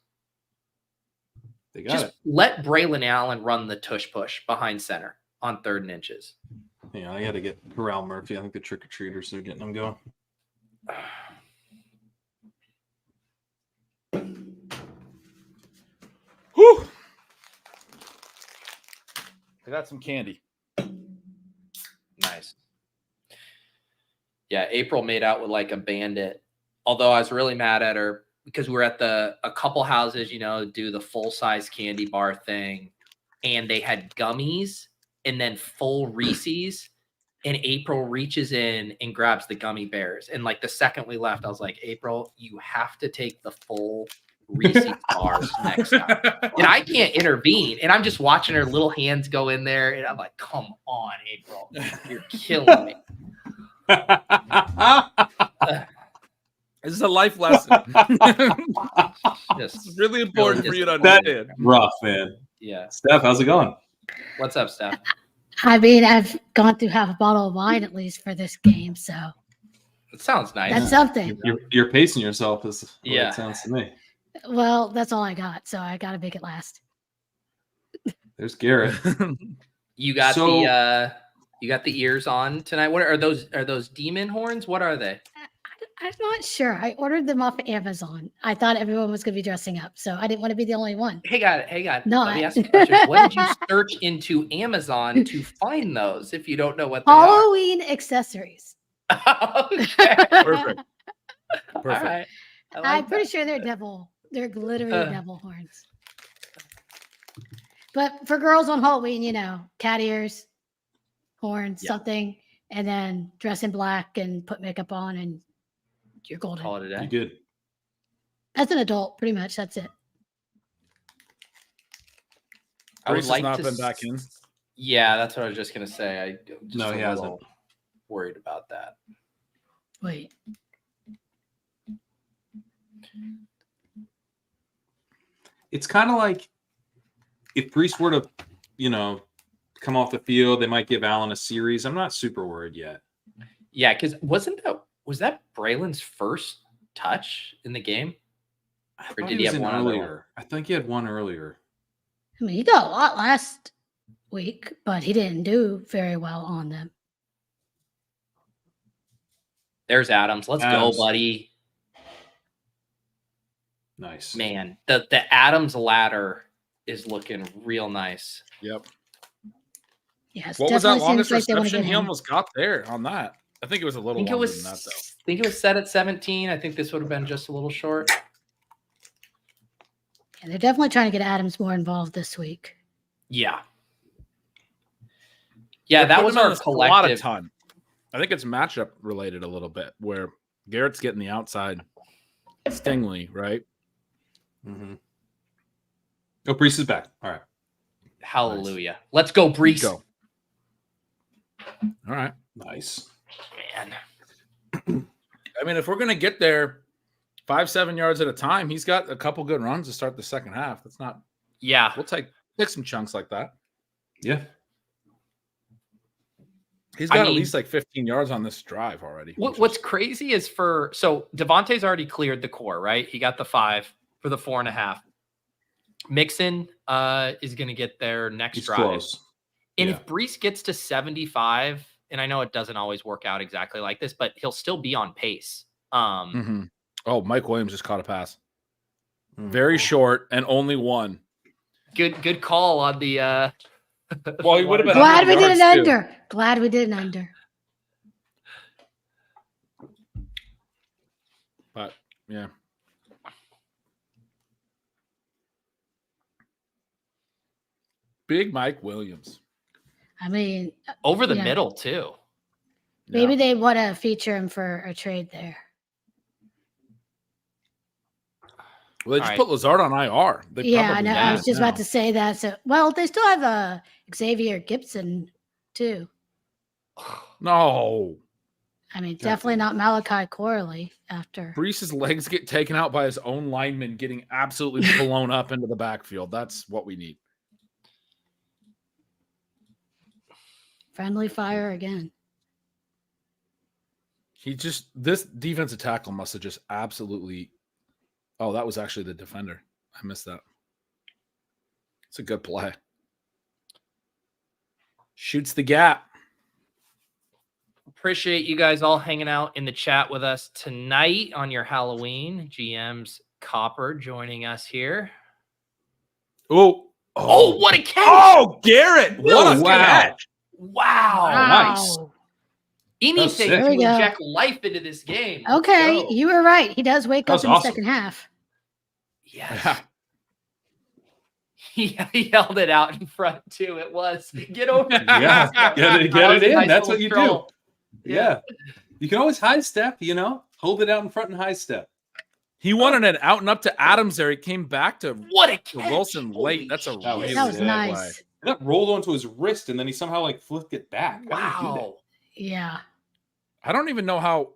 They got Just it. let Braylon Allen run the tush push behind center on 3rd and inches. Yeah, I got to get Corral Murphy. I think the trick-or-treaters are getting them going. Whew. I got some candy. Nice. Yeah, April made out with like a bandit. Although I was really mad at her because we were at a couple houses, do the full-size candy bar thing. And they had gummies and then full Reese's. And April reaches in and grabs the gummy bears. And like the second we left, I was like, April, you have to take the full Reese's bars next time. And I can't intervene. And I'm just watching her little hands go in there. And I'm like, come on, April. You're killing me. This is a life lesson. It's really important for you to understand. Rough, man. Yeah. Steph, how's it going? What's up, Steph? I mean, I've gone through half a bottle of wine at least for this game, so It sounds nice. that's something. You're pacing yourself, is what Yeah. it sounds to me. Well, that's all I got, so I got to make it last. There's Garrett. You got So- you got the ears on tonight. What are those? Are those demon horns? What are they? I'm not sure. I ordered them off of Amazon. I thought everyone was going to be dressing up, so I didn't want to be the only one. Hey, God. No, Let me I- ask you a question. What did you search into Amazon to find those if you don't know what they Halloween accessories. are? Okay. Perfect. All Perfect. right. I like I'm pretty that. sure they're glittery devil horns. But for girls on Halloween, cat ears, horns, Yeah. something, and then dress in black and put makeup on, and you're golden. Call it a You day. good? As an adult, pretty much, that's it. I would Breece like has not to been back in. Yeah, that's what I was just gonna say. I just No, he a hasn't. little worried about that. Wait. It's kind of like if Breece were to, come off the field, they might give Allen a series. I'm not super worried yet. Yeah, because was that Braylon's first touch in the game? I Or thought did he he was have in one other earlier. I think he had one earlier. I mean, he got a lot last week, but he didn't do very well on them. There's Adams. Let's Adams. go, buddy. Nice. Man, the Adams ladder is looking real nice. Yep. Yes. What was that definitely longest seems like they wanna reception? get He him. almost got there on that. I think it was a I little think it longer was than that, though. I think it was set at 17. I think this would have been just a little short. Yeah, they're definitely trying to get Adams more involved this week. Yeah. Yeah, They're that putting was him in our a lot of collective. ton. I think it's matchup related a little bit, where Garrett's getting the outside Stingley, right? Mm-hmm. Oh, Breece is back. All right. Hallelujah. Let's go, Breece. Go. All right. Nice. Man. I mean, if we're going to get there 5-7 yards at a time, he's got a couple good runs to start the second half. That's not. Yeah. We'll take some chunks like that. Yeah. He's got at least like 15 yards on this drive already. What's crazy is so Davante's already cleared the core, right? He got the 5 for the 4.5. Mixon is going to get their next drive. Close. And if Breece gets to 75, and I know it doesn't always work out exactly like this, but he'll still be on pace. Oh, Mike Williams just caught a pass. Very short and only one. Good call on the Well, he would have been Glad we did an yards, too. under. Glad we did an under. But yeah. Big Mike Williams. I mean, over the Yeah. middle too. maybe they want to feature him for a trade there. Well, they just All put Lazard on IR. They Yeah, I probably know. need I was it just now. about to say that. So, well, they still have Xavier Gibson too. No. I mean, definitely not Malachi Corley after. Breece's legs get taken out by his own lineman getting absolutely blown up into the backfield. That's what we need. Friendly fire again. This defensive tackle must have just absolutely. Oh, that was actually the defender. I missed that. It's a good play. Shoots the gap. Appreciate you guys all hanging out in the chat with us tonight on your Halloween. GM's Copper joining us here. Oh, what a catch! Oh, Garrett! What a wow. catch! Wow. Nice. Anything There to we go. inject life into this game. Let's Okay, go. you were right. He does wake That up was in awesome. the second half. Yes. He held it out in front too. It was get over. Yeah. Get it in. Nice That's little what you troll. do. Yeah. You can always high step, hold it out in front and high step. He wanted it out and up to Adams there. He came back to What a to catch. Wilson late. Holy That's a shit. really That was good nice. play. That rolled onto his wrist and then he somehow flipped it back. How did he do that? Wow. Yeah. I don't even know how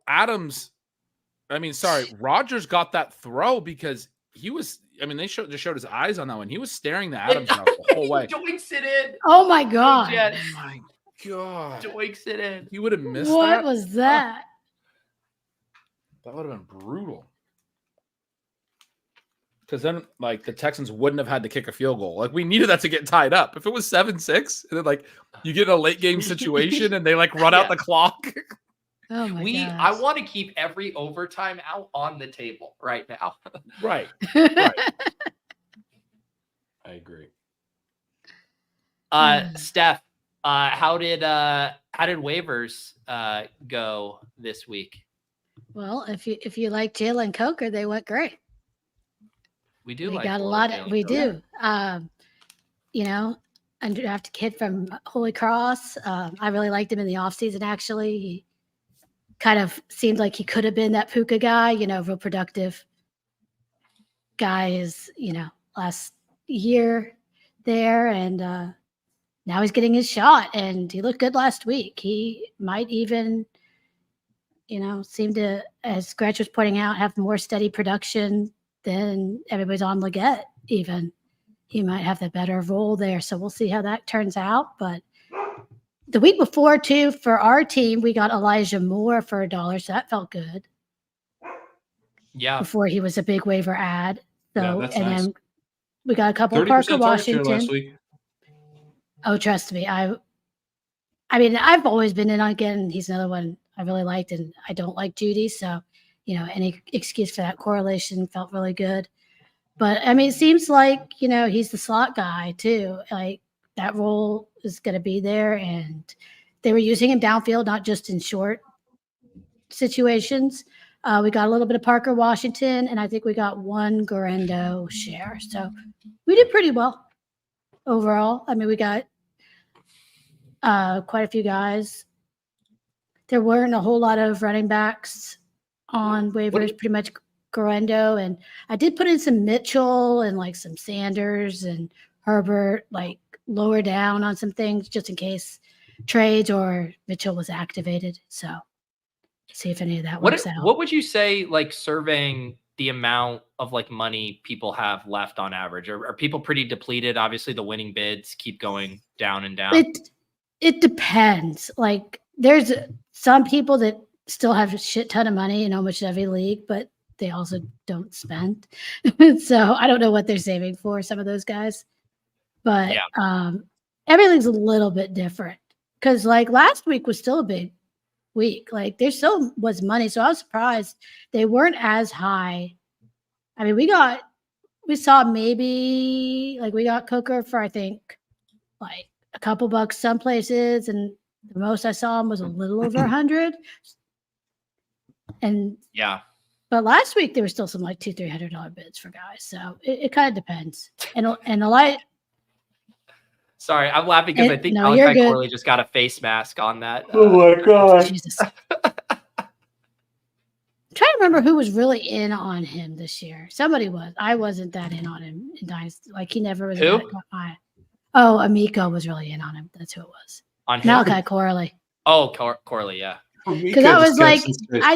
Rodgers got that throw because he was. I mean, they just showed his eyes on that one. He was staring the Adams out the whole way. Doinks it in. Oh my God. Jets. Oh my God! Doinks it in. He would have missed What that. was that? That would have been brutal. Because then, the Texans wouldn't have had to kick a field goal. We needed that to get tied up. If it was 7-6, and then you get in a late game situation and they run out the clock. Oh my God. I want to keep every overtime out on the table right now. Right. I agree. Steph, how did waivers go this week? Well, if you like Jalen Coker, they went great. We do. We like got a Florida lot. Jalen We Coker. do. Undrafted kid from Holy Cross. I really liked him in the offseason, actually. He kind of seemed like he could have been that Puka guy, real productive guy is, last year there. And now he's getting his shot and he looked good last week. He might even, seem to, as Gretch was pointing out, have more steady production than everybody's on Leggett even. He might have the better role there. So we'll see how that turns out. But the week before, too, for our team, we got Elijah Moore for $1. So that felt good. Yeah. Before he was a big waiver ad. So, Yeah, that's nice. then we got a couple 30% of Parker target share Washington. last week. Oh, trust me. I mean, I've always been in on again. He's another one I really liked, and I don't like Judy. So, any excuse for that correlation felt really good. But I mean, it seems like, he's the slot guy too. That role is going to be there. And they were using him downfield, not just in short situations. We got a little bit of Parker Washington, and I think we got one Gorendo share. So we did pretty well overall. I mean, we got quite a few guys. There weren't a whole lot of running backs on waivers, pretty much Gorendo. And I did put in some Mitchell and some Sanders and Herbert, lower down on some things just in case trades or Mitchell was activated. So see if any of that works out. What would you say, like, surveying the amount of like money people have left on average? Are people pretty depleted? Obviously, the winning bids keep going down and down. It depends. Like, there's some people that still have a shit ton of money in almost every league, but they also don't spend. So I don't know what they're saving for, some of those guys. But every league's a little bit different. Because like last week was still a big week. Like there still was money. So I was surprised they weren't as high. I mean, we got Coker for, I think, like a couple bucks some places, and the most I saw him was a little over 100. And but last week there were still some like $200-$300 bids for guys. So it kind of depends. And the light. Sorry, I'm laughing because I think Malachi Corley just got a face mask on that. Oh my god! Jesus. I'm trying to remember who was really in on him this year. Somebody was. I wasn't that in on him in Dynasty. Like he never was. Who? Oh, Amico was really in on him. That's who it was. On him? Malachi Corley. Oh, Corley, yeah. Because I was like, I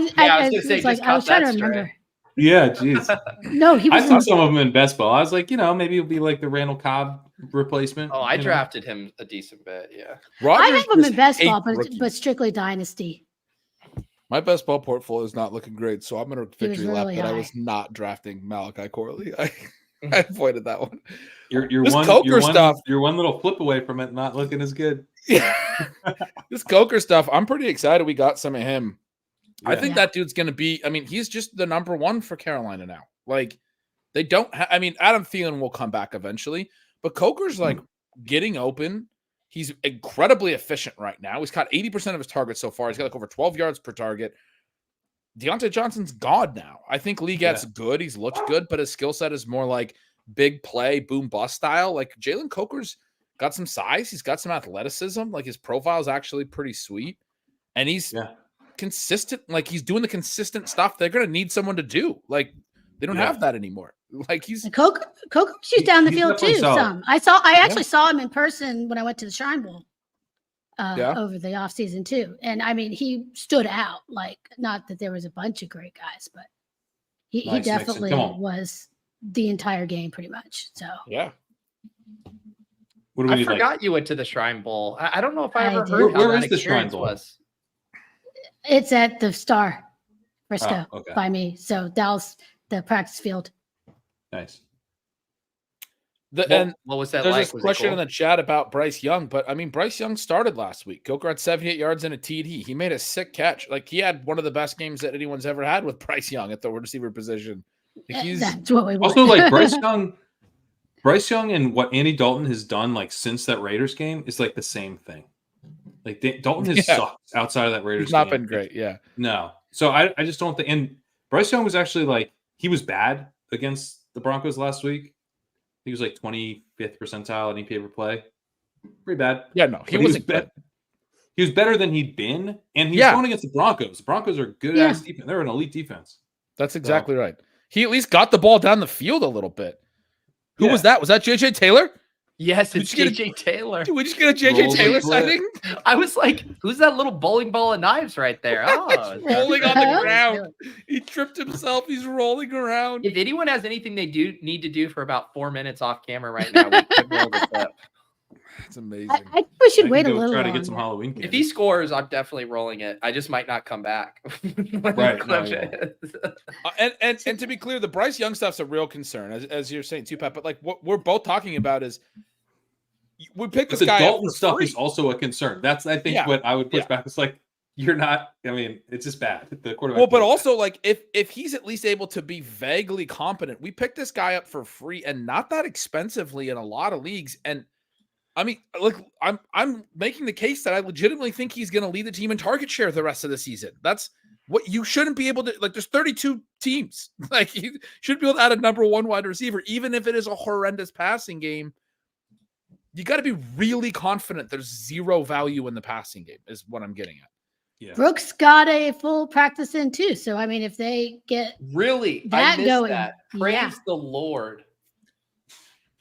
was trying to remember. Yeah, jeez. No, he was. I saw some of them in best ball. I was like, maybe it'll be like the Randall Cobb replacement. Oh, I drafted him a decent bit. Yeah, I have him in best ball, but strictly Dynasty. My best ball portfolio is not looking great, so I'm going to victory lap really that high. I was not drafting Malachi Corley. I avoided that one. You're this one Coker stuff. You're one little flip away from it not looking as good. Yeah, this Coker stuff. I'm pretty excited. We got some of him. Yeah. I think that dude's going to be. I mean, he's just the number one for Carolina now. Like they don't. I mean, Adam Thielen will come back eventually, but Coker's like getting open. He's incredibly efficient right now. He's caught 80% of his targets so far. He's got like over 12 yards per target. Deontay Johnson's God now. I think Legat's good. He's looked good, but his skill set is more like big play, boom bust style. Like Jalen Coker's got some size. He's got some athleticism. Like his profile is actually pretty sweet. And he's consistent. Like he's doing the consistent stuff they're going to need someone to do. Like they don't have that anymore. Like he's Coker shoots down the field too. Some I actually saw him in person when I went to the Shrine Bowl over the offseason too. And I mean, he stood out. Like not that there was a bunch of great guys, but he definitely was the entire game pretty much. So What do we I need, forgot you went to the Shrine Bowl. I don't know if I ever did. heard how Where that is the Shrine experience Bowl? was. It's at the Star Frisco okay. by me. So Dallas, the practice field. Nice. And what was that there's like? this Was it question cool? in the chat about Bryce Young, but I mean, Bryce Young started last week. Coker had 78 yards and a TD. He made a sick catch. Like he had one of the best games that anyone's ever had with Bryce Young at the receiver position. That's what we want. Also, like Bryce Young and what Andy Dalton has done like since that Raiders game is like the same thing. Like Dalton has sucked outside of that Raiders He's not game. been great. Yeah. No. So I just don't think. And Bryce Young was actually like he was bad against the Broncos last week. He was like 25th percentile in EPA per play. Pretty bad. Yeah, no, he wasn't good. He was better than he'd been, and he's going against the Broncos. The Broncos are good ass defense. They're an elite defense. That's exactly right. He at least got the ball down the field a little bit. Who was that? Was that JJ Taylor? Yes, it's JJ Taylor. Did we just get a JJ Taylor sighting? I was like, who's that little bowling ball of knives right there? Oh, rolling on the ground. He tripped himself. He's rolling around. If anyone has anything they need to do for about 4 minutes off camera right now, we could roll this up. That's amazing. I think we should wait a little try to longer. get some Halloween candy. If he scores, I'm definitely rolling it. I just might not come back. Right. No, and to be clear, the Bryce Young stuff's a real concern, as you're saying too, Pat. But like what we're both talking about is we picked this guy. The Dalton up stuff is also a concern. That's I think what I would push back. It's like you're not. I mean, it's just bad. The quarterback. Well, but also like if he's at least able to be vaguely competent, we picked this guy up for free and not that expensively in a lot of leagues. And I mean, look, I'm making the case that I legitimately think he's going to lead the team in target share the rest of the season. That's what you shouldn't be able to like. There's 32 teams. Like you should be able to add a number one wide receiver, even if it is a horrendous passing game. You got to be really confident there's zero value in the passing game is what I'm getting at. Yeah. Brooks got a full practice in too. So, I mean, if they get really that I missed going, that. Praise the Lord.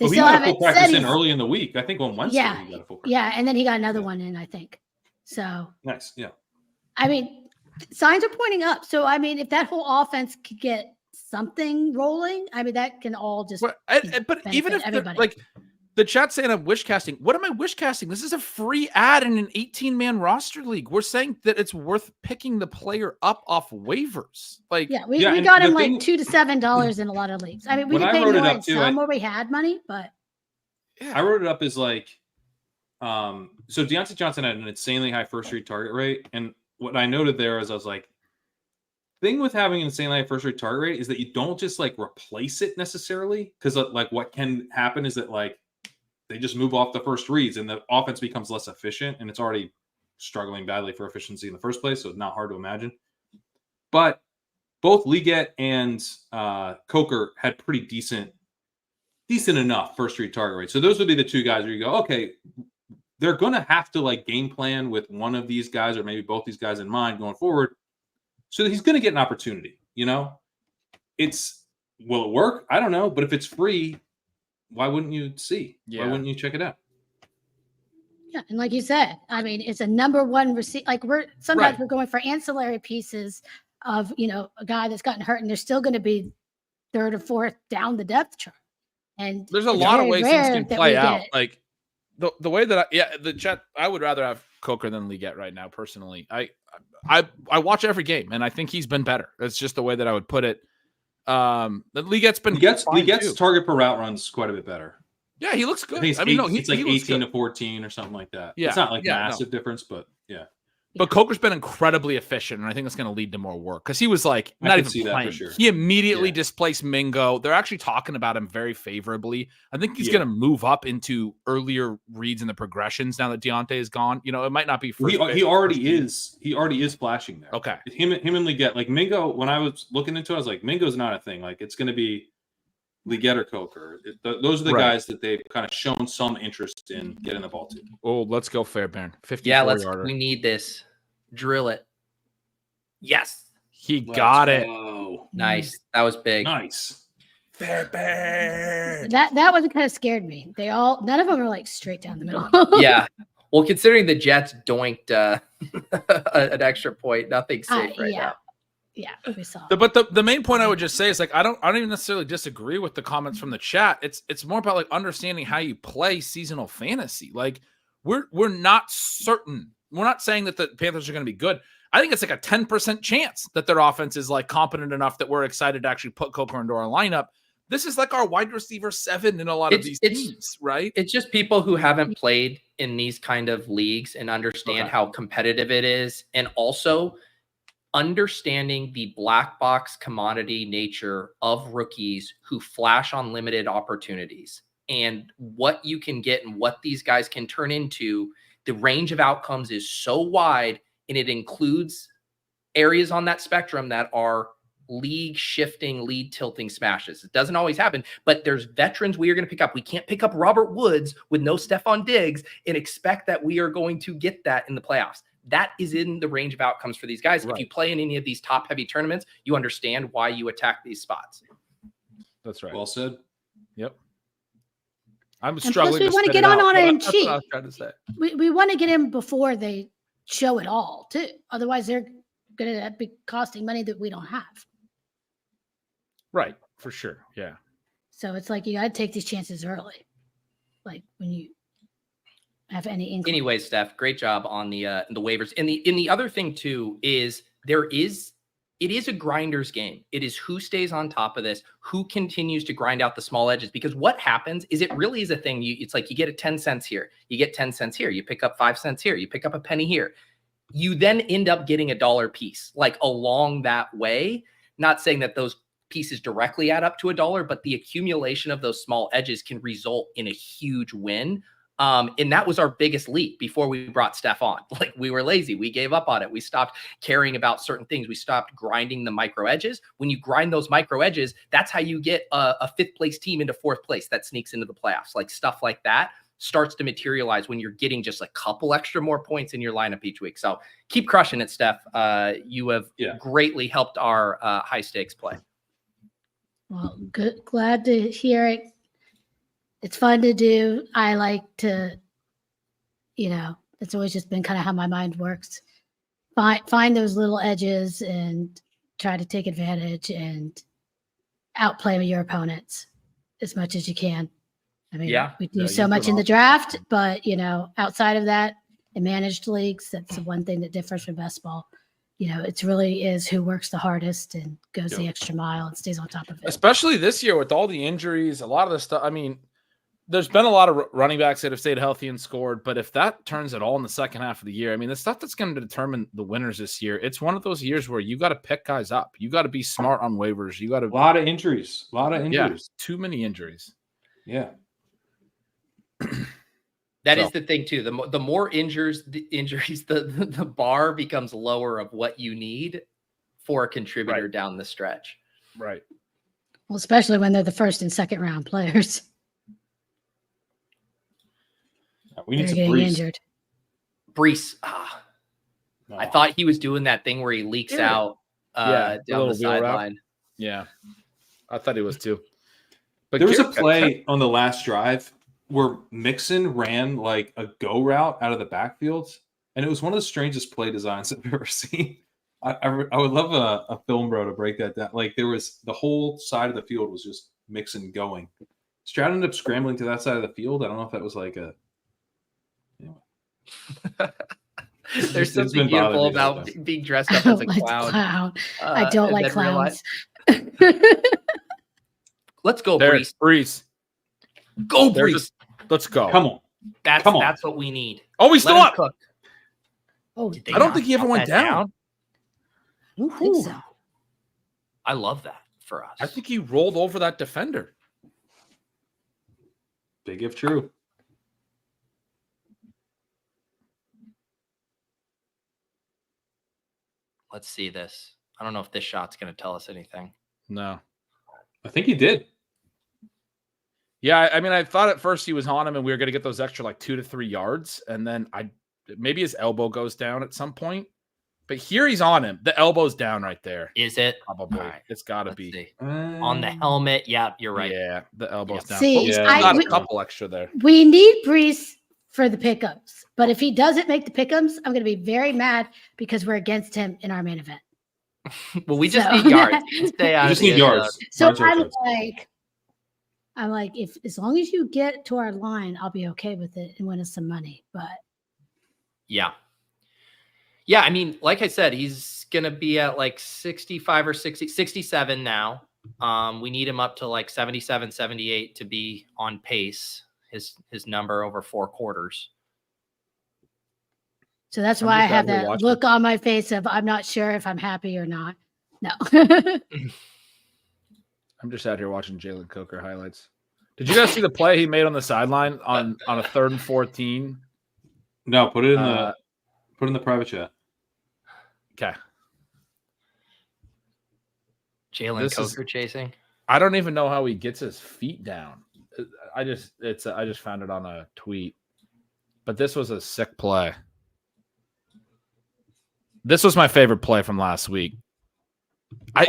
They he still got a full haven't practice said in he's, early in the week. I think on Wednesday yeah, he got a full practice. yeah, and then he got another one in, I think. So Nice. Yeah. I mean, signs are pointing up. So I mean, if that whole offense could get something rolling, I mean, that can all just But even if everybody. like the chat saying I'm wish casting, what am I wish casting? This is a free ad in an 18-man roster league. We're saying that it's worth picking the player up off waivers. Like, yeah, we and got the him thing- like $2 to $7 in a lot of leagues. I mean, we When could I pay wrote it more up in too, some where we had money, but yeah. I wrote it up as like, so Deontay Johnson had an insanely high first read target rate. And what I noted there is I was like, thing with having an insanely high first read target rate is that you don't just like replace it necessarily. Cause like what can happen is that like they just move off the first reads and the offense becomes less efficient and it's already struggling badly for efficiency in the first place. So it's not hard to imagine. But both Liggett and Coker had pretty decent enough first read target rate. So those would be the two guys where you go, okay, they're going to have to like game plan with one of these guys or maybe both these guys in mind going forward. So he's going to get an opportunity, you know, will it work? I don't know. But if it's free, why wouldn't you see? Yeah. Why wouldn't you check it out? yeah, and like you said, I mean, it's a number one receipt. Like sometimes we're going for ancillary pieces of, you know, a guy that's gotten hurt and they're still going to be third or fourth down the depth chart. And There's a it's lot of very ways things rare can that play we out. get- Like the way that the chat, I would rather have Coker than Liggett right now. Personally, I watch every game and I think he's been better. That's just the way that I would put it. Liggett's been Liggett's target per route runs quite a bit better. Yeah, he looks good. I think it's like he looks 18 good. to 14 or something like that. Yeah, It's not like yeah, massive difference, but yeah. But Coker's been incredibly efficient, and I think that's going to lead to more work because he was like not even playing. Sure. He immediately displaced Mingo. They're actually talking about him very favorably. I think he's going to move up into earlier reads in the progressions now that Deontay is gone. You know, it might not be first. He already is flashing there. Okay, him and Liggett, like Mingo. When I was looking into it, I was like, Mingo's not a thing. Like it's going to be Liggett or Coker. Those are the guys that they've kind of shown some interest in getting the ball to. Oh, let's go Fairbairn. 54 yarder. We need this. Drill it. Yes. He got it. Nice. That was big. Nice. Fairbairn. That one kind of scared me. None of them are like straight down the middle. Yeah. Well, considering the Jets doinked an extra point, nothing's safe right now. Yeah, we saw. But the main point I would just say is like I don't even necessarily disagree with the comments from the chat. It's more about like understanding how you play seasonal fantasy. Like we're not certain. We're not saying that the Panthers are going to be good. I think it's like a 10% chance that their offense is like competent enough that we're excited to actually put Coker into our lineup. This is like our wide receiver 7 in a lot of these teams, right? It's just people who haven't played in these kind of leagues and understand how competitive it is, and also understanding the black box commodity nature of rookies who flash on limited opportunities and what you can get and what these guys can turn into. The range of outcomes is so wide, and it includes areas on that spectrum that are league shifting, lead tilting smashes. It doesn't always happen, but there's veterans we are going to pick up. We can't pick up Robert Woods with no Stephon Diggs and expect that we are going to get that in the playoffs. That is in the range of outcomes for these guys. Right. If you play in any of these top heavy tournaments, you understand why you attack these spots. That's right. Well said. Yep. I'm struggling. We want to get on it and cheat. That's what I was trying to say. We want to get in before they show it all too. Otherwise, they're going to be costing money that we don't have. Right, for sure. Yeah. So it's like you got to take these chances early, like when you have any inkling. Anyway, Steph, great job on the waivers. And the other thing too is it is a grinder's game. It is who stays on top of this, who continues to grind out the small edges, because what happens is it really is a thing. It's like you get 10 cents here, you get 10 cents here, you pick up 5 cents here, you pick up a penny here. You then end up getting $1 piece, like along that way. Not saying that those pieces directly add up to $1, but the accumulation of those small edges can result in a huge win. And that was our biggest leap before we brought Steph on. Like we were lazy. We gave up on it. We stopped caring about certain things. We stopped grinding the micro edges. When you grind those micro edges, that's how you get a 5th place team into 4th place that sneaks into the playoffs. Like stuff like that starts to materialize when you're getting just a couple extra more points in your lineup each week. So keep crushing it, Steph. You have greatly helped our high stakes play. Well, good. Glad to hear it. It's fun to do. I like to, it's always just been kind of how my mind works. Find those little edges and try to take advantage and outplay your opponents as much as you can. I mean, we do so much in the draft, but outside of that, in managed leagues, that's the one thing that differs from best ball. It really is who works the hardest and goes the extra mile and stays on top of it. Especially this year with all the injuries, a lot of the stuff. I mean, there's been a lot of running backs that have stayed healthy and scored, but if that turns at all in the second half of the year, I mean, the stuff that's going to determine the winners this year, it's one of those years where you got to pick guys up. You got to be smart on waivers. You got to a lot of injuries. Yeah, too many injuries. Yeah. That is the thing too. The more injuries, the bar becomes lower of what you need for a contributor down the stretch. Right. Well, especially when they're the first and second round players. We need They're some getting Breece. injured. Breece. I thought he was doing that thing where he leaks out down the sideline. Yeah. I thought he was too. But There was a play on the last drive where Mixon ran like a go route out of the backfield, and it was one of the strangest play designs I've ever seen. I would love a film bro to break that down. Like there was the whole side of the field was just Mixon going. Stroud ended up scrambling to that side of the field. I don't know if that was like a. There's something beautiful about being dressed up as a clown. I don't like clowns. Let's go, Breece. Breece. Go, Breece. Let's go. Come on. That's what we need. Oh, he's still up. Oh, I don't think he ever went down. I think so. I love that for us. I think he rolled over that defender. Big if true. Let's see this. I don't know if this shot's going to tell us anything. No. I think he did. Yeah, I mean, I thought at first he was on him and we were going to get those extra like 2 to 3 yards. And then maybe his elbow goes down at some point. But here he's on him. The elbow's down right there. Is it? Probably. Right. It's got to be. On the helmet. Yeah, you're right. Yeah, the elbow's down. See, He's got a couple extra there. We need Breece for the pickups. But if he doesn't make the pickups, I'm going to be very mad because we're against him in our main event. Well, we just need yards. Stay out. We just need yards. So I'm like, if as long as you get to our line, I'll be okay with it and win us some money. But yeah. I mean, like I said, he's gonna be at like 65 or 67 now. We need him up to like 77, 78 to be on pace. His number over 4 quarters. So that's why I have that look on my face of I'm not sure if I'm happy or not. No. I'm just out here watching Jalen Coker highlights. Did you guys see the play he made on the sideline on a 3rd and 14? No, put it in the private chat. Okay. Jalen Coker-Chasing. I don't even know how he gets his feet down. I just found it on a tweet. But this was a sick play. This was my favorite play from last week.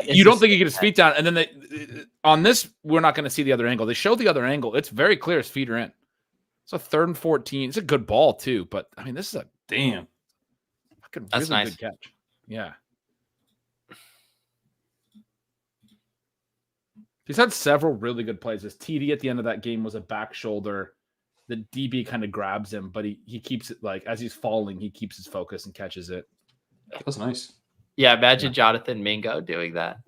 You don't think he get his feet down, and then on this, we're not going to see the other angle. They show the other angle. It's very clear his feet are in. It's a 3rd and 14. It's a good ball too, but I mean, this is a damn. That's really nice. Good catch. Yeah. He's had several really good plays. His TD at the end of that game was a back shoulder. The DB kind of grabs him, but he keeps it like as he's falling, he keeps his focus and catches it. That's nice. Yeah, imagine Jonathan Mingo doing that.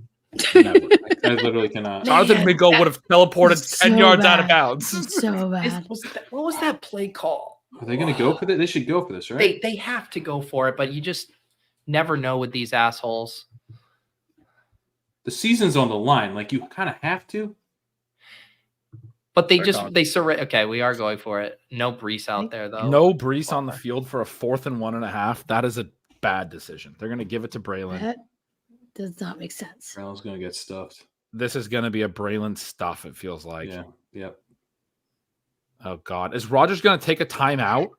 Never. I literally cannot. Jonathan Mingo would have teleported 10 yards out of bounds. So bad. What was that play call? Are they going to go for this? They should go for this, right? They have to go for it, but you just never know with these assholes. The season's on the line. Like, you kind of have to. But they surrender. Okay, we are going for it. No Breece out there, though. No Breece on the field for a 4th and 1.5. That is a bad decision. They're going to give it to Braylon. That does not make sense. Braylon's going to get stuffed. This is going to be a Braylon stuff, it feels like. Yeah. Yep. Oh, God. Is Rodgers going to take a timeout?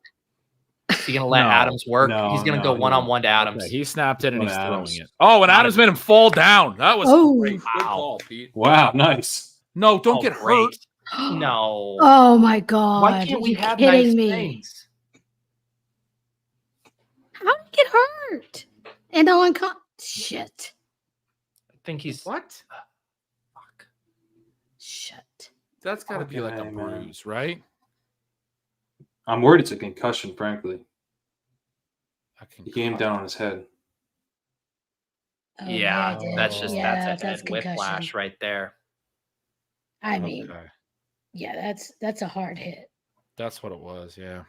Is he going to let Adams work? He's going to go one-on-one to Adams. Okay, he snapped it and he's throwing it. Oh, and Adams made him fall down. That was great. Good call, Pete. Wow, nice. No, don't get hurt. No. Oh my god! Why can't we You're have kidding nice me? things? How did he get hurt? And no one shit. I think he's What? fuck. Shit. That's got to be like a Okay, man. bruise, right? I'm worried it's a concussion, frankly. A He came down on his head. Oh, Yeah, I did. that's just Yeah, that's a head concussion. whiplash right there. I mean, Okay. yeah, that's a hard hit. That's what it was. Yeah.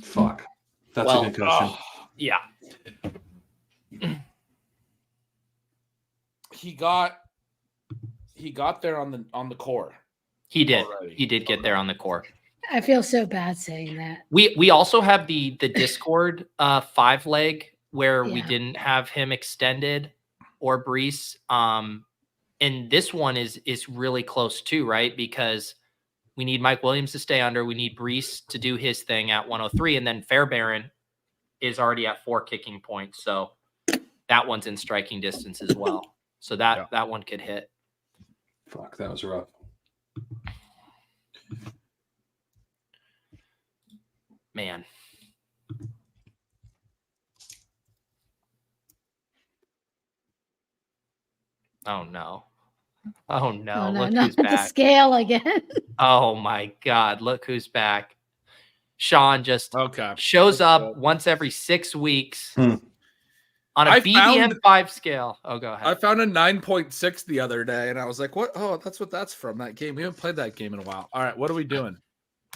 Fuck. That's Well, a concussion. Yeah. He got there on the core. He did. Already. He did get there on the core. I feel so bad saying that. We also have the Discord 5-leg where we Yeah. didn't have him extended or Breece. And this one is really close too, right? Because we need Mike Williams to stay under. We need Breece to do his thing at 103, and then Fairbairn is already at 4 kicking points, so that one's in striking distance as well. So that one could hit. Fuck, that was rough. Man. Oh no. Oh no. Oh, no, Look not who's the back. scale again. Oh my God. Look who's back. Sean just Okay. shows That's up good. once every 6 weeks Hmm. on a I BBM found- 5 scale. Oh, go ahead. I found a 9.6 the other day, and I was like, "What? Oh, that's what that's from that game. We haven't played that game in a while." All right, what are we doing?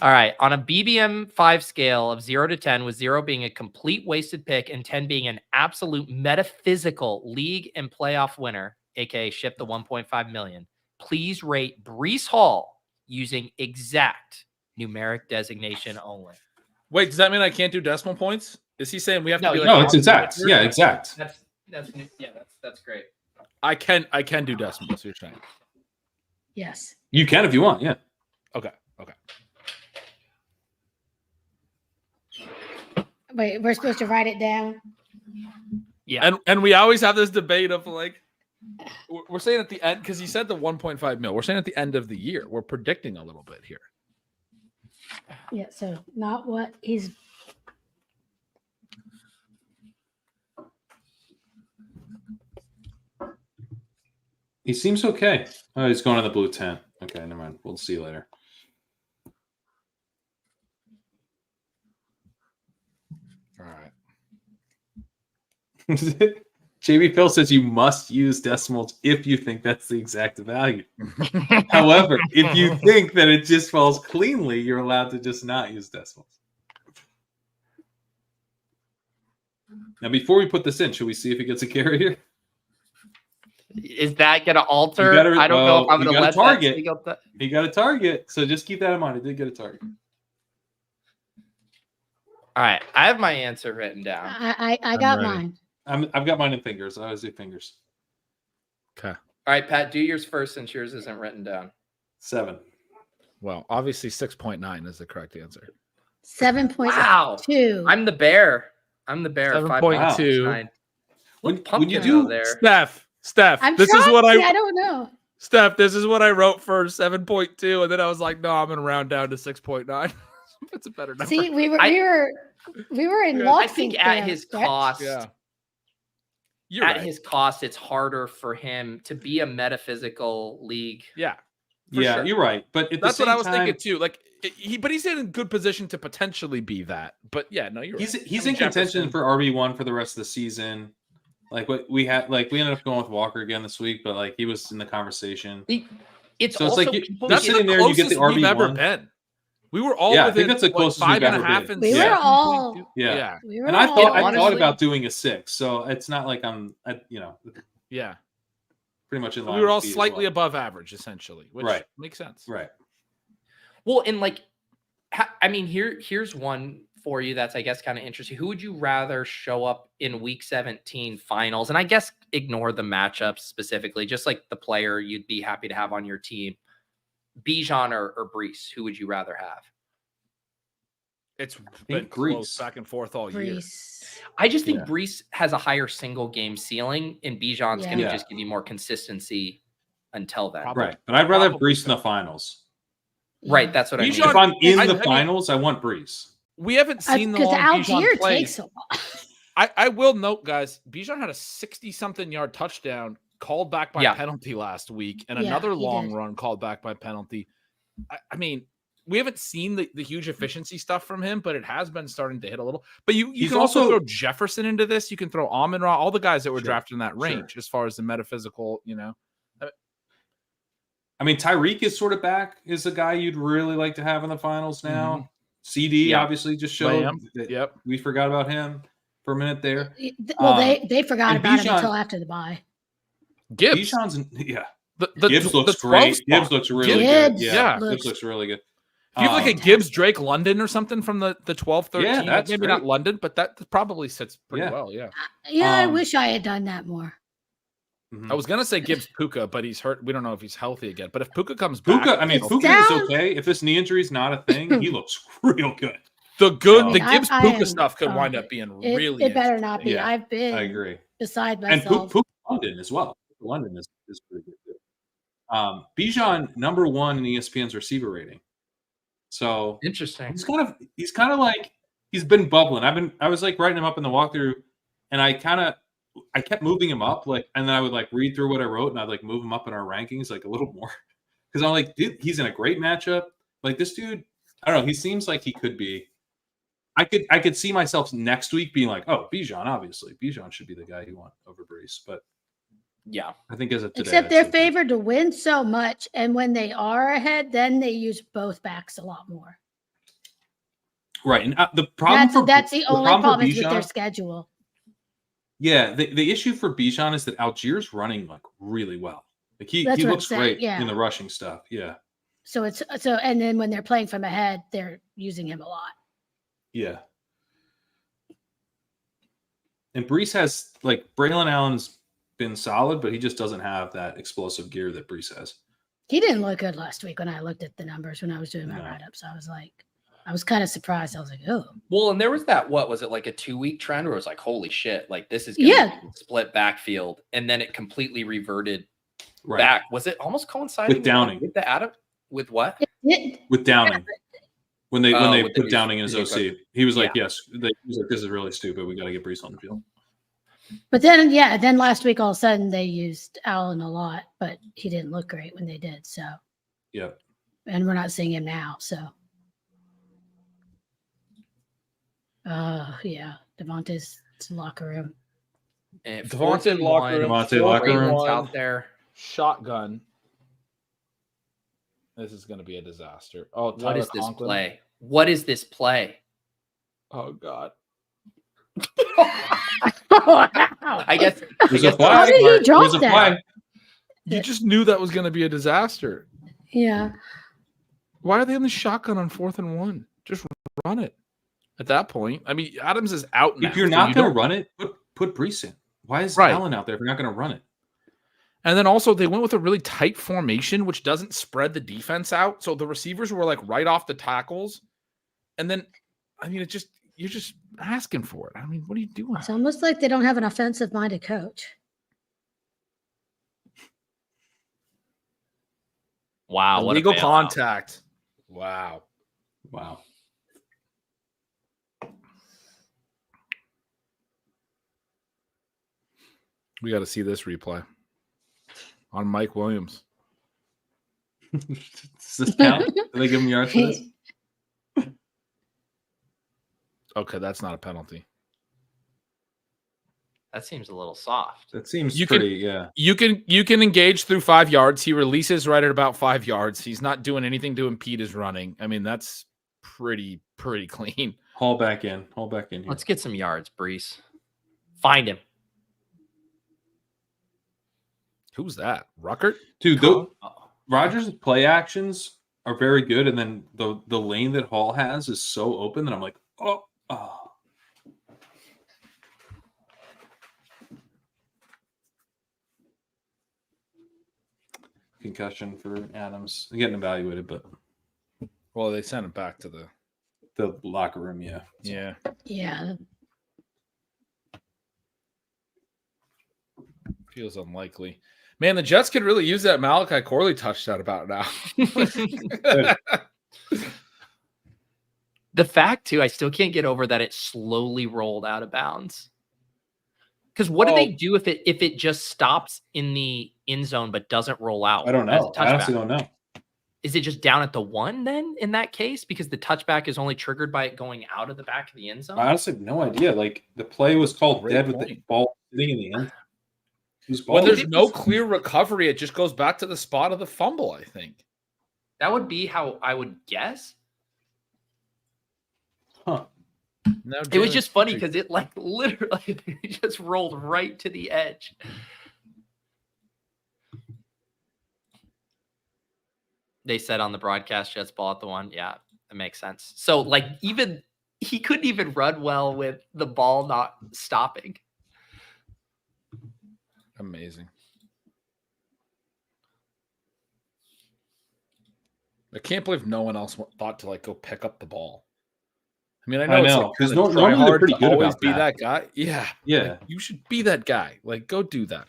All right. On a BBM 5 scale of 0 to 10, with 0 being a complete wasted pick and 10 being an absolute metaphysical league and playoff winner, aka ship the 1.5 million, please rate Breece Hall using exact numeric designation only. Wait, does that mean I can't do decimal points? Is he saying we have No, to be like No, it's exact. Yeah, exact. That's great. I can do decimals, you're saying. Yes. You can if you want. Yeah. Okay. Wait, we're supposed to write it down. Yeah. And we always have this debate of like we're saying at the end, because he said the 1.5 mil. We're saying at the end of the year. We're predicting a little bit here. Yeah, so not what he's He seems okay. Oh, he's going on the blue 10. Okay, never mind. We'll see you later. All right. JB Phil says you must use decimals if you think that's the exact value. However, if you think that it just falls cleanly, you're allowed to just not use decimals. Now, before we put this in, should we see if he gets a carry here? Is that going to alter? You gotta- I don't know if I'm you going to gotta let target. that sneak up the- He got a target, so just keep that in mind. He did get a target. All right. I have my answer written down. I got ready. mine. I've got mine in fingers. I always do fingers. Okay. All right, Pat, do yours first since yours isn't written down. 7. Well, obviously 6.9 is the correct answer. 7.2. Wow. I'm the bear. 7.2. 5.9. When Look you pumpkin do out there. Steph, I'm this trying. is what I don't know. Steph, this is what I wrote for 7.2, and then I was like, no, I'm gonna round down to 6.9. That's a better number. See, we were in Yeah, lock I think sync at there, his Brett. cost, Yeah. You're at right. his cost, it's harder for him to be a metaphysical league. Yeah. For Yeah, sure. you're right. But at That's the what same I was time, thinking too. Like but he's in a good position to potentially be that. But yeah, no, you're he's right. he's I mean, in contention Jefferson- for RB1 for the rest of the season. Like what we had, like we ended up going with Walker again this week, but like he was in the conversation. It's So it's also like you- people that's get- sitting there and you get the closest we've ever RB1. been. We were all Yeah, I within think that's the closest we've 5.5 ever and been. We were 7.2. all- Yeah. We were And I all- thought honestly- about doing a 6, so it's not like I'm Yeah. pretty much in line. We were all with Pete as slightly well. above average, essentially, which Right. makes sense. Right. Well, and like, I mean, here's one for you that's, I guess, kind of interesting. Who would you rather show up in Week 17 finals? And I guess ignore the matchups specifically, just like the player you'd be happy to have on your team, Bijan or Breece. Who would you rather have? It's think been close Breece. back and forth all year. Breece. I just think Yeah. Breece has a higher single game ceiling, and Bijan's going to Yeah. just give you more consistency until then. Probably. Right. But I'd rather have Probably Breece in the finals. Right. That's what I mean. Bijan- If I'm in I the mean- finals, I want Breece. We haven't seen the Because long Bijan Algier play. takes a lot. I will note, guys, Bijan had a 60-something yard touchdown called back by penalty last week, and Yeah, another he long did. run called back by penalty. I mean, we haven't seen the huge efficiency stuff from him, but it has been starting to hit a little. But you He's can also also- throw Jefferson into this. You can throw Amon-Ra, all the guys that were Sure, drafted in that range as far as the metaphysical, I mean, Tyreek is sort of back, is a guy you'd really like to have in the finals now. CD Yeah. obviously just showed Lamb. that Yep. we forgot about him for a minute there. Well, they forgot and about him Bijan- until after the bye. Gibbs. Bijan's, yeah. The Gibbs looks the 12 great. spot. Gibbs looks really Gibbs good. yeah, Gibbs looks really good. If you look at Gibbs, Drake, London, or something from the 12, 13, Yeah, that's maybe great. not London, but that probably sits pretty Yeah. well. Yeah. Yeah, I Um, wish I had done that more. Mhm. I was gonna say Gibbs Puka, but he's hurt. We don't know if he's healthy again. But if Puka comes back, Puka, I mean, It Puka is sounds- okay. If this knee injury is not a thing, he looks real good. the I Gibbs am Puka stuff could fine. wind up being It, really. it better not be. Yeah, I've been I agree. beside And myself. Puka London as well. London is pretty good too. Bijan, number 1 in ESPN's receiver rating. So Interesting. he's kind of like he's been bubbling. I was like writing him up in the walkthrough, and I kept moving him up, like, and then I would like read through what I wrote, and I'd like move him up in our rankings like a little more because I'm like, dude, he's in a great matchup. Like this dude, I don't know. He seems like he could be. I could see myself next week being like, oh, Bijan, obviously, Bijan should be the guy you want over Breece, but Yeah. I think as of today, Except I'd they're say- favored to win so much, and when they are ahead, then they use both backs a lot more. right. And the problem That's the only problem is with Bijan- their schedule. Yeah, the issue for Bijan is that Algiers running like really well. Like he That's what I'm looks saying, great yeah. in the rushing stuff. Yeah, So and then when they're playing from ahead, they're using him a lot. yeah. And Breece has like Braylon Allen's been solid, but he just doesn't have that explosive gear that Breece has. He didn't look good last week when I looked at the numbers when I was doing my No. write-ups. I was kind of surprised. I was like, oh, Well, and there was that, what was it, like a 2-week trend where it was like, holy shit, like this is going Yeah. to split backfield. And then it completely reverted Right. back. Was it almost coinciding With Downing. With the Adam? With what? With Downing. When they with the put Downing in his new OC, he was like, yes. He was like, this is really stupid. We got to get Breece on the field. But then last week all of a sudden they used Allen a lot, but he didn't look great when they did. So, Yeah. and we're not seeing him now. So, yeah, Davante's locker room. And Davante fourth and locker one, room, Davante locker room. Ravens out there. Shotgun. This is going to be a disaster. Oh, What Tyler is this Conklin. play? What is this play? Oh God. I guess. There's a How flag. did he There's drop a that? flag. You just knew that was going to be a disaster. Yeah. Why are they on the shotgun on 4th and 1? Just run it. At that point, I mean, Adams is out now. If you're so not you going to don't- run it, put Breece in. Why is Right. Allen out there if you're not going to run it? And then also they went with a really tight formation, which doesn't spread the defense out. So the receivers were like right off the tackles. And then, I mean, you're just asking for it. I mean, what are you doing? It's almost like they don't have an offensive minded coach. Wow. What a Illegal bailout. contact. Wow. Wow. We got to see this replay on Mike Williams. Does this count? Do they give him yards for this? Okay, that's not a penalty. That seems a little soft. That seems You can- pretty, yeah. You can engage through 5 yards. He releases right at about 5 yards. He's not doing anything to impede his running. I mean, that's pretty clean. Haul back in. Haul back in here. Let's get some yards, Breece. Find him. Who's that? Ruckert? Dude, Oh. Rodgers' play actions are very good, and then the lane that Hall has is so open that I'm like, oh. Concussion for Adams. They're getting evaluated, but Well, they sent him back to the locker room, yeah. Yeah. Feels unlikely. Man, the Jets could really use that Malachi Corley touchdown about now. The fact, too, I still can't get over that it slowly rolled out of bounds. Because what do they do if it just stops in the end zone but doesn't roll out? I don't know. I honestly don't know. Is it just down at the 1 then in that case? Because the touchback is only triggered by it going out of the back of the end zone? I honestly have no idea. Like, the play was called dead with the ball sitting in the end. When there's no clear recovery, it just goes back to the spot of the fumble, I think. That would be how I would guess. Huh. No, it was just funny because it like literally it just rolled right to the edge. They said on the broadcast, Jets ball at the 1. Yeah, that makes sense. So like even he couldn't even run well with the ball not stopping. Amazing. I can't believe no one else thought to like go pick up the ball. I mean, I know because it's like normally they're pretty good always about be that guy. Yeah, yeah. Like, you should be that guy. Like, go do that.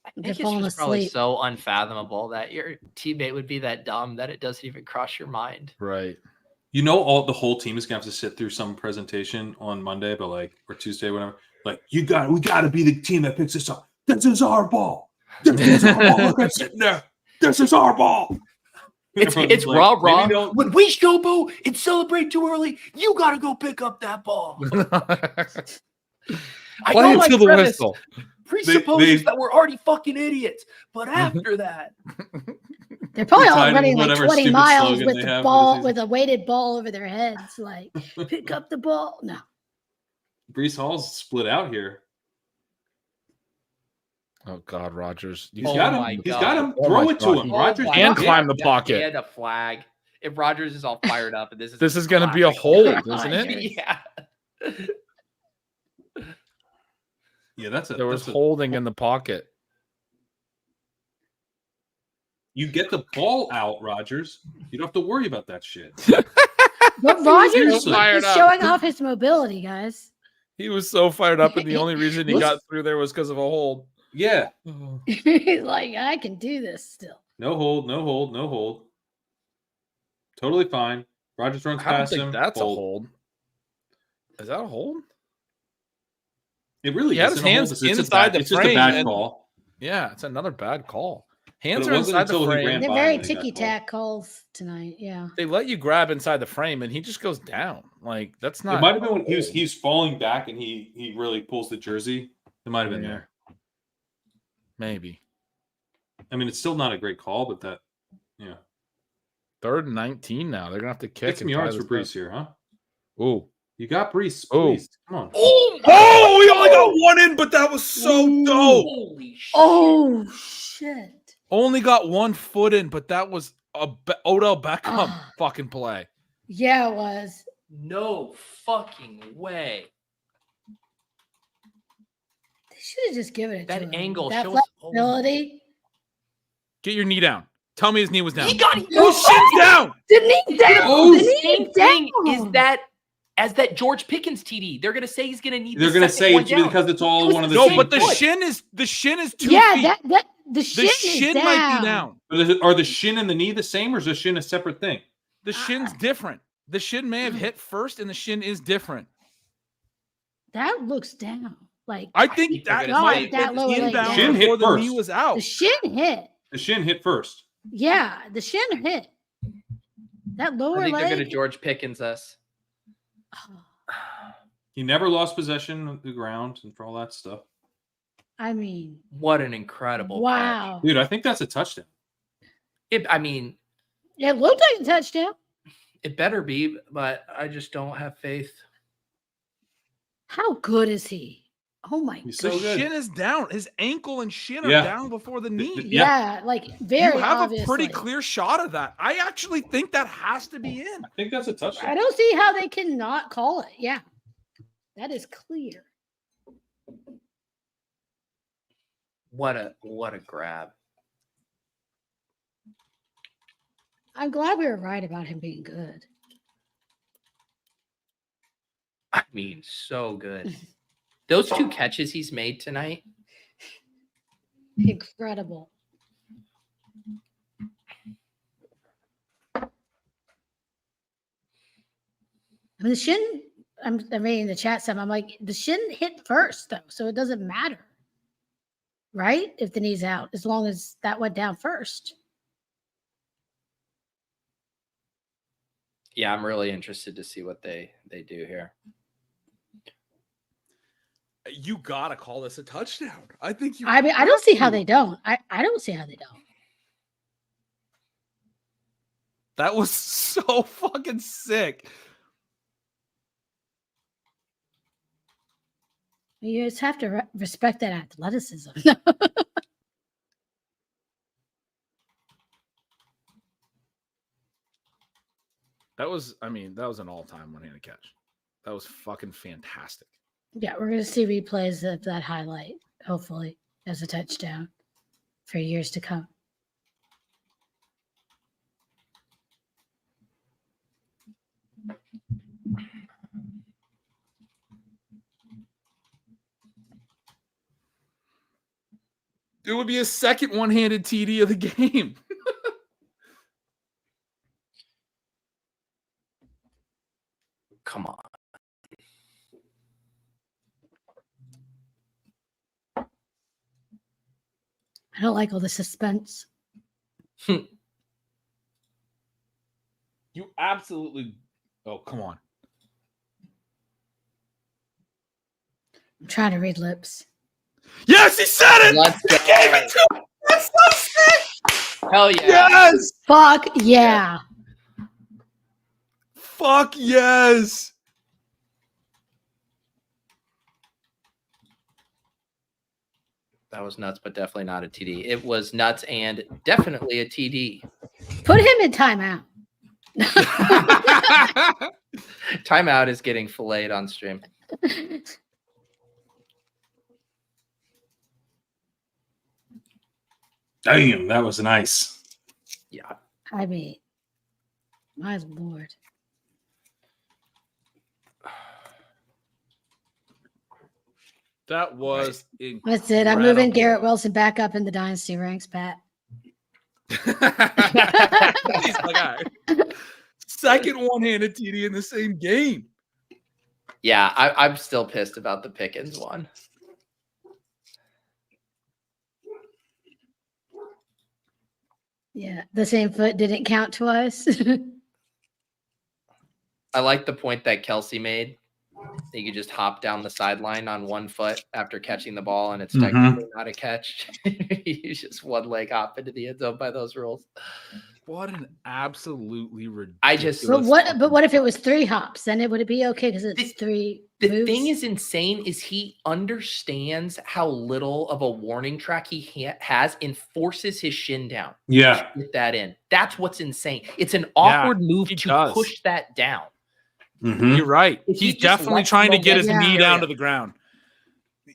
I think it's just probably so unfathomable that your teammate would be that dumb that it doesn't even cross your mind. Right. You know, the whole team is gonna have to sit through some presentation on Monday, but like or Tuesday, whatever. Like, we got to be the team that picks this up. This is our ball. This is our ball. Look, I'm sitting there. This is our ball. It's like, raw. When we showboat and celebrate too early, you got to go pick up that ball. I Play know until the whistle. Presupposes that we're already fucking idiots, but after that, they're probably all running like 20 miles with the ball, with a weighted ball over their heads. Like, pick up the ball. No. Breece Hall's split out here. Oh God, Rodgers! He's got him. He's got him. Throw it to him. Rodgers and climb the pocket. He had a flag. If Rodgers is all fired up, and this is going to be a hold, isn't it? Yeah. Yeah, there was holding in the pocket. You get the ball out, Rodgers. You don't have to worry about that shit. But Rodgers is showing off his mobility, guys. He was so fired up, and the only reason he got through there was because of a hold. Yeah. He's like, I can do this still. No hold, no hold, no hold. Totally fine. Rodgers runs past him. That's a hold. Is that a hold? It really he had his hands inside the frame. It's just a bad call. Yeah, it's another bad call. Hands are inside the frame. They're very ticky-tack calls tonight. Yeah. They let you grab inside the frame, and he just goes down. Like, that's not. It might have been when he's falling back and he really pulls the jersey. It might have been there. Maybe. I mean, it's still not a great call, but that, yeah. 3rd and 19 now. They're gonna have to kick. Get some yards for Breece here, huh? Oh, you got Breece. Please, come on. Oh, we only got one in, but that was so dope. Holy shit. Oh shit! Only got 1 foot in, but that was a Odell Beckham fucking play. Yeah, it was. No fucking way. They should have just given it that to him. Angle that shows flexibility. Get your knee down. Tell me his knee was down. He got shin's down. The knee down. Oh, the same thing is that as that George Pickens TD. They're gonna say he's gonna need. They're gonna say it's because it's all one of the. No, but the shin is 2 feet. Yeah, the shin is might be down. Are the shin and the knee the same, or is the shin a separate thing? The shin's different. The shin may have hit first, and the shin is different. That looks down. Like I think that might that lower leg down. Shin hit before first. The knee was out. The shin hit. The shin hit first. Yeah, the shin hit. That lower I think leg. they're gonna George Pickens us. He never lost possession of the ground and for all that stuff. I mean, what an incredible wow, catch. Dude! I think that's a touchdown. it looked like a touchdown. It better be, but I just don't have faith. How good is he? Oh my god! So the good. shin is down. His ankle and shin are down before the knee. Yeah, like very. You have obviously. a pretty clear shot of that. I actually think that has to be in. I think that's a touchdown. I don't see how they cannot call it. Yeah, that is clear. What a grab. I'm glad we were right about him being good. I mean, so good. Those 2 catches he's made tonight, Incredible. I mean, the shin, I'm reading the chat some. I'm like, the shin hit first, though, so it doesn't matter. Right? If the knee's out, as long as that went down first. Yeah, I'm really interested to see what they do here. You gotta call this a touchdown. I think you. I mean, I don't see how they don't. I don't see how they don't. That was so fucking sick. You just have to respect that athleticism. That was an all-time one-handed catch. That was fucking fantastic. Yeah, we're going to see replays of that highlight, hopefully, as a touchdown for years to come. It would be a second one-handed TD of the game. Come on. I don't like all the suspense. You absolutely. Oh, come on. I'm trying to read lips. Yes, he said it. Let's He go. gave it to him. That's so sick. Hell yeah. Yes. Fuck yeah. Fuck yes. That was nuts, but definitely not a TD. It was nuts and definitely a TD. Put him in timeout. Timeout is getting filleted on stream. Damn, that was nice. Yeah. I mean, my Lord. That was incredible. That's it. I'm moving Garrett Wilson back up in the dynasty ranks, Pat. He's like, all right. Second one-handed TD in the same game. Yeah, I'm still pissed about the Pickens one. Yeah, the same foot didn't count twice. I like the point that Kelsey made. You could just hop down the sideline on one foot after catching the ball, and it's technically not a catch. You just one leg hop into the end zone by those rules. What an absolutely ridiculous. But what if it was 3 hops? Then it would it be okay because it's 3 The moves? thing is insane is he understands how little of a warning track he has and forces his shin down. Yeah. Get that in. That's what's insane. It's an awkward move to push that down. Mm-hmm. You're right. If He's he just definitely lets trying to get his momentum knee area. down to the ground.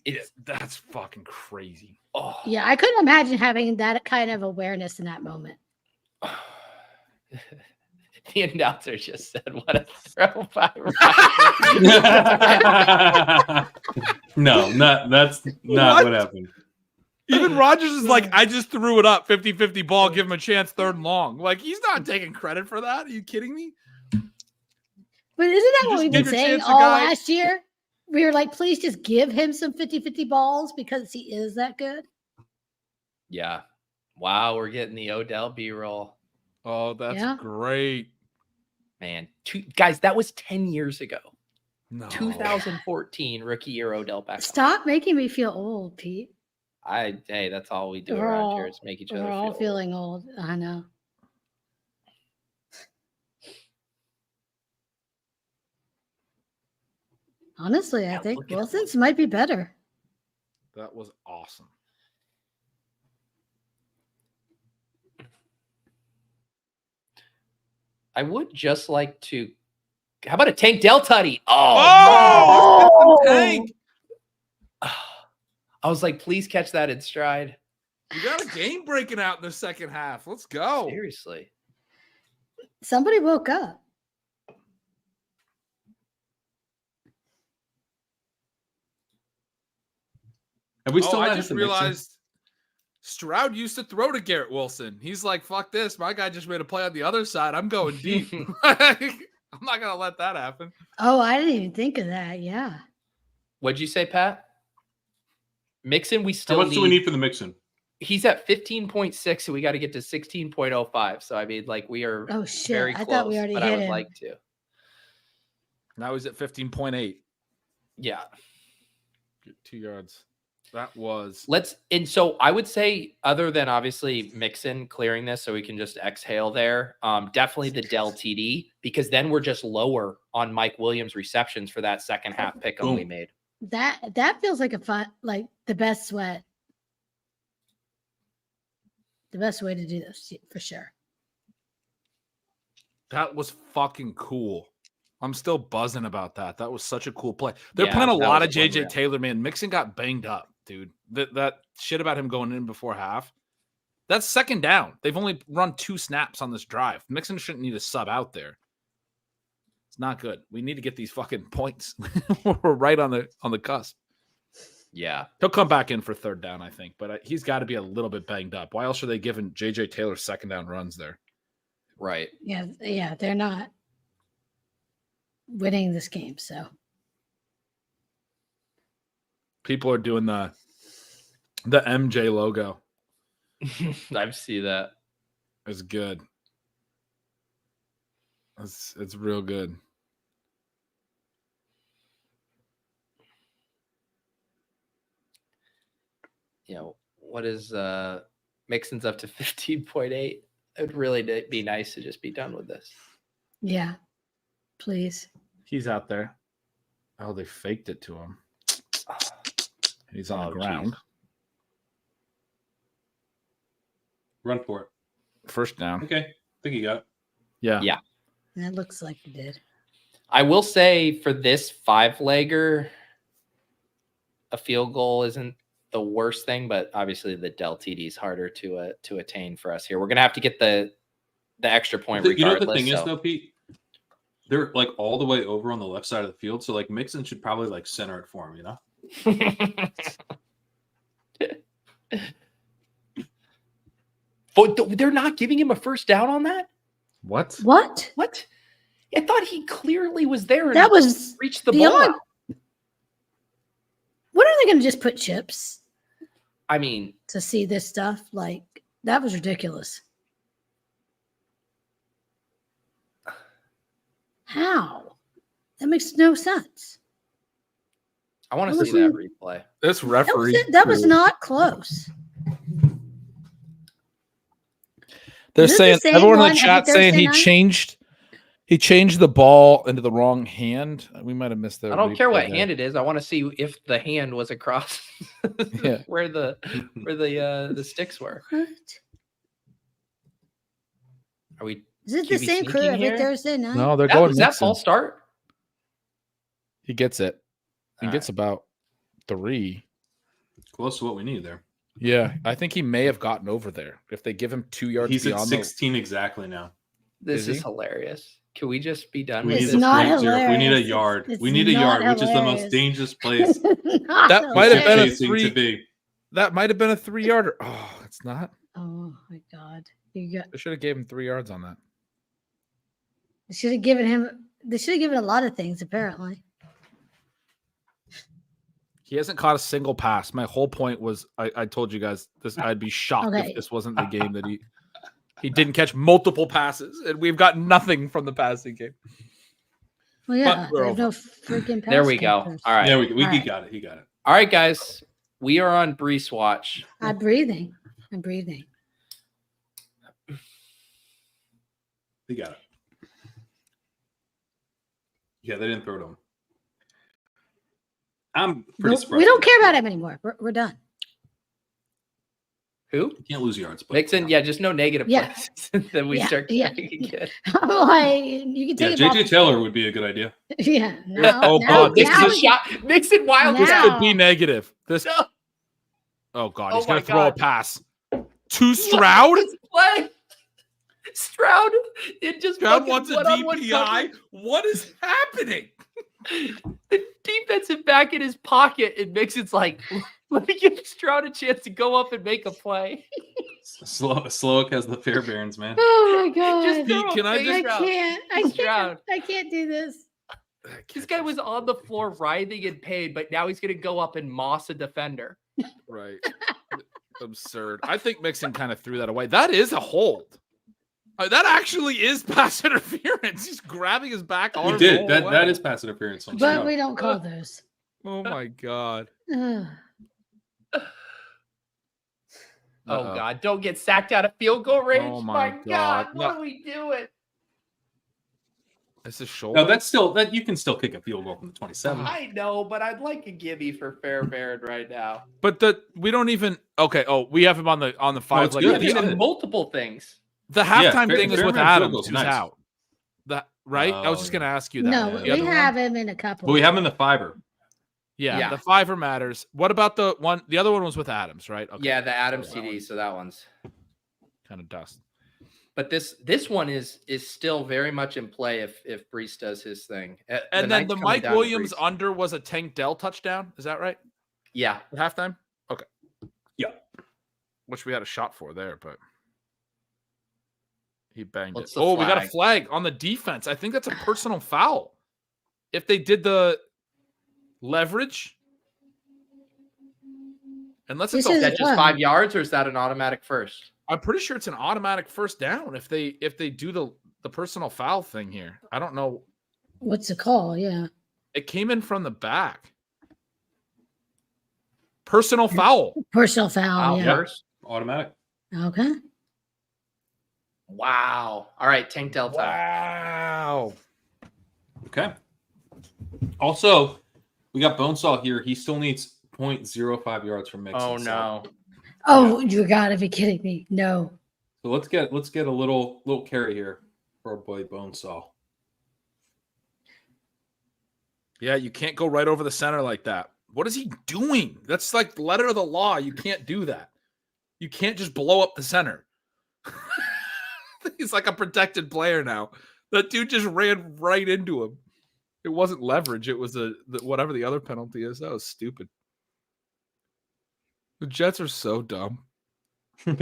It's That's fucking crazy. oh. Yeah, I couldn't imagine having that kind of awareness in that moment. The announcer just said, "What a throw by Ryan." No, that's not what happened. Even Rodgers is like, I just threw it up 50-50 ball, give him a chance, 3rd and long. Like, he's not taking credit for that. Are you kidding me? But isn't that You what just we've give been your saying chance to all guy- last year? We were like, please just give him some 50-50 balls because he is that good. Yeah. Wow, we're getting the Odell B-roll. Oh, that's Yeah. great. Man, guys, that was 10 years ago. No. 2014 rookie year Odell Beckham. Stop making me feel old, Pete. Hey, that's all we do We're around all- here is make each other We're all feel feeling old. I know. Honestly, I Yeah, think look at Wilson's might be better. That was awesome. I would just like to. How about a Tank Dell Tutty? Oh! Tank! I was like, please catch that in stride. You got a game breaking out in the second half. Let's go. Seriously. Somebody woke up. Have we still I not just hit the Mixon? realized Stroud used to throw to Garrett Wilson. He's like, fuck this. My guy just made a play on the other side. I'm going deep. I'm not going to let that happen. Oh, I didn't even think of that. Yeah. What'd you say, Pat? Mixon, we How still much do we need for the Mixon? He's at 15.6, so we got to get to 16.05. So, I mean, like, we are Oh, shit. very I close, thought we already but hit I would him. like to. Now he's at 15.8. Yeah. 2 yards. That was. And so I would say, other than obviously Mixon clearing this so we can just exhale there, definitely the Dell TD, because then we're just lower on Mike Williams receptions for that second half pick we made. That feels like a fun, like the best sweat. The best way to do this for sure. That was fucking cool. I'm still buzzing about that. That was such a cool play. They're Yeah, playing a that lot was of JJ unreal. Taylor, man. Mixon got banged up, dude. That shit about him going in before half. That's second down. They've only run 2 snaps on this drive. Mixon shouldn't need a sub out there. It's not good. We need to get these fucking points. We're right on the cusp. Yeah. He'll come back in for third down, I think, but he's got to be a little bit banged up. Why else are they giving JJ Taylor second down runs there? Right. Yeah, they're not winning this game, so People are doing the MJ logo. I see that. It's good. It's real good. You know, what is Mixon's up to 15.8? It would really be nice to just be done with this. yeah. Please. He's out there. Oh, they faked it to him. He's on the ground. Geez. Run for it. First down. Okay. I think you got it. Yeah. Yeah. That looks like you did. I will say for this 5-legger, a field goal isn't the worst thing, but obviously the Dell TD is harder to attain for us here. We're gonna have to get the extra point regardless. You know what the thing is though, Pete? They're like all the way over on the left side of the field, so like Mixon should probably like center it for him, you know? But they're not giving him a first down on that? What? What? What? I thought he clearly was there and That was reached the ball beyond. out. What are they going to just put chips I mean, to see this stuff? Like, that was ridiculous. How? That makes no sense. I want to That see that wasn't- replay. This referee. That was not close. They're Is this saying the same everyone in one the every chat saying Thursday night? he changed the ball into the wrong hand. We might have missed that. I don't care what hand it is. I want to see if the hand was across Yeah. where the sticks were. What? Are we? Is it QB the same crew sneaking every here? Thursday night? No, they're That, going. was that Mixon. false start? He gets it. He All gets about 3. Close to what we need there. Yeah, I think he may have gotten over there. If they give him 2 yards He's at beyond 16 exactly now. This Is is he? hilarious. Can we just be done We with need It's this? a not 3-0. We need a hilarious. yard. It's We need a not yard, which is the most hilarious. dangerous place Not That might have been a hilarious. chasing 3 to be. That might have been a 3-yarder. Oh, it's not. Oh my God! You got. They should have gave him 3 yards on that. They should have given him. They should have given a lot of things. Apparently. He hasn't caught a single pass. My whole point was I told you guys this. I'd be shocked Okay. if this wasn't the game that he didn't catch multiple passes, and we've got nothing from the passing game. Well, yeah. we're There's no freaking. There pass we go. catchers. All right. Yeah, All he right. got it. He got it. All right, guys. We are on Breece watch. I'm breathing. I'm breathing. He got it. Yeah, they didn't throw it to him. I'm pretty No, surprised. we don't care about him anymore. We're done. Who? You can't lose yards. But Mixon. Yeah, just no negative Yeah. plays. Then we Yeah, start yeah. tracking again. I'm like, you can Yeah, take him JJ Taylor would be a good idea. off. Yeah. Now, Oh, now, God, this now is a we- Shot. Mixon wild. This Now- could be negative. This. No. Oh God, Oh he's gonna my throw a God. pass to Stroud. This play. Stroud. It just Stroud fucking wants a one-on-one DPI. coverage. What is happening? The defensive back in his pocket, and Mixon's like, Let me give Stroud a chance to go up and make a play. Slowick has the Fairbairns, man. Oh my god! Just throw Can a I big just- I Stroud. can't do this. This guy was on the floor writhing in pain, but now he's going to go up and moss a defender. Right. Absurd. I think Mixon kind of threw that away. That is a hold. That actually is pass interference. He's grabbing his back arm. He did. That is pass interference. On But Stroud. we don't call those. Oh my god. Ugh. Oh, Uh-oh. God. Don't get sacked out of field goal range. Oh, my my God. God. What No. are we doing? It's a shoulder. No, that's still that you can still kick a field goal from the 27. I know, but I'd like a gimme for Fairbairn right now. But we don't even. Okay. Oh, we have him on the 5. it's like good. He's Yeah. on multiple things. the halftime Fair- thing is with Fairbairn field Adams, goal's who's nice. out. That right? I was just Oh, gonna ask you that. No, The we other one? have him in a couple. But we have him in the fiver. Yeah, Yeah. the 5 matters. What about the one? The other one was with Adams, right? Okay. Yeah, the Adams That CD, one. so that one's. Kind of dust. But this one is still very much in play if Breece does his thing. And then the night's coming Mike down to Williams Breece. under was a Tank Dell touchdown. Is that right? Yeah. At halftime? Okay. Yeah. Which we had a shot for there, but he banged What's it. the Oh, we got a flag? flag on the defense. I think that's a personal foul. If they did the leverage, unless it's This Is is- that just 5 yards or is that an automatic first? I'm pretty sure it's an automatic first down if they do the personal foul thing here. I don't know. What's the call? Yeah. It came in from the back. Personal foul. Personal foul. Foul Yeah. first? Automatic. Okay. Wow. All right, Tank Dell time. Wow. Okay. Also, we got Bonesaw here. He still needs 0.05 yards from Mixon. Oh so- no. Oh, you gotta be kidding me. No. So let's get a little carry here for our boy Bonesaw. Yeah, you can't go right over the center like that. What is he doing? That's like letter of the law. You can't do that. You can't just blow up the center. He's like a protected player now. That dude just ran right into him. It wasn't leverage. It was whatever the other penalty is. That was stupid. The Jets are so dumb. Why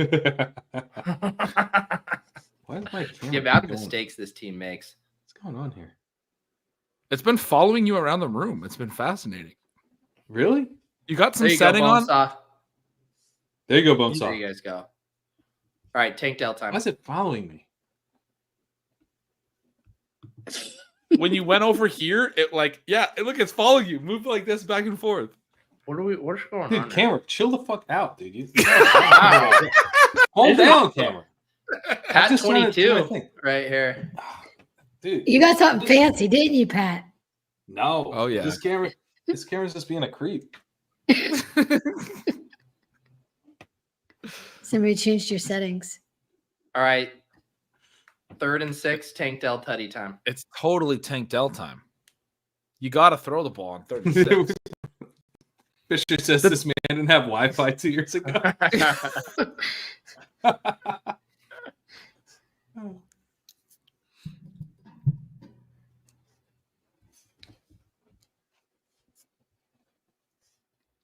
is my camera The amount of going? mistakes this team makes. What's going on here? It's been following you around the room. It's been fascinating. Really? You got some There you go, setting on? Bonesaw. There you go, There Bonesaw. you guys go. All right, Tank Dell time. Why is it following me? When you went over here, look, it's following you. Move like this back and forth. What's going Dude, on? camera, chill the fuck out, dude. Wow. Calm down, camera. Pat Just trying to do my 22 thing. right here. Dude. You got something fancy, didn't you, Pat? No. Oh, yeah. This camera's just being a creep. Somebody changed your settings. All right. 3rd and 6, Tank Dell tutty time. It's totally Tank Dell time. You got to throw the ball on 36. Fisher says this man didn't have Wi-Fi 2 years ago.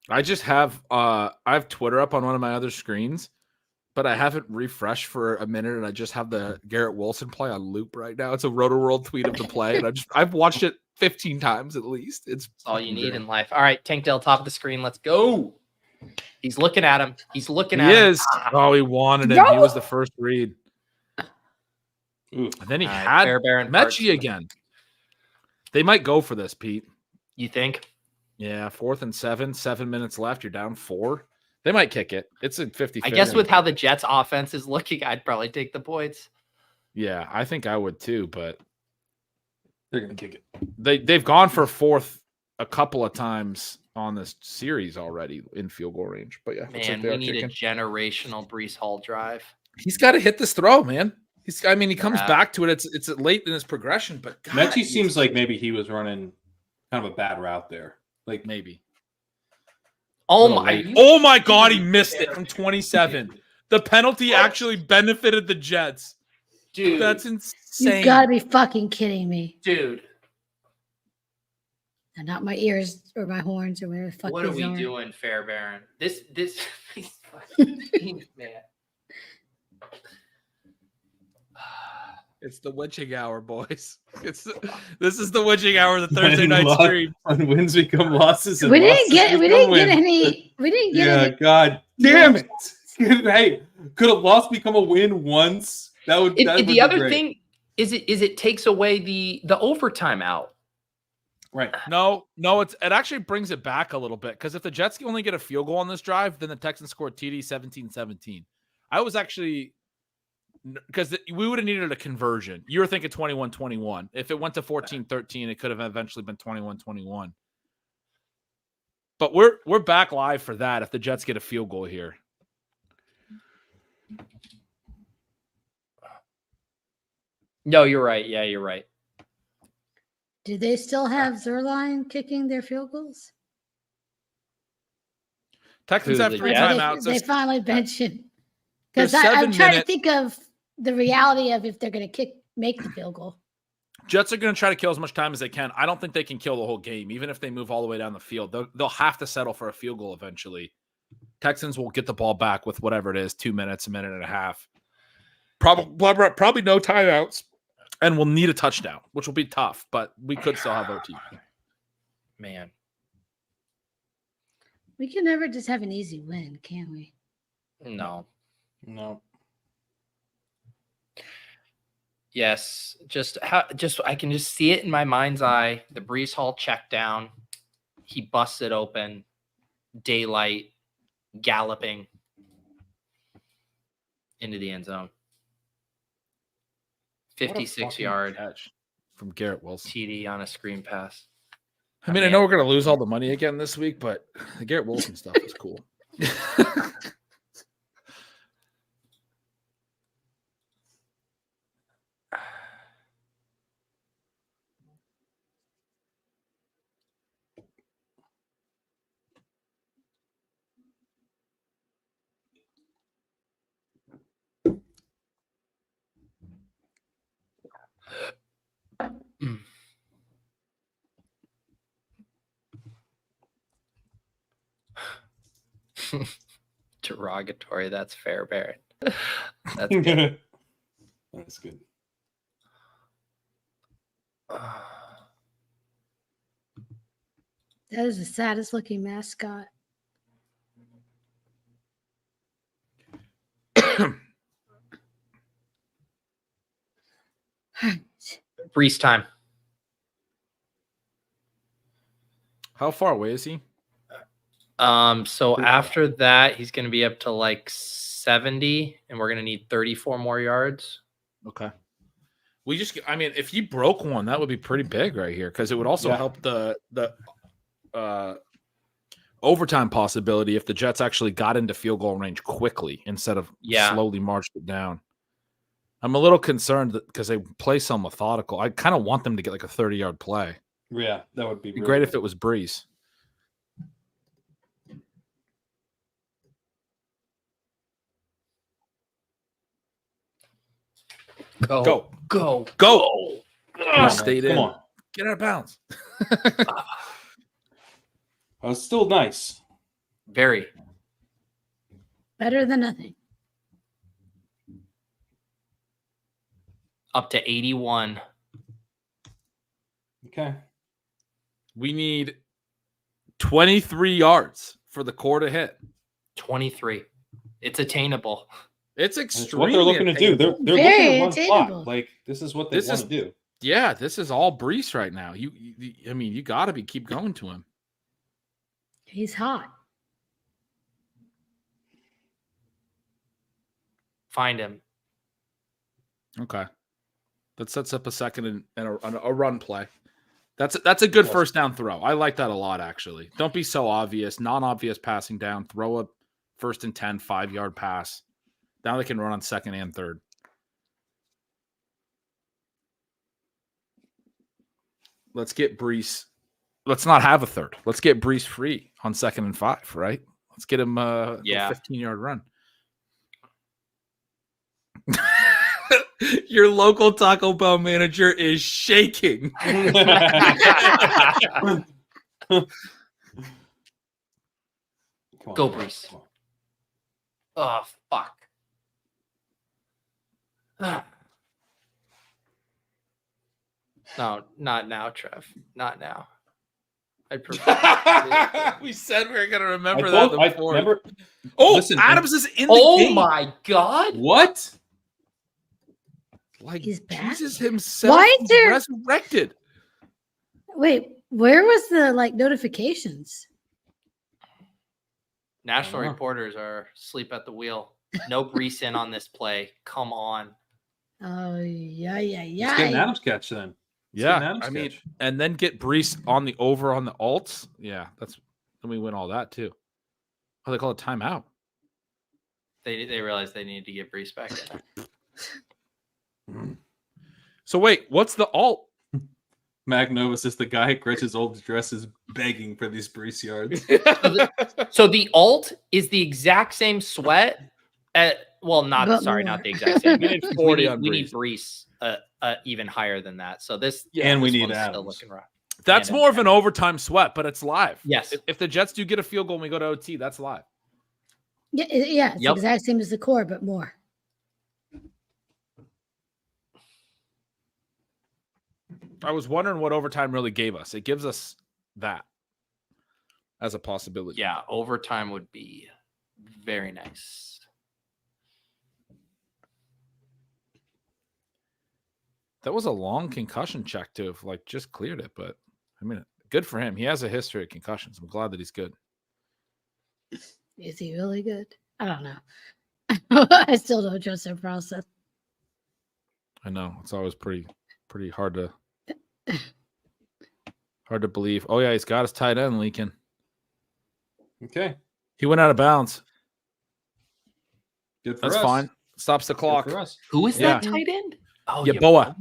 I just have I have Twitter up on one of my other screens, but I haven't refreshed for a minute, and I just have the Garrett Wilson play on loop right now. It's a Roto-World tweet of the play, and I've watched it 15 times at least. It's That's all you need in life. All right, Tank Dell, top of the screen. Let's go. He's looking at him. He's looking He at him. is. Oh, he wanted him. He was the first read. Ooh. And then he All right, had Fairbairn Mechie Parks. again. They might go for this, Pete. You think? Yeah, 4th and 7, 7 minutes left. You're down 4. They might kick it. It's a 50. I guess with how the Jets offense is looking, I'd probably take the points. Yeah, I think I would too, but They're gonna kick it. they've gone for 4th a couple of times on this series already in field goal range. But yeah, looks like Man, they we are need a kicking. generational Breece Hall drive. He's got to hit this throw, man. He comes Yeah. back to it. It's late in his progression, but God, Mechie seems like maybe he was running kind of a bad route there. Like maybe. Oh Little my! late. Oh my God, he missed it from 27. The penalty actually benefited the Jets. dude, That's insane. You gotta be fucking kidding me. dude. Not my ears or my horns or whatever the fuck What are these we are. doing, Fairbairn? This man. It's the witching hour, boys. This is the witching hour of the Thursday night When stream. When wins become losses, and We losses didn't get become wins. any. We didn't get Yeah, any. God damn it! Hey, could a loss become a win once? That would. That would The be other great. thing is it takes away the overtime out. Right? No, it actually brings it back a little bit because if the Jets only get a field goal on this drive, then the Texans scored TD 17-17. I was actually because we would have needed a conversion. You were thinking 21-21. If it went to 14-13, it could have eventually been 21-21. But we're back live for that if the Jets get a field goal here. No, you're right. Yeah, you're right. Do they still have Zerline kicking their field goals? Texans Who, have the three Jets? timeouts. They finally bench him. There's Because I'm 7 trying minutes. to think of the reality of if they're going to make the field goal. Jets are going to try to kill as much time as they can. I don't think they can kill the whole game, even if they move all the way down the field. They'll have to settle for a field goal eventually. Texans will get the ball back with whatever it is, 2 minutes, a minute and a half. Probably no timeouts, and we'll need a touchdown, which will be tough, but we could still have OT. Man. We can never just have an easy win, can we? No. No. Yes. Just I can just see it in my mind's eye. The Breece Hall check down. He busts it open. Daylight galloping into the end zone. 56-yard catch from Garrett Wilson. TD on a screen pass. I mean, I know we're going to lose all the money again this week, but the Garrett Wilson stuff is cool. Derogatory. That's fair, Barrett. That's good. That's good. That is the saddest looking mascot. Breece time. How far away is he? So after that, he's going to be up to like 70, and we're going to need 34 more yards. Okay. I mean, if you broke one, that would be pretty big right here because it would also help the overtime possibility if the Jets actually got into field goal range quickly instead of slowly marched it down. I'm a little concerned because they play so methodical. I kind of want them to get like a 30-yard play. Yeah, that would be It'd be great if it was Breece. Go. Stayed in. Come on. Get out of bounds. Still nice. Very. Better than nothing. Up to 81. Okay. We need 23 yards for the core to hit. 23. It's attainable. It's That's extremely what they're looking to do. They're looking Very to run attainable. clock. Like this is what they want to do. Yeah, this is all Breece right now. I mean, you got to keep going to him. He's hot. Find him. Okay. That sets up a second and a run play. That's a good first down throw. I like that a lot, actually. Don't be so obvious. Non-obvious passing down. Throw a 1st and 10, 5-yard pass. Now they can run on 2nd and 3rd. Let's get Breece. Let's not have a 3rd. Let's get Breece free on 2nd and 5, right? Let's get him a 15-yard run. Your local Taco Bell manager is shaking. Go, Breece. Oh, fuck. No, not now, Trev. Not now. I'd prefer. We said we were gonna remember I that before. remember. Oh, Listen, Adams is in the game. My God. What? Like He's back? Jesus himself Why is there- resurrected. Wait, where was the notifications? National Wow. reporters are asleep at the wheel. No Breece in on this play. Come on. Oh yeah. Let's get an Adams catch then. Let's get an Yeah, Adams I mean, catch. and then get Breece on the over on the alts. Yeah, then we win all that too. Oh, they call it timeout. They realized they needed to get Breece back in. So wait, what's the alt? Magnova says the guy at Gretchen's old dress is begging for these Breece yards. So the alt is the exact same sweat. Not But the exact same. We need 40 on we need Breece. Breece even higher than that. So this And we this need one's still Adams. looking rough. That's And more of an overtime sweat, but it's live. Yes. If the Jets do get a field goal and we go to OT, that's live. Yeah, it's Yep. the exact same as the core, but more. I was wondering what overtime really gave us. It gives us that as a possibility. Yeah, overtime would be very nice. That was a long concussion check to have just cleared it, but I mean, good for him. He has a history of concussions. I'm glad that he's good. Is he really good? I don't know. I still don't trust their process. I know it's always pretty hard to believe. Oh yeah, he's got his tight end leaking. Okay. He went out of bounds. Good for That's us. fine. Stops the Good clock. for us. Who is that Yeah. tight end? Oh, Yaboa.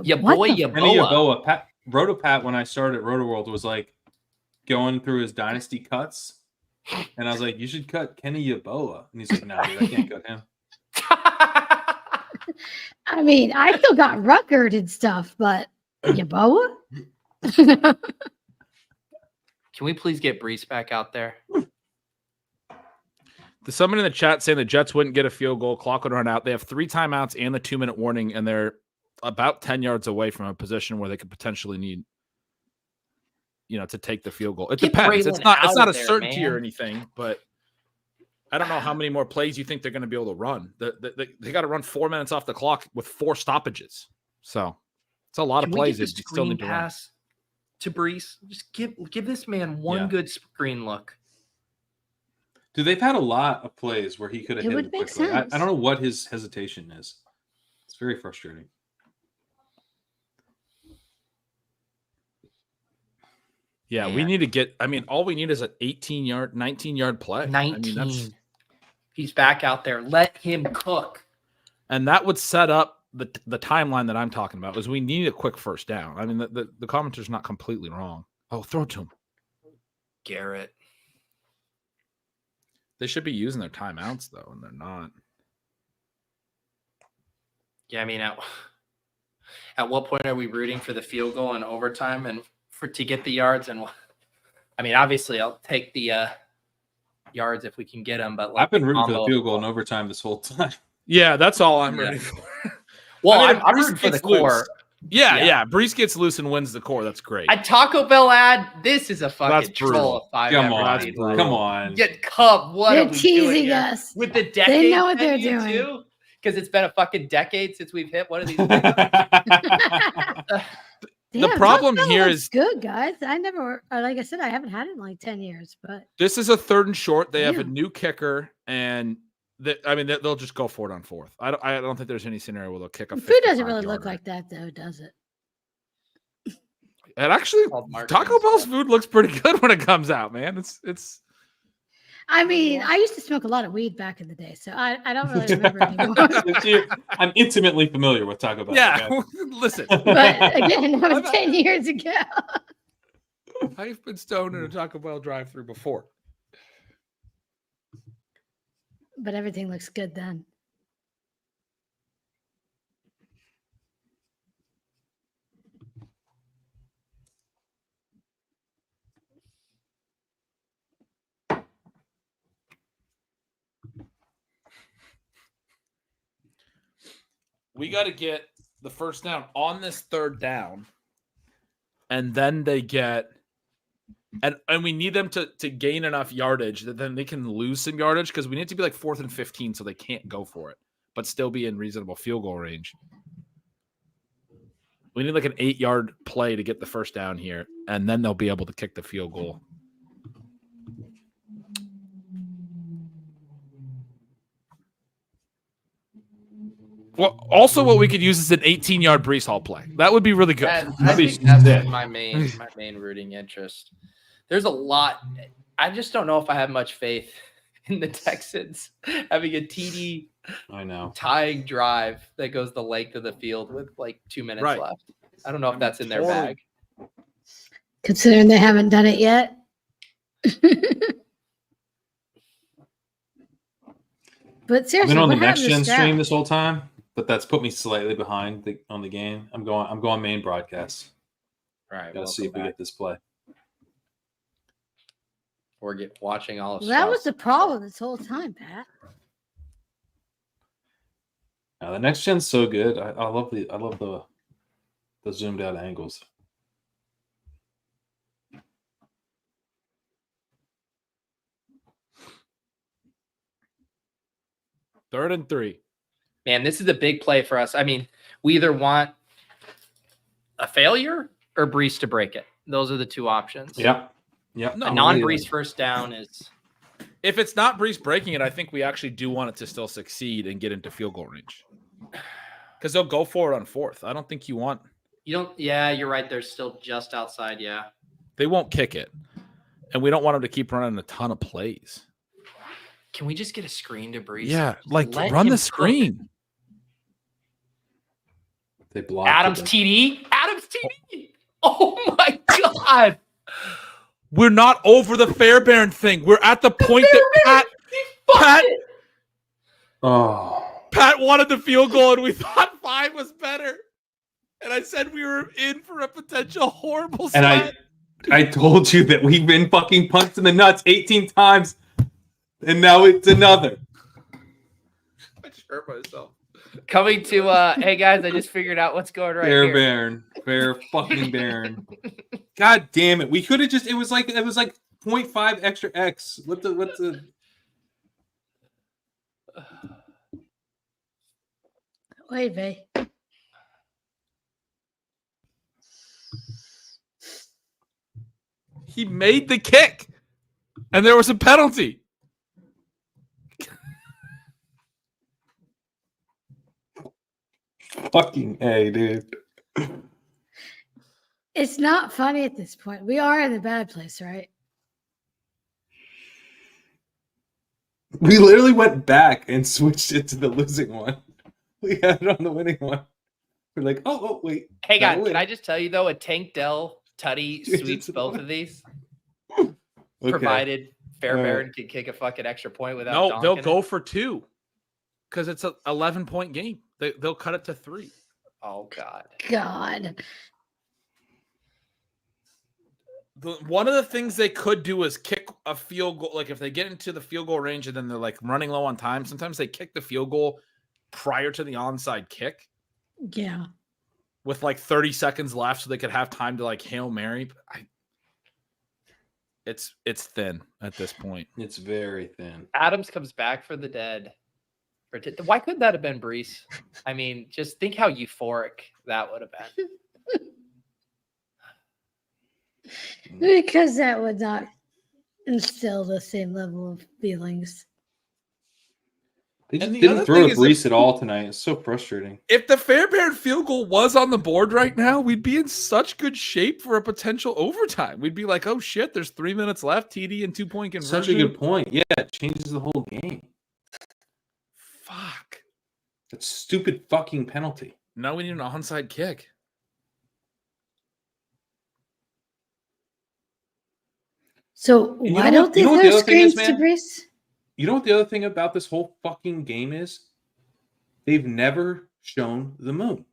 Yeah, What boy, the- Kenny Yaboa. Yaboa. Rotopat, when I started at RotoWorld, was going through his dynasty cuts. And I was like, you should cut Kenny Yaboa. And he's like, no, dude, I can't cut him. I mean, I still got Ruckert and stuff, but Yaboa? Can we please get Breece back out there? There's someone in the chat saying the Jets wouldn't get a field goal. Clock would run out. They have 3 timeouts and the 2-minute warning, and they're about 10 yards away from a position where they could potentially need, to take the field goal. It Get depends. Braylon It's not out a of there, certainty man. or anything, but I don't know how many more plays you think they're going to be able to run. They got to run 4 minutes off the clock with 4 stoppages. So it's a lot Can of we plays get that the you still screen need to run. pass to Breece? Just give this man one Yeah. good screen look. Dude, they've had a lot of plays where he could have It hit would him make quickly. I sense. don't know what his hesitation is. It's very frustrating. Yeah, we Man. need to get. I mean, all we need is an 18-yard, 19-yard play. 19. I mean, He's back out there. Let him cook. and that would set up the timeline that I'm talking about. Is we need a quick first down. I mean, the commenter's not completely wrong. Oh, throw it to him. Garrett. They should be using their timeouts though, and they're not. Yeah, I mean, at what point are we rooting for the field goal in overtime and to get the yards? And I mean, obviously, I'll take the yards if we can get them. But I've been rooting for the combo- field goal in overtime this whole time. Yeah, that's all I'm Yeah. ready for. Well, I mean, if I'm Breece rooting for the gets loose- core. Yeah, Yeah. Breece gets loose and wins the core. That's great. A Taco Bell ad. This is a fucking That's brutal. troll if I've Come ever on. seen brutal. one. Come on. Get Cub. What They're are we doing teasing here? us. With the decade They know what they're menu, doing. too? Because it's been a fucking decade since we've hit one of these. The Damn, problem Taco Bell here looks is- good, guys. I never, like I said, I haven't had it in like 10 years, but This is a 3rd and short. They have a Damn. new kicker, and they'll just go for it on 4th. I don't think there's any scenario where they'll kick a. the food doesn't really 55-yarder. look like that, though, does it? It actually, Called marketing Taco Bell's stuff. food looks pretty good when it comes out, man. It's. I mean, I used to smoke a lot of weed back in the day, so I don't really remember anymore. I'm intimately familiar with Taco Bell. Yeah, okay? listen. But again, that was 10 years ago. I've been stoned in a Taco Bell drive-through before. But everything looks good then. We got to get the first down on this third down, and then they get and we need them to gain enough yardage that then they can lose some yardage because we need to be like 4th and 15 so they can't go for it, but still be in reasonable field goal range. We need like an 8-yard play to get the first down here, and then they'll be able to kick the field goal. Well, also what we could use is an 18-yard Breece Hall play. That would be really good. I think that's my main rooting interest. There's a lot. I just don't know if I have much faith in the Texans having a TD tying drive that goes the length of the field with like 2 minutes left. I don't know if that's in their bag. Considering they haven't done it yet. But seriously, I've been on the what next happened to gen Stroud? stream this whole time, but that's put me slightly behind on the game. I'm going main broadcast. All right, Gotta see if we get this play. Or watching all of Well, that was the problem this whole time, Pat. The next gen's so good. I love the zoomed out angles. Third and 3. Man, this is a big play for us. I mean, we either want a failure or Breece to break it. Those are the two options. Yep. No, a non-Breece first down is. If it's not Breece breaking it, I think we actually do want it to still succeed and get into field goal range. Because they'll go for it on 4th. I don't think you want. You don't. Yeah, you're right. They're still just outside. Yeah. They won't kick it. And we don't want them to keep running a ton of plays. Can we just get a screen to Breece? Yeah, like run the screen. They block Adams TD. Adams TD. Oh my God. We're not over the Fairbairn thing. We're at the point that Pat wanted the field goal and we thought 5 was better. And I said we were in for a potential horrible and sweat. I told you that we've been fucking punched in the nuts 18 times. And now it's another. I just hurt myself. Coming to hey guys, I just figured out what's going right here. Fair fucking Baron. God damn it. We could have just it was like 0.5 extra X. What's the Wait, babe. He made the kick. And there was a penalty. fucking A, dude. It's not funny at this point. We are in the bad place, right? We literally went back and switched it to the losing one. We had it on the winning one. We're like, oh wait. Hey guys, can I just tell you though, a Tank Dell Tutty sweeps both of these. Okay. Provided Fairbairn can kick a fucking extra point without. No, they'll go for 2 because it's an 11-point game. They'll cut it to 3. Oh God. One of the things they could do is kick a field goal. Like if they get into the field goal range and then they're like running low on time, sometimes they kick the field goal prior to the onside kick. Yeah. With like 30 seconds left so they could have time to like Hail Mary. It's thin at this point. It's very thin. Adams comes back for the dead. Why couldn't that have been Breece? I mean, just think how euphoric that would have been. Because that would not instill the same level of feelings. They just didn't throw to Breece at all tonight. It's so frustrating. If the Fairbairn field goal was on the board right now, we'd be in such good shape for a potential overtime. We'd be like, oh shit, there's 3 minutes left, TD and 2-point conversion. Such a good point. Yeah, it changes the whole game. Fuck. That stupid fucking penalty. Now we need an onside kick. So why don't they throw screens to Breece? You know what the other thing about this whole fucking game is? They've never shown the moon.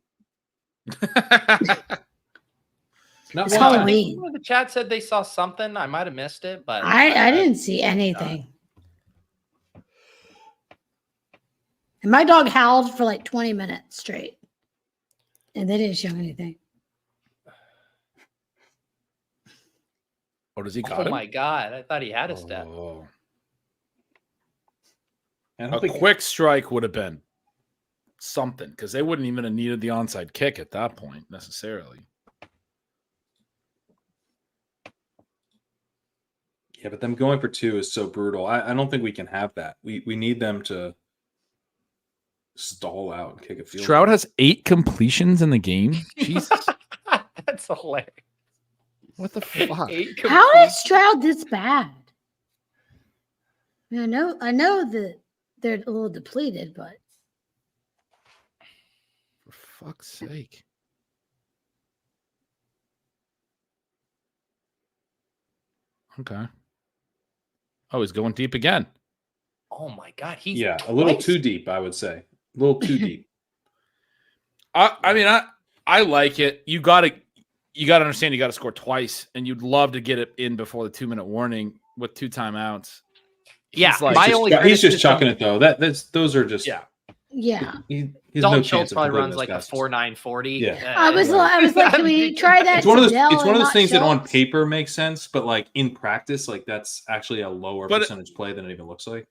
It's Halloween. The chat said they saw something. I might have missed it, but I didn't see anything. And my dog howled for like 20 minutes straight. And they didn't show anything. Oh, does he got Oh it? my God. I thought he had a step. Oh. I A don't think quick strike would have been something because they wouldn't even have needed the onside kick at that point necessarily. Yeah, but them going for 2 is so brutal. I don't think we can have that. We need them to stall out and kick a field Stroud goal. has 8 completions in the game. Jesus. That's hilarious. What the fuck? How is Stroud this bad? I mean, I know that they're a little depleted, but For fuck's sake. Okay. Oh, he's going deep again. Oh my God. He's Yeah, a little twice- too deep, I would say. A little too deep. I mean, I like it. You gotta understand you gotta score twice, and you'd love to get it in before the 2-minute warning with 2 timeouts. Yeah, He's like- my He's only just, he's just criticism- chucking it though. Those are just Yeah. yeah. He has Dalton no chance Schultz of probably completing runs those like a passes. 4.940. Yeah. I was like, can we try that? It's one of those. to Dell It's one and of those not things that on Schultz? paper makes sense, but like in practice, like that's actually a lower But- percentage play than it even looks like.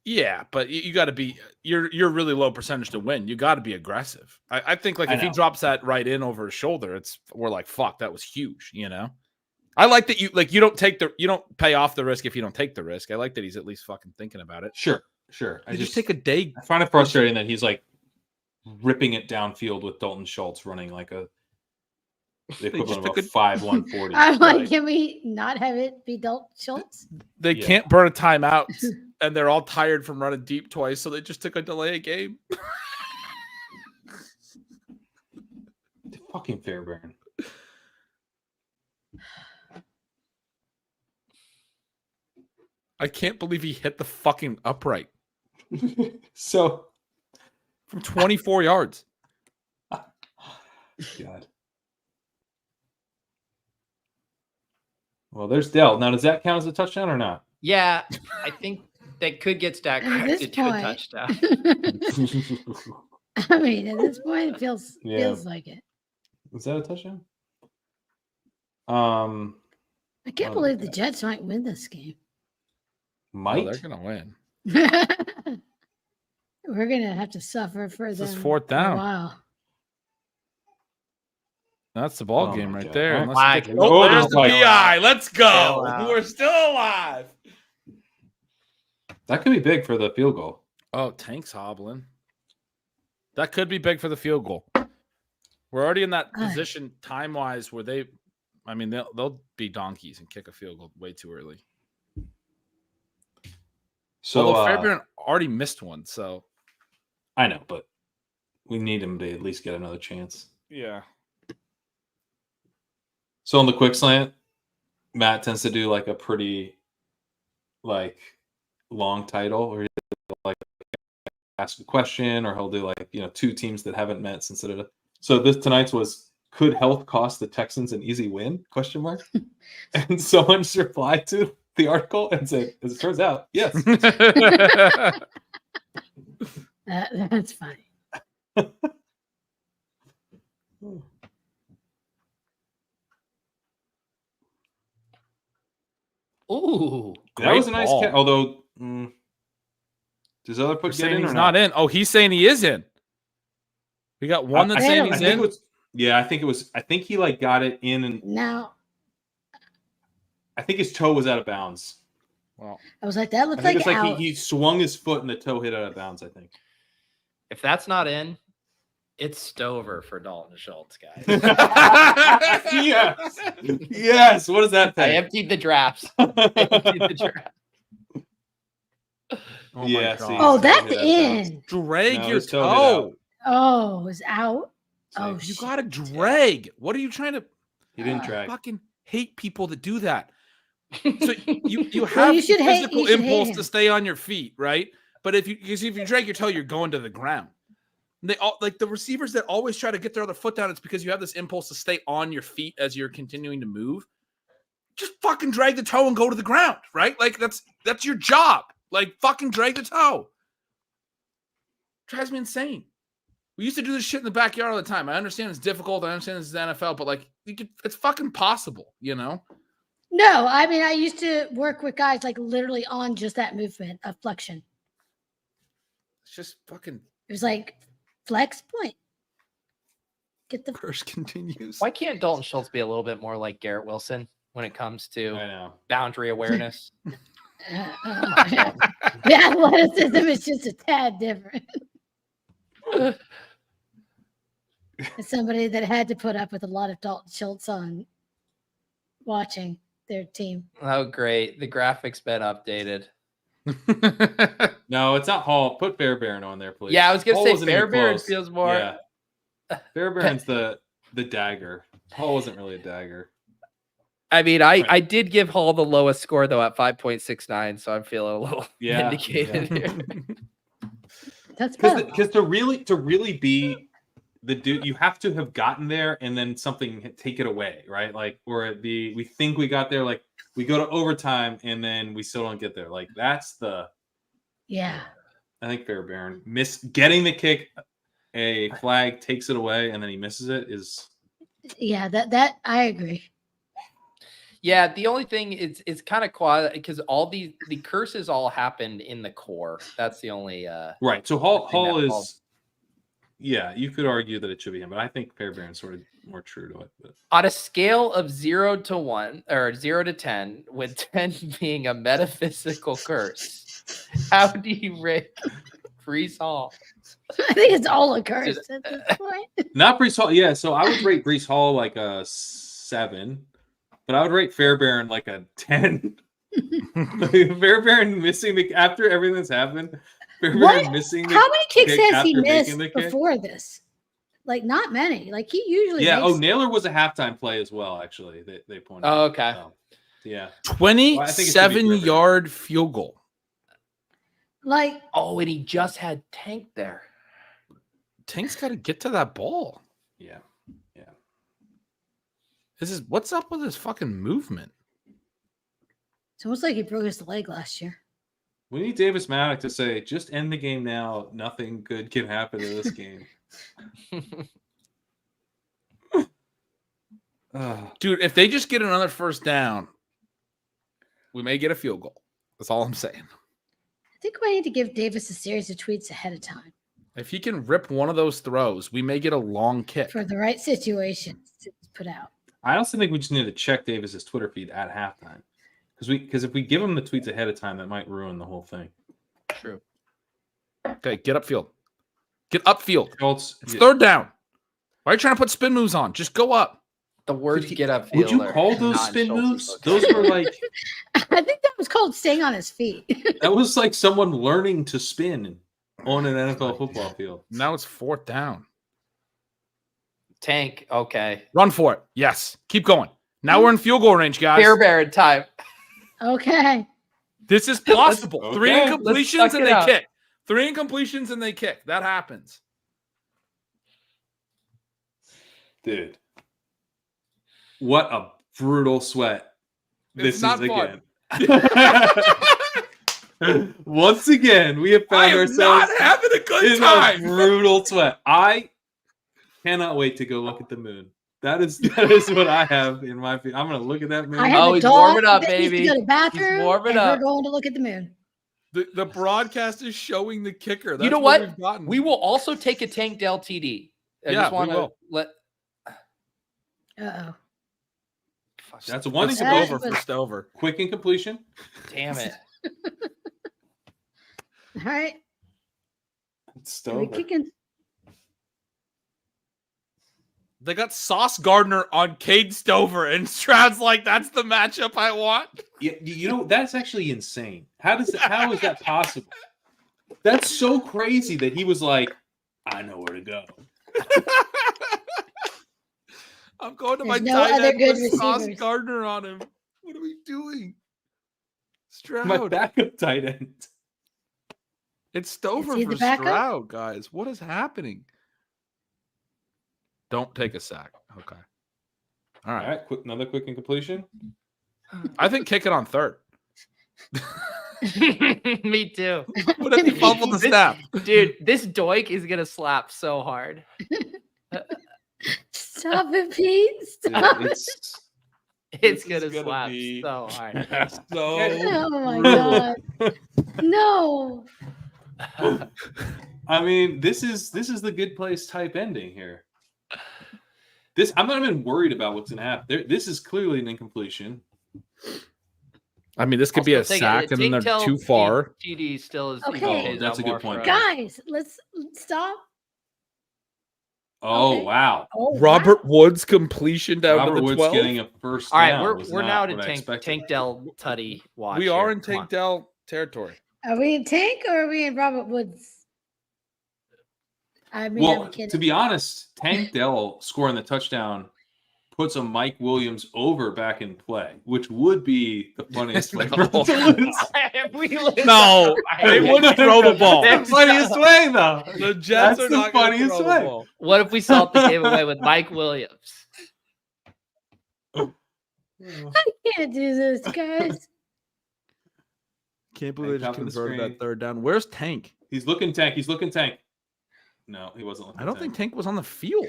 Yeah, but you got to be you're really low percentage to win. You got to be aggressive. I think like I if he know. drops that right in over his shoulder, we're like fuck, that was huge. You know, I like that you don't pay off the risk if you don't take the risk. I like that he's at least fucking thinking about it. Sure. I You just take a day. I find it frustrating that he's like ripping it downfield with Dalton Schultz running like the equivalent took of a 5.140. I'm like, Right. can we not have it be Dalton Schultz? They Yeah. can't burn a timeout, and they're all tired from running deep twice, so they just took a delay a game. Fucking Fairbairn. I can't believe he hit the fucking upright So from 24 yards. God. Well, there's Dell. Now, does that count as a touchdown or not? Yeah, I think that could get stacked At this corrected to a point- touchdown. I mean, at this point, it feels Yeah. like it. Is that a touchdown? I can't Oh, believe the God. Jets might win this game. Oh, Might. they're gonna win. We're gonna have to suffer for This is them 4th for a down. while. That's the ball Oh game my right God. there. Oh Unless my you take- God. oh, there's the Oh my PI. Let's go. Bailout. We're still alive. That could be big for the field goal. Oh, Tank's hobbling. That could be big for the field goal. We're already in that Ay. position time-wise where they'll be donkeys and kick a field goal way too early. So Although Fairbairn already missed one, so I know, but we need him to at least get another chance. yeah. So on the quick slant, Matt tends to do like a pretty like long title, or he'll like ask a question, or he'll do like 2 teams that haven't met since it. So this tonight's was, could health cost the Texans an easy win? Question mark. And someone just replied to the article and said, as it turns out, yes. That's funny. Ooh. That was a Great nice ball. catch. Although, does other You're put get saying in he's or not in. Oh, he's saying he is in. We got one that's I saying don't he's I think in. it was. Yeah, I think it was. I think he like got it in, and Now, I think his toe was out of bounds. Well, I was like, that I looks think like it's like out. he swung his foot and the toe hit out of bounds. I think. If that's not in, it's Stover for Dalton Schultz, guys. Yes. Yes. What does that I pay? emptied the drafts. I emptied the draft. oh Yeah, my see. God. Oh, His toe that's hit out of bounds. in. Drag No, your his toe hit toe. Oh, it's out. Oh, You shit. gotta drag. What are you trying to He didn't drag. fucking hate people that do that? So you Well, have you should the hate- physical you should hate impulse him. to stay on your feet, right? But if you drag your toe, you're going to the ground. They all like the receivers that always try to get their other foot down. It's because you have this impulse to stay on your feet as you're continuing to move. Just fucking drag the toe and go to the ground, right? Like that's your job. Like fucking drag the toe. drives me insane. We used to do this shit in the backyard all the time. I understand it's difficult. I understand this is the NFL, but like, it's fucking possible, you know? No, I mean, I used to work with guys like literally on just that movement of flexion. It's just fucking. It was like flex point. Get the Curse continues. Why can't Dalton Schultz be a little bit more like Garrett Wilson when it comes I to know. boundary awareness? the athleticism is just a tad different. As somebody that had to put up with a lot of Dalton Schultz on watching their team. Oh, great. The graphics been updated. No, it's not Hall. Put Fairbairn on there, please. Yeah, I was going Hall to say wasn't even Fairbairn close. feels more. Yeah. Fairbairn's the dagger. Hall wasn't really a dagger. I mean, I did give Hall the lowest score, though, at 5.69, so I'm feeling a little Yeah, vindicated here. That's better. Because to really be the dude, you have to have gotten there and then something take it away, right? Like, or we think we got there, like we go to overtime and then we still don't get there. Like that's the. Yeah. I think Fairbairn getting the kick, a flag takes it away and then he misses it is. Yeah, that I agree. Yeah, the only thing is kind of quiet because all the curses all happened in the core. That's the only Right. So Hall is. Hall- Yeah, you could argue that it should be him, but I think Fairbairn's sort of more true to it. But. On a scale of 0 to 1 or 0 to 10, with 10 being a metaphysical curse, how do you rate Breece Hall? I think it's all a curse at this point. Not Breece Hall. Yeah, so I would rate Breece Hall like a 7, but I would rate Fairbairn like a 10. Fairbairn missing after everything that's happened. Fairbairn missing How many kicks kick has he after making missed the kick? before this? Like not many. Like he usually Yeah. makes... Oh, Naylor was a halftime play as well. Actually, they pointed. Oh, out. okay. So, yeah. 27-yard field goal. Like Oh, and he just had Tank there. Tank's got to get to that ball. Yeah. What's up with his fucking movement? it's almost like he broke his leg last year. We need Davis Maddox to say, "Just end the game now. Nothing good can happen in this game." Dude, if they just get another first down, we may get a field goal. That's all I'm saying. I think we need to give Davis a series of tweets ahead of time If he can rip one of those throws, we may get a long kick. for the right situations to put out. I also think we just need to check Davis's Twitter feed at halftime, because if we give him the tweets ahead of time, that might ruin the whole thing. True. Okay, get upfield. Get upfield. Schultz, It's third down. Why are you trying to put spin moves on? Just go up. The words get up. would you call those spin moves? Those were like I think that was called staying on his feet. that was like someone learning to spin on an NFL football field. Now it's fourth down. Tank. Okay. Run for it. Yes. Keep going. Now we're in field goal range, guys. Fairbairn time. Okay. This is possible. Okay. 3 Let's incompletions suck and it they up. kick. 3 incompletions and they kick. That happens. Dude, what a brutal sweat this It's not is fun. again. Once again, we have I found am ourselves not having a good in time. a brutal sweat. I cannot wait to go look at the moon. That is what I have in my feed. I'm going to look at that moon. I have Oh, a he's dog warming up, that needs baby. to go to the bathroom. warming and up. We're going to look at the moon. The broadcast is showing the kicker. That's You know what what? we've gotten. We will also take a Tank Dell TD. I Yeah, just we want to will. let. Uh-oh. That's a one That's That over. was- First over. quick incompletion. Damn it. All right. It's Are we kicking? They got Sauce Gardner on Cade Stover, and Stroud's like, that's the matchup I want. You know, that's actually insane. How is that possible? That's so crazy that he was like, I know where to go. I'm going to my There's no tight other end good with Sauce receivers. Gardner on him. What are we doing? Stroud. My backup tight end. It's Stover Is he for the backup? Stroud, guys. What is happening? Don't take a sack. Okay. All All right. right, another quick incompletion. I think kick it on third. Me too. What if he fumbled the snap? Dude, this doink is gonna slap so hard. Stop it, Pete. Stop it. It's This is gonna slap be so hard. So Oh my god. No. I mean, this is the good place type ending here. I'm not even worried about what's gonna happen. This is clearly an incompletion. I mean, this could be a Also, sack, and then they're too far. TD still is. Okay. Oh, that's a good point. Guys, let's stop. Oh Okay. wow! Oh, Robert Woods completion down Robert to the Woods 12. getting a first. All right, down was we're not now to what I expected. Tank Dell Tutty watch. We are here. in Come on. Tank Dell territory. Are we in Tank or are we in Robert Woods? I mean, I'm Well, kidding. to be honest, Tank Dell scoring the touchdown puts a Mike Williams over back in play, which would be the funniest way for them to lose. If we lose, No, they wouldn't throw the ball. That's the funniest way, though. The Jets That's are the not going to funniest throw the way. ball. What if we salt the game away with Mike Williams? I can't do this, guys. Can't believe they Top just of the converted screen. that third down. Where's Tank? He's looking tank. He's looking tank. No, he wasn't looking I don't tank. think Tank was on the field.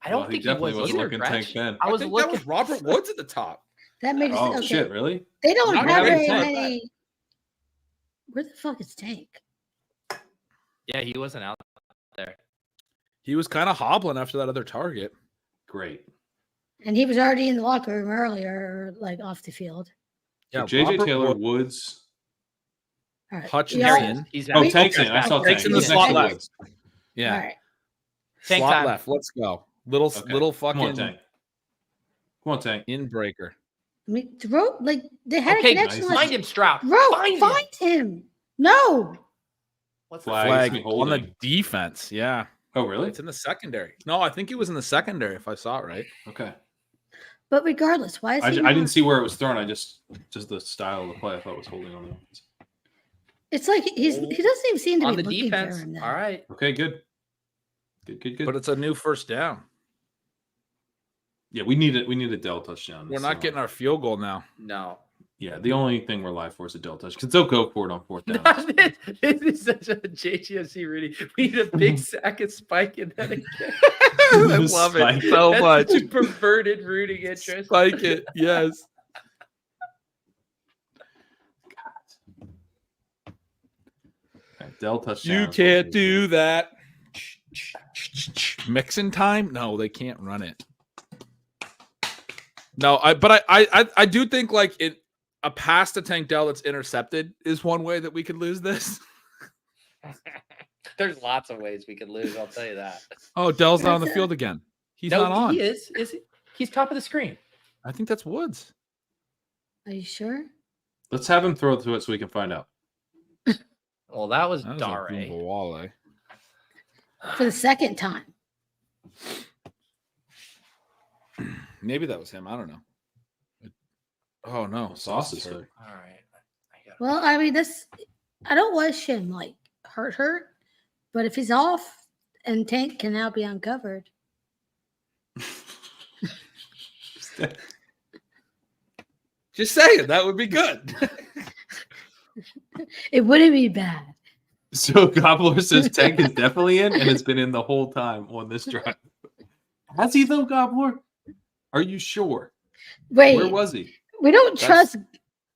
I don't Well, think he definitely was wasn't either. looking Gretch. tank then. I was think looking. that was Robert Woods at the top. That makes Oh okay. shit! Really? They don't Not have having very Tank. many. Where the fuck is Tank? Yeah, he wasn't out there. He was kind of hobbling after that other target. Great. And he was already in the locker room earlier, like off the field. So Yeah, JJ Robert Taylor, Wood- Woods. All right. Hutchinson. Y'all- There he is. He's Oh, out. Tank's in. I saw Tank's Tank. in the He's slot next to left. Woods. Yeah, All right. Tank slot time. left. Let's go. Little Okay. little Come on, fucking Tank. Come on, Tank. in breaker. I mean, throw like they had Okay, a connection. nice. Like, find him, Stroud. bro, find find him. No. What's the Flag. Flag he's on holding. the defense. Yeah, Oh, really? it's in the secondary. No, I think he was in the secondary. If I saw it right. Okay. But regardless, why is I he didn't not- see where it was thrown. I just the style of the play. I thought was holding on the offense. It's like he doesn't even seem to on be the looking defense? for him. Then. All right. Okay, good. Good. But it's a new first down. Yeah, we need it. We need a Dell touchdown. We're not getting our field goal now. No. Yeah, the only thing we're live for is a Dell touch because they'll go for it on fourth down. This is such a JGFC reading. We need a big sack of Spike and then again. I love Spike. it so much. That's perverted rooting interest. Spike it. Yes. Dell touchdown. You can't do that. Mixon time? No, they can't run it. No, I do think like a pass to Tank Dell that's intercepted is one way that we could lose this. There's lots of ways we could lose. I'll tell you that. Oh, Dell's not on the That's field again. He's no, not on. He is. Is he? He's top of the screen. I think that's Woods. Are you sure? Let's have him throw to it so we can find out. Well, that was That was Dare. a Wale. For the second time. Maybe that was him. I don't know. Oh no, Sauce is hurt. hurt. All right. Well, I mean, I don't wish him like hurt, but if he's off and Tank can now be uncovered. Just saying that would be good. It wouldn't be bad. So Gobbler says Tank is definitely in, and it's been in the whole time on this drive. Has he though, Gobbler? Are you sure? Wait, Where was he? we don't That's- trust.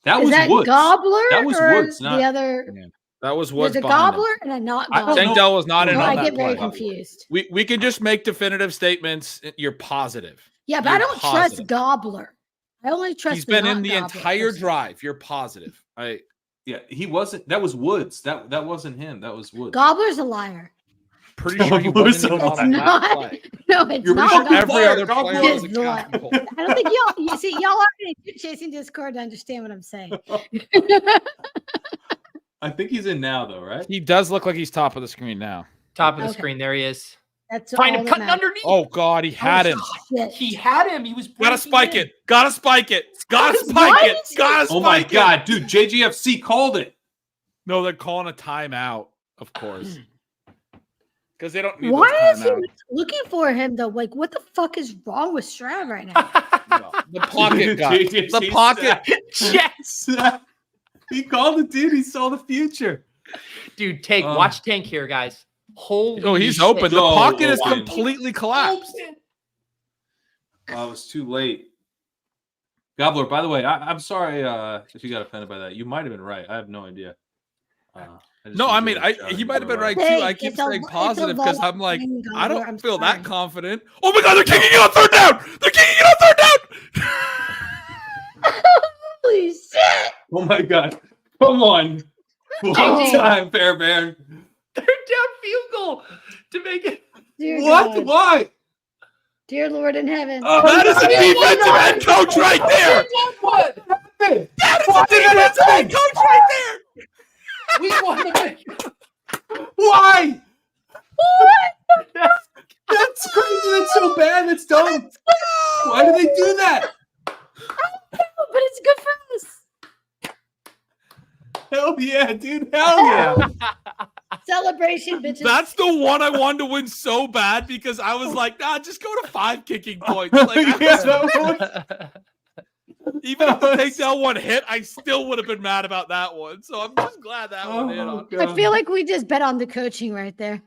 That Is was that Woods. Gobbler? That was or Woods, not- the other. That was Woods. There's a behind him. Gobbler and a not I don't Gobbler. Tank Dell was not in Well, on I that get very play. confused. We can just make definitive statements. You're positive. Yeah, but I You're don't positive. trust Gobbler. I only trust. He's been in not the Gobbler entire person. drive. You're positive. Yeah, he wasn't. That was Woods. That wasn't him. That was Woods. Gobbler's a liar. Pretty sure he Gobbler's wasn't even a on liar. that It's play. No, it's You're not. pretty sure Gobbler. Every other Gobbler player is was the liar. accountable. I don't think y'all. You see, y'all are chasing Discord to understand what I'm saying. I think he's in now, though, right? He does look like he's top of the screen now. Top of the Okay. screen. There he is. That's Find all him that cutting matters. underneath. Oh God, he had him. Shit. He had him. He was Gotta breaking spike in. it. Gotta spike it. Gotta What? spike it. Gotta spike Oh my it. God, dude! JGFC called it. No, they're calling a timeout, of course. Because they don't need Why those is he timeouts. looking for him though? Like, what the fuck is wrong with Stroud right now? No, the pocket guy. JGFC The pocket. Yes. He called it, dude. He saw the future. Dude, watch Tank here, guys. Holy Oh, he's shit. open. The So pocket is open. completely collapsed. Oh, it was too late. Gobbler, by the way, I'm sorry if you got offended by that. You might have been right. I have no idea. No, I mean, he might have been right too. Hey, I keep it's a- saying it's a positive because I'm like, long I Gobbler, I'm don't feel sorry. that confident. Oh my God, they're kicking it on third down. They're kicking it on third down. Holy shit! Oh my God. Come on. One JJ. time, Fairbairn. Third down field goal to make it. Dear What? God. Why? Dear Lord in heaven. Oh, That is a defensive head coach right there. That is a defensive head coach right there. We won the game. Why? That's crazy. That's so bad. That's dumb. Why do they do that? But it's good for us. Hell yeah, dude. Hell yeah. Celebration, bitches. That's the one I wanted to win so bad because I was like, nah, just go to 5 kicking points. Like, even if the takedown one hit, I still would have been mad about that one. So I'm just glad that one hit on. I feel like we just bet on the coaching right there.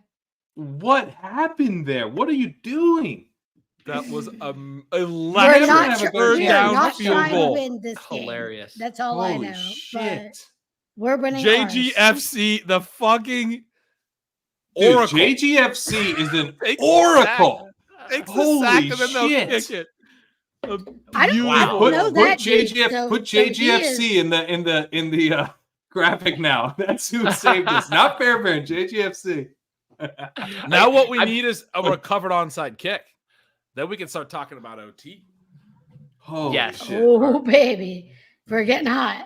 What happened there? What are you doing? That was We're 11 not, third we are down not field trying goal. to win this game. Hilarious. That's all I Holy know. shit. But we're winning ours. JGFC, the fucking Dude, oracle. JGFC is an Takes the oracle. sack. Takes the Holy sack and then they'll shit. kick it. I don't Beautiful. know Put that dude, JGF, so- put so he JGFC in the graphic now. That's who saved us. Not Fairbairn, JGFC. Now what we need is a recovered onside kick. Then we can start talking about OT. Holy Yes. shit. Oh, baby. We're getting hot.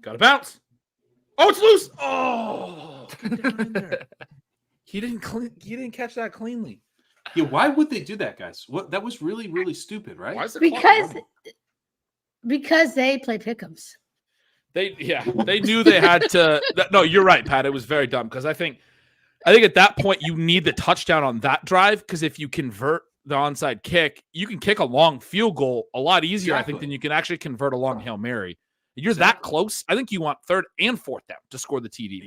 Got to bounce. Oh, it's loose. Oh, he didn't catch that cleanly. Yeah, why would they do that, guys? What that was really, really stupid, right? Why is the clock running? Because they play pick'ems. They knew they had to. No, you're right, Pat. It was very dumb because I think at that point you need the touchdown on that drive because if you convert the onside kick, you can kick a long field goal a lot easier, I think, than you can actually convert a long Hail Mary. You're that close. I think you want third and fourth down to score the TD.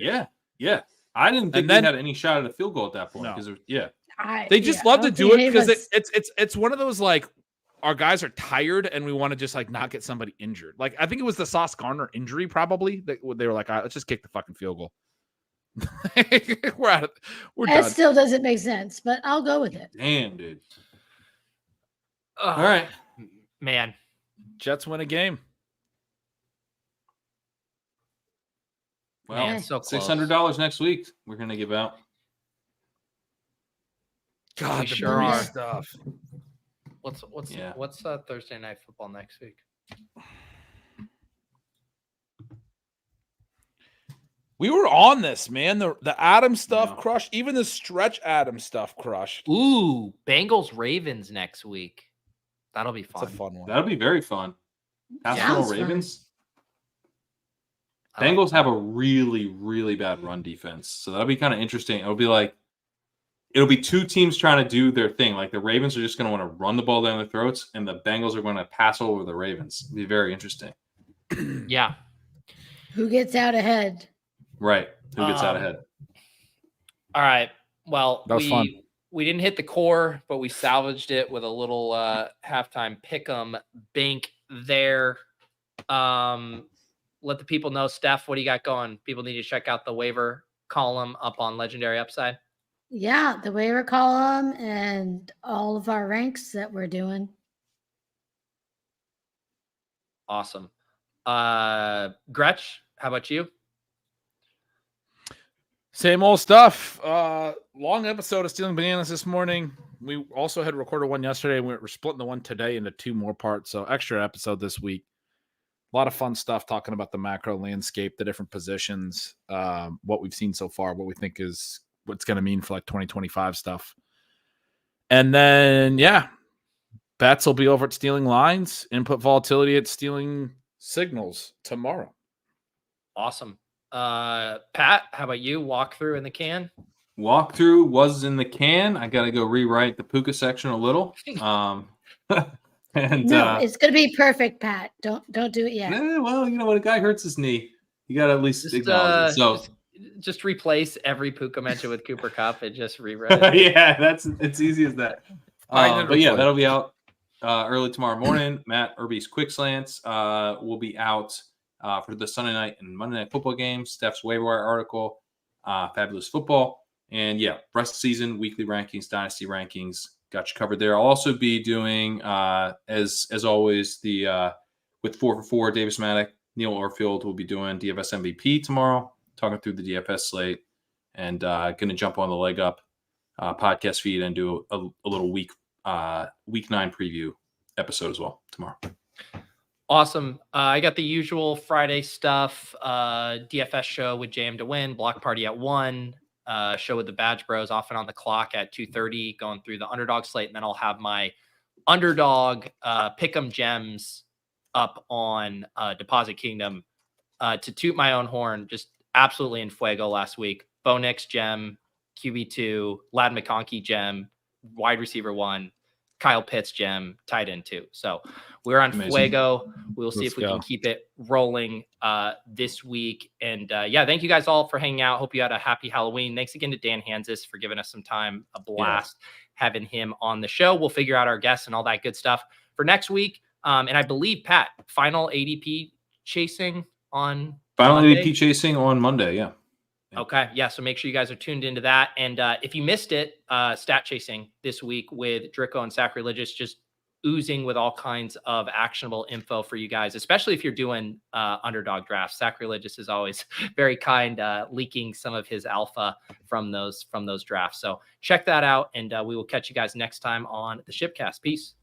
Yeah. I didn't think then- they had any shot at a field goal at that point. No. Because They just love to do OT it because was- it's one of those like our guys are tired and we want to just like not get somebody injured. Like I think it was the Sauce Gardner injury probably that they were like, all right, let's just kick the fucking field goal. We're out of we're That done. still doesn't make sense, but I'll go with it. damn, dude. Ugh, All right. man. Jets win a game. Well, Man, so close. $600 next week we're gonna give out. God, We the sure Breece are. stuff. What's Yeah. Thursday night football next week? We were on this, man. The Adams stuff Yeah. crushed. Even the stretch Adams stuff crushed. Ooh, Bengals Ravens next week. That'll be It's fun. a fun one. That'll be very fun. Hospital Sounds fun. Ravens. I like Bengals have a really, really bad run defense. So that'll be kind of interesting. It'll be two teams trying to do their thing. Like the Ravens are just going to want to run the ball down their throats, and the Bengals are going to pass over the Ravens. It'll be very interesting. Yeah. Who gets out ahead? Right. Who gets out Um, ahead? All right. Well, That was fun. we didn't hit the core, but we salvaged it with a little halftime pick'em bank there. Let the people know, Steph, what do you got going? People need to check out the waiver column up on Legendary Upside. Yeah, the waiver column and all of our ranks that we're doing. Awesome. Gretch, how about you? Same old stuff. Long episode of Stealing Bananas this morning. We also had recorded one yesterday. And we're splitting the one today into 2 more parts. So extra episode this week. A lot of fun stuff talking about the macro landscape, the different positions, what we've seen so far, what we think is what's going to mean for like 2025 stuff. And then, bets will be over at Stealing Lines, input volatility at Stealing Signals tomorrow. Awesome. Pat, how about you? Walkthrough in the can? Walkthrough was in the can. I got to go rewrite the Puka section a little. And No, it's gonna be perfect, Pat. Don't do it yet. well, when a guy hurts his knee, you got to at least acknowledge it. So just replace every Puka mention with Cooper Kupp and just rewrite. yeah, it's easy as that. But yeah, replay. that'll be out early tomorrow morning. Matt Irby's quick slants will be out for the Sunday night and Monday night football games. Steph's waiver wire article, Fabulous Football, and yeah, rest of season weekly rankings, dynasty rankings. Got you covered there. I'll also be doing, as always, the with 4 for 4, Davis Maddock, Neil Orfield will be doing DFS MVP tomorrow, talking through the DFS slate, and going to jump on the Leg Up podcast feed and do a little week 9 preview episode as well tomorrow. Awesome. I got the usual Friday stuff, DFS show with JM to Win, block party at 1. Show with the Badge Bros off and on the clock at 2:30, going through the Underdog slate, and then I'll have my Underdog Pick'em Gems up on Deposit Kingdom to toot my own horn. Just absolutely in fuego last week. Bo Nix gem, QB2, Lad McConkey gem, wide receiver 1, Kyle Pitts gem, tight end 2. So we're on fuego. We'll see if we can keep it rolling this week. And yeah, thank you guys all for hanging out. Hope you had a happy Halloween. Thanks again to Dan Hanzus for giving us some time. A blast having him on the show. We'll figure out our guests and all that good stuff for next week. And I believe, Pat, final ADP chasing on Monday? ADP chasing on Monday. Yeah. Okay. Yeah. So make sure you guys are tuned into that. And if you missed it, stat chasing this week with Drico and Sacrilegious, just oozing with all kinds of actionable info for you guys, especially if you're doing Underdog drafts. Sacrilegious is always very kind, leaking some of his alpha from those drafts. So check that out. And we will catch you guys next time on the ShipCast. Peace.